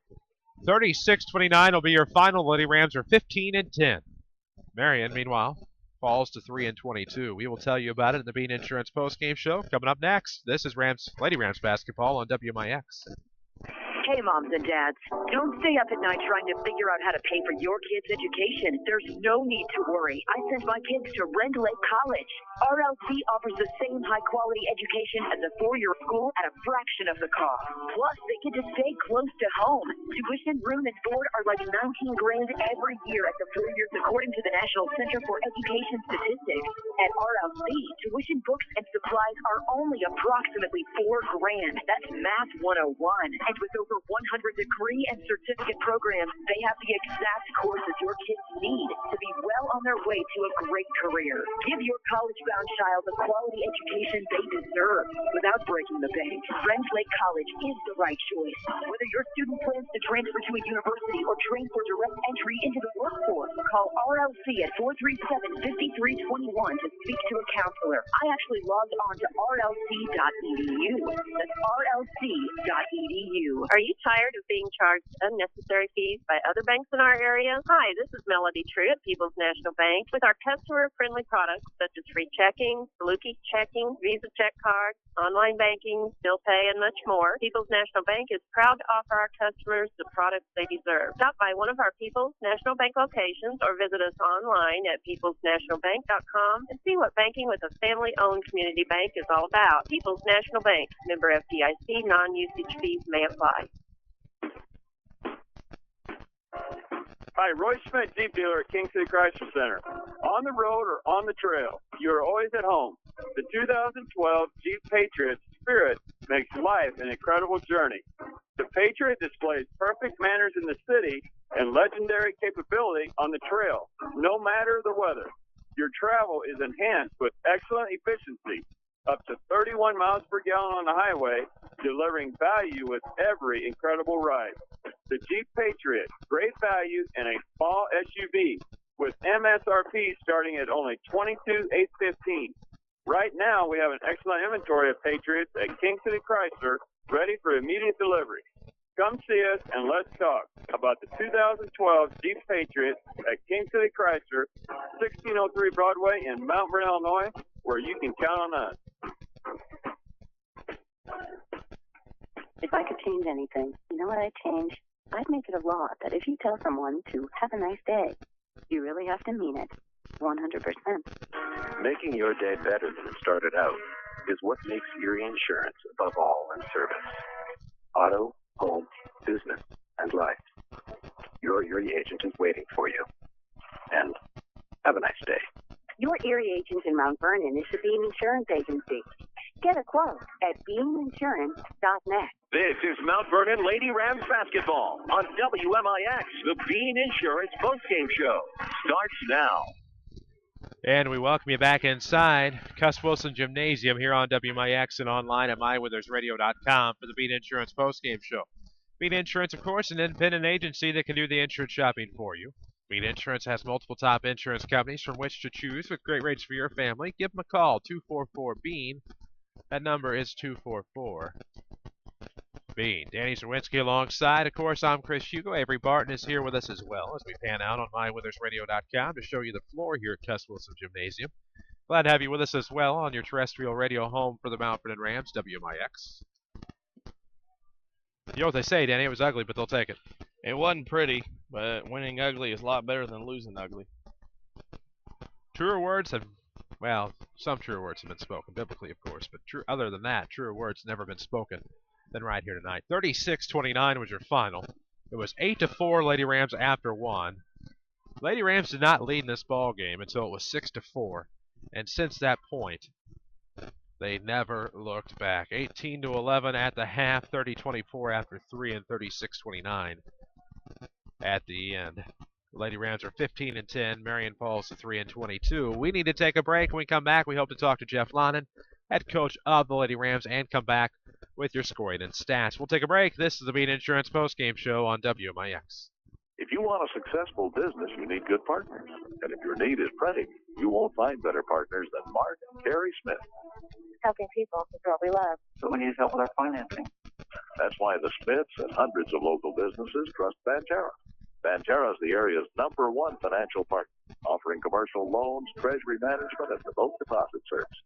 36-29 will be your final. Lady Rams are 15-10. Marion, meanwhile, falls to 3-22. We will tell you about it in the Bean Insurance postgame show. Coming up next, this is Lady Rams basketball on WMIX. Hey, moms and dads, don't stay up at night trying to figure out how to pay for your kids' education. There's no need to worry. I sent my kids to Rend Lake College. RLC offers the same high-quality education as a four-year school at a fraction of the cost. Plus, they get to stay close to home. Tuition, room, and board are like $19 grand every year at the 4 years, according to the National Center for Education Statistics. At RLC, tuition, books, and supplies are only approximately $4 grand. That's Math 101. And with over 100 degree and certificate programs, they have the exact courses your kids need to be well on their way to a great career. Give your college-bound child the quality education they deserve without breaking the bank. Rend Lake College is the right choice. Whether your student plans to transfer to a university or train for direct entry into the workforce, call RLC at 437-5321 to speak to a counselor. I actually logged on to rlc.edu. That's rlc.edu. Are you tired of being charged unnecessary fees by other banks in our area? Hi, this is Melody True at People's National Bank with our customer-friendly products such as free checking, Saluki checking, Visa check cards, online banking, bill pay, and much more. People's National Bank is proud to offer our customers the products they deserve. Stop by one of our People's National Bank locations or visit us online at peoplesnationalbank.com and see what banking with a family-owned community bank is all about. People's National Bank, member FDIC, non-usage fees may apply. Hi, Roy Schmidt, Jeep dealer at King City Chrysler Center. On the road or on the trail, you're always at home. The 2012 Jeep Patriot Spirit makes life an incredible journey. The Patriot displays perfect manners in the city and legendary capability on the trail, no matter the weather. Your travel is enhanced with excellent efficiency, up to 31 miles per gallon on the highway, delivering value with every incredible ride. The Jeep Patriot, great value in a small SUV with MSRP starting at only $22,815. Right now, we have an excellent inventory of Patriots at King City Chrysler, ready for immediate delivery. Come see us and let's talk about the 2012 Jeep Patriot at King City Chrysler, 1603 Broadway in Mount Vernon, Illinois, where you can count on us. If I could change anything, you know what I'd change? I'd make it a law that if you tell someone to have a nice day, you really have to mean it, 100%. Making your day better than it started out is what makes Erie Insurance above all in service. Auto, home, business, and life. Your Erie agent is waiting for you. And have a nice day. Your Erie agent in Mount Vernon is the Bean Insurance Agency. Get a quote at beaninsurance.net. This is Mount Vernon Lady Rams basketball on WMIX. The Bean Insurance postgame show starts now. And we welcome you back inside Cuss Wilson Gymnasium here on WMIX and online at mywithersradio.com for the Bean Insurance postgame show. Bean Insurance, of course, an independent agency that can do the insurance shopping for you. Bean Insurance has multiple top insurance companies from which to choose with great rates for your family. Give them a call, 244-BEAN. That number is 244-BEAN. Bean. Danny Czerwinski alongside. Of course, I'm Chris Hugo. Avery Barton is here with us as well as we pan out on mywithersradio.com to show you the floor here at Cuss Wilson Gymnasium. Glad to have you with us as well on your terrestrial radio home for the Mount Vernon Rams, WMIX. You know what they say, Danny? It was ugly, but they'll take it. It wasn't pretty, but winning ugly is a lot better than losing ugly. Truer words have, well, some truer words have been spoken, biblically, of course, but other than that, truer words have never been spoken than right here tonight. 36-29 was your final. It was 8-4 Lady Rams after one. Lady Rams did not lead in this ball game until it was 6-4, and since that point, they never looked back. 18-11 at the half, 30-24 after 3, and 36-29 at the end. The Lady Rams are 15-10. Marion falls to 3-22. We need to take a break. When we come back, we hope to talk to Jeff Lonnan, head coach of the Lady Rams, and come back with your scoring and stats. We'll take a break. This is the Bean Insurance postgame show on WMIX. If you want a successful business, you need good partners. And if your need is printing, you won't find better partners than Mark and Carrie Smith. Helping people is what we love. So we need help with our financing. That's why the Smiths and hundreds of local businesses trust Banterra. Banterra is the area's #1 financial partner, offering commercial loans, treasury management, and remote deposit services.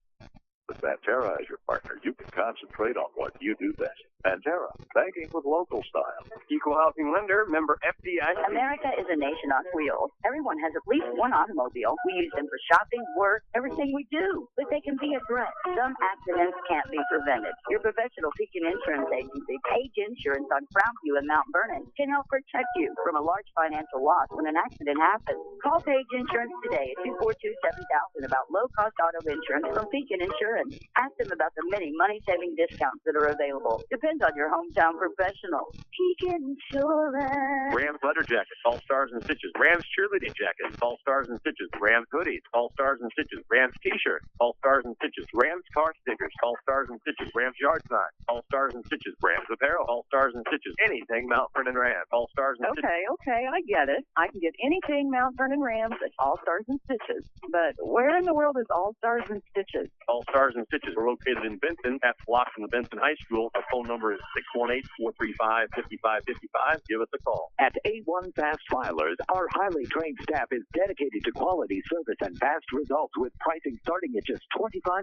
With Banterra as your partner, you can concentrate on what you do best. Banterra, banking with local style. Equal housing lender, member FDIC. America is a nation on wheels. Everyone has at least one automobile. We use them for shopping, work, everything we do. But they can be a threat. Some accidents can't be prevented. Your professional Pekin Insurance Agency, Page Insurance on Brownview and Mount Vernon, can help protect you from a large financial loss when an accident happens. Call Page Insurance today at 242-7000 about low-cost auto insurance from Pekin Insurance. Ask them about the many money-saving discounts that are available. Depends on your hometown professional. Pekin Insurance. Rams leather jackets, all stars and stitches. Rams cheerleading jackets, all stars and stitches. Rams hoodies, all stars and stitches. Rams t-shirts, all stars and stitches. Rams car stickers, all stars and stitches. Rams yard signs, all stars and stitches. Rams apparel, all stars and stitches. Anything Mount Vernon Rams, all stars and stitches. Okay, I get it. I can get anything Mount Vernon Rams at All Stars and Stitches. But where in the world is All Stars and Stitches? All Stars and Stitches are located in Benton, half block from the Benton High School. Our phone number is 618-435-5555. Give us a call. At A1 Fast Filers, our highly trained staff is dedicated to quality service and fast results with pricing starting at just $25.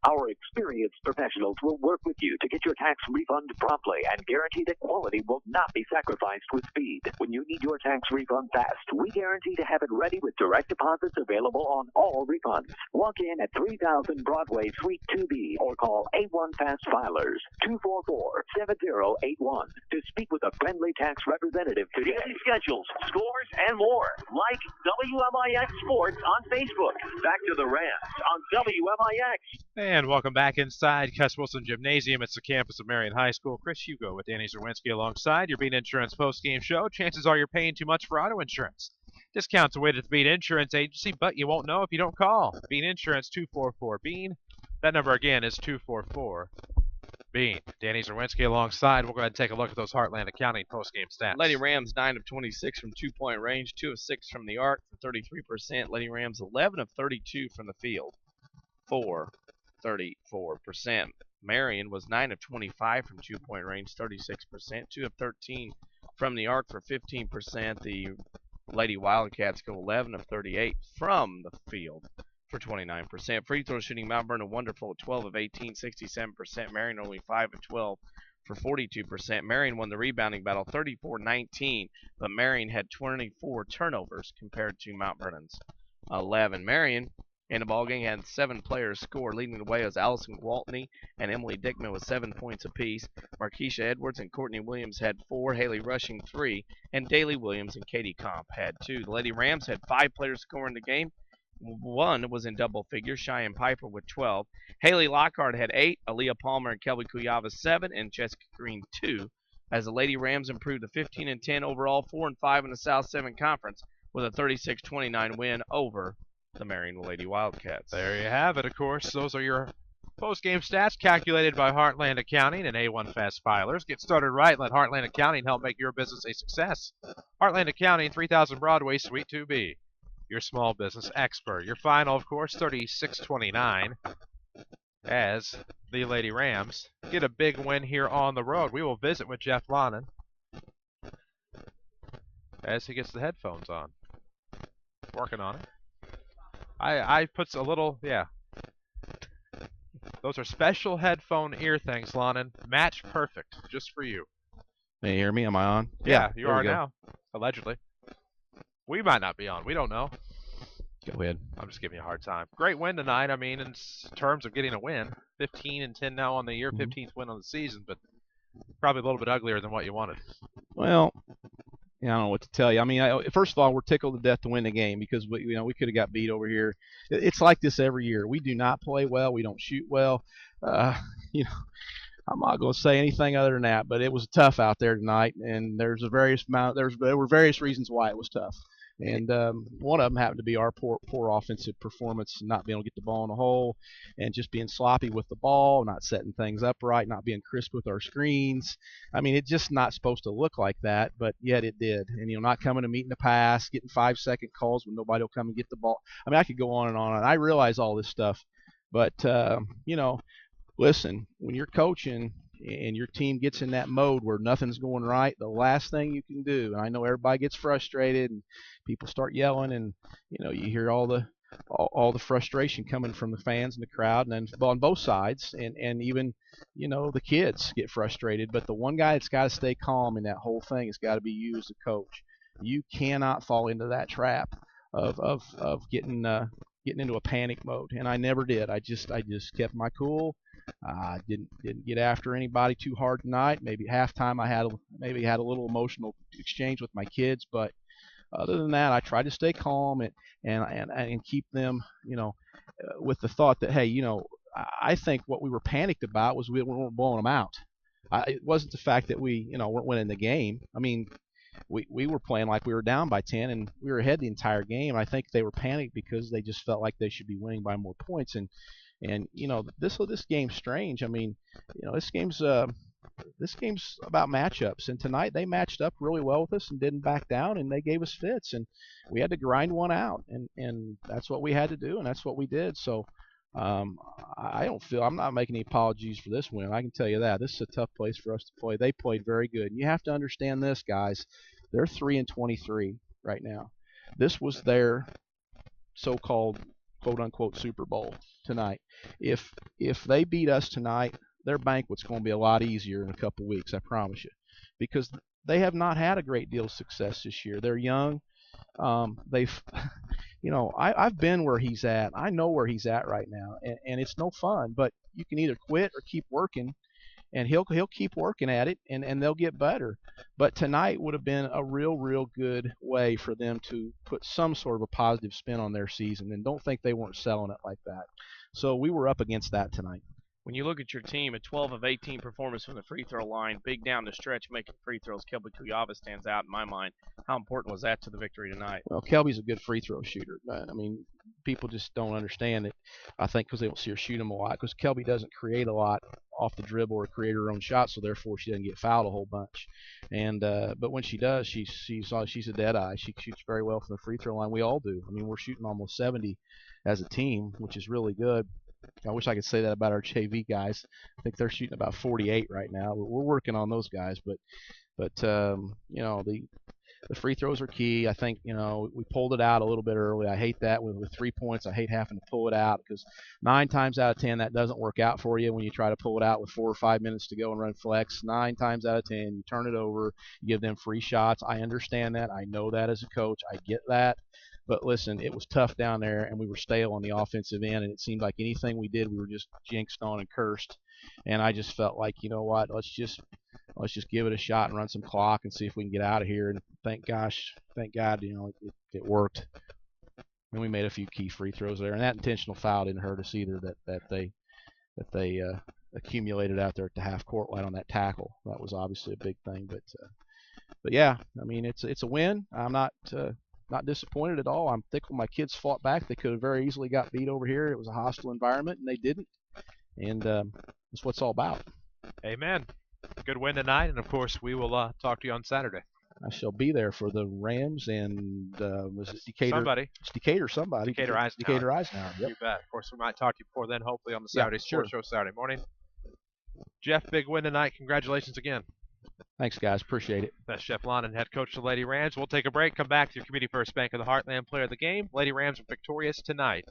Our experienced professionals will work with you to get your tax refund promptly and guarantee that quality will not be sacrificed with speed. When you need your tax refund fast, we guarantee to have it ready with direct deposits available on all refunds. Walk in at 3000 Broadway, Suite 2B, or call A1 Fast Filers, 244-7081, to speak with a friendly tax representative today. Daily schedules, scores, and more. Like WMIX Sports on Facebook. Back to the Rams on WMIX. And welcome back inside Cuss Wilson Gymnasium. It's the campus of Marion High School. Chris Hugo with Danny Czerwinski alongside your Bean Insurance postgame show. Chances are you're paying too much for auto insurance. Discounts awaited at the Bean Insurance Agency, but you won't know if you don't call. Bean Insurance 244-BEAN. That number again is 244-BEAN. Danny Czerwinski alongside. We'll go ahead and take a look at those Heartland Accounting postgame stats. Lady Rams 9 of 26 from 2-point range, 2 of 6 from the arc for 33%. Lady Rams 11 of 32 from the field for 34%. Marion was 9 of 25 from 2-point range, 36%. 2 of 13 from the arc for 15%. The Lady Wildcats go 11 of 38 from the field for 29%. Free throw shooting, Mount Vernon wonderful at 12 of 18, 67%. Marion only 5 of 12 for 42%. Marion won the rebounding battle 34-19, but Marion had 24 turnovers compared to Mount Vernon's 11. Marion in the ballgame had 7 players score. Leading the way was Allison Gwaltney and Emily Dickman with 7 points apiece. Markeisha Edwards and Courtney Williams had 4, Haley Rushing 3, and Daly Williams and Katie Comp had 2. The Lady Rams had 5 players score in the game. 1 was in double figures, Cheyenne Piper with 12. Haley Lockhart had 8, Aaliyah Palmer and Kelby Kuyava 7, and Jessica Green 2. As the Lady Rams improved to 15-10 overall, 4-5 in the South 7 Conference with a 36-29 win over the Marion Lady Wildcats. There you have it, of course. Those are your post-game stats calculated by Heartland Accounting and A1 Fast Filers. Get started right. Let Heartland Accounting help make your business a success. Heartland Accounting, 3000 Broadway, Suite 2B. Your small business expert. Your final, of course, 36-29. as the Lady Rams get a big win here on the road. We will visit with Jeff Lonan as he gets the headphones on. Working on it. I put a little, yeah. Those are special headphone ear things, Lonan. Match perfect, just for you. Can you hear me? Am I on? Yeah, you there are we go. now, allegedly. We might not be on. We don't know. Go ahead. I'm just giving you a hard time. Great win tonight. I mean, in terms of getting a win, 15-10 now on the year, 15th win on the season, but probably a little bit uglier than what you wanted. Well, yeah, I don't know what to tell you. I mean, first of all, we're tickled to death to win the game because we could have got beat over here. It's like this every year. We do not play well. We don't shoot well. I'm not going to say anything other than that. But it was tough out there tonight, and there were various reasons why it was tough. And one of them happened to be our poor offensive performance, not being able to get the ball in the hole, and just being sloppy with the ball, not setting things up right, not being crisp with our screens. I mean, it's just not supposed to look like that, but yet it did. And not coming to meet in the pass, getting 5-second calls when nobody will come and get the ball. I mean, I could go on and on. And I realize all this stuff, but listen, when you're coaching and your team gets in that mode where nothing's going right, the last thing you can do, and I know everybody gets frustrated and people start yelling, and you hear all the frustration coming from the fans and the crowd, and then on both sides, and even the kids get frustrated. But the one guy that's got to stay calm in that whole thing has got to be you as a coach. You cannot fall into that trap of getting into a panic mode, and I never did. I just kept my cool. Didn't get after anybody too hard tonight. Maybe at halftime I had a little emotional exchange with my kids, but other than that, I tried to stay calm and keep them, with the thought that, hey, I think what we were panicked about was we weren't blowing them out. It wasn't the fact that we, weren't winning the game. I mean, we were playing like we were down by 10 and we were ahead the entire game. I think they were panicked because they just felt like they should be winning by more points. And this game's strange. I mean, this game's about matchups, and tonight they matched up really well with us and didn't back down, and they gave us fits, and we had to grind one out, and that's what we had to do, and that's what we did. So I'm not making any apologies for this win. I can tell you that this is a tough place for us to play. They played very good, and you have to understand this, guys. They're 3-23 right now. This was their so-called quote-unquote Super Bowl tonight. If they beat us tonight, their banquet's going to be a lot easier in a couple weeks, I promise you, because they have not had a great deal of success this year. They're young. I've been where he's at. I know where he's at right now, and it's no fun. But you can either quit or keep working, and he'll keep working at it, and they'll get better. But tonight would have been a real good way for them to put some sort of a positive spin on their season, and don't think they weren't selling it like that. So we were up against that tonight. When you look at your team, a 12 of 18 performance from the free throw line, big down the stretch, making free throws, Kelby Kuyava stands out in my mind. How important was that to the victory tonight? Well, Kelby's a good free throw shooter. I mean, people just don't understand it, I think, because they don't see her shoot him a lot, because Kelby doesn't create a lot off the dribble or create her own shot, so therefore she doesn't get fouled a whole bunch. And but when she does, she's a dead eye. She shoots very well from the free throw line. We all do. I mean, we're shooting almost 70 as a team, which is really good. I wish I could say that about our JV guys. I think they're shooting about 48 right now. We're working on those guys, but the free throws are key. I think we pulled it out a little bit early. I hate that with 3 points. I hate having to pull it out because 9 times out of 10 that doesn't work out for you when you try to pull it out with 4 or 5 minutes to go and run flex. 9 times out of 10 you turn it over, you give them free shots. I understand that. I know that as a coach. I get that. But listen, it was tough down there, and we were stale on the offensive end, and it seemed like anything we did, we were just jinxed on and cursed. And I just felt like, you know what, let's just give it a shot and run some clock and see if we can get out of here. And thank God, it worked. And we made a few key free throws there, and that intentional foul didn't hurt us either. That they accumulated out there at the half court line on that tackle. That was obviously a big thing. But yeah, I mean, it's a win. I'm not disappointed at all. I'm thankful my kids fought back. They could have very easily got beat over here. It was a hostile environment, and they didn't. And that's what it's all about. Amen. Good win tonight, and of course we will talk to you on Saturday. I shall be there for the Rams and was it Decatur? Somebody. It's Decatur, somebody. Decatur Eisenhower. Decatur Eisenhower. Yep. You bet. Of course, we might talk to you before then, hopefully on the Saturday Sports Show Saturday morning. Jeff, big win tonight. Congratulations again. Thanks, guys. Appreciate it. That's Jeff Londen, head coach of the Lady Rams. We'll take a break, come back to your Community First Bank of the Heartland player of the game. Lady Rams are victorious tonight,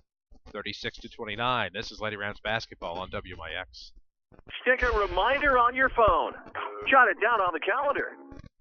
36-29. This is Lady Rams basketball on WMIX. Stick a reminder on your phone. Jot it down on the calendar.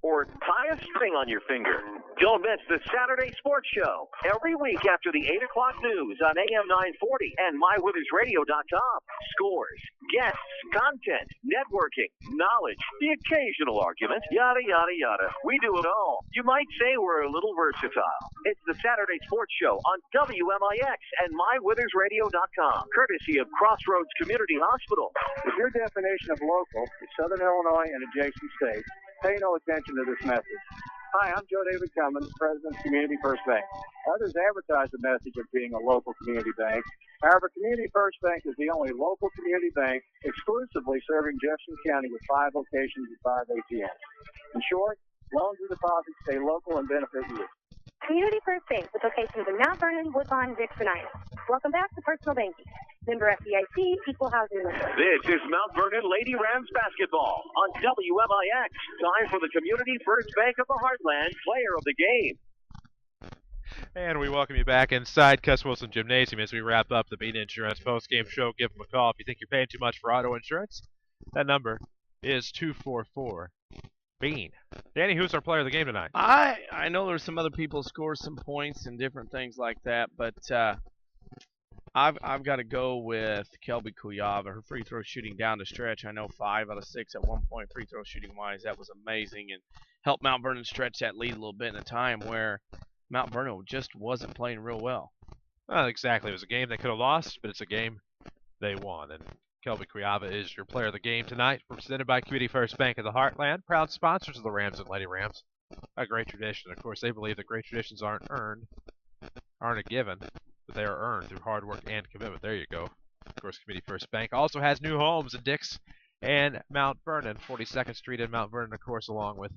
Or tie a string on your finger. Don't miss the Saturday Sports Show every week after the 8 o'clock news on AM 940 and MyWithersRadio.com. Scores, guests, content, networking, knowledge, the occasional argument, yada, yada, yada. We do it all. You might say we're a little versatile. It's the Saturday Sports Show on WMIX and MyWithersRadio.com, courtesy of Crossroads Community Hospital. If your definition of local is Southern Illinois and adjacent states, pay no attention to this message. Hi, I'm Joe David Cummins, President of Community First Bank. Others advertise the message of being a local community bank. However, Community First Bank is the only local community bank exclusively serving Jefferson County with 5 locations and 5 ATMs. In short, loans and deposits stay local and benefit you. Community First Bank with locations in Mount Vernon, Woodlawn, and Dixon Island. Welcome back to Personal Banking. Member FDIC, equal housing lender. This is Mount Vernon Lady Rams basketball on WMIX. Time for the Community First Bank of the Heartland player of the game. And we welcome you back inside Cuss Wilson Gymnasium as we wrap up the Bean Insurance post-game show. Give them a call if you think you're paying too much for auto insurance. That number is 244-BEAN. Danny, who's our player of the game tonight? I know there's some other people score some points and different things like that, but I've got to go with Kelby Kuyava. Her free throw shooting down the stretch. I know 5 out of 6 at one point free throw shooting wise. That was amazing and helped Mount Vernon stretch that lead a little bit in a time where Mount Vernon just wasn't playing real well. Well, exactly. It was a game they could have lost, but it's a game they won. And Kelby Kuyava is your player of the game tonight, presented by Community First Bank of the Heartland, proud sponsors of the Rams and Lady Rams. A great tradition. Of course, they believe that great traditions aren't a given, but they are earned through hard work and commitment. There you go. Of course, Community First Bank also has new homes in Dix and Mount Vernon, 42nd Street in Mount Vernon, of course, along with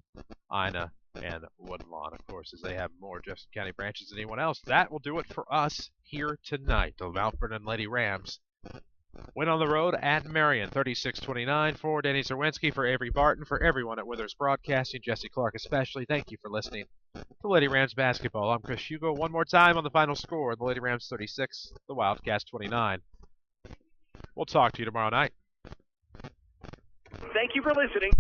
Ina and Woodlawn, of course, as they have more Jefferson County branches than anyone else. That will do it for us here tonight. The Mount Vernon Lady Rams win on the road at Marion, 36-29. For Danny Czerwinski, for Avery Barton, for everyone at Withers Broadcasting, Jesse Clark especially, thank you for listening to Lady Rams basketball. I'm Chris Hugo. One more time on the final score: the Lady Rams 36, the Wildcats 29. We'll talk to you tomorrow night. Thank you for listening.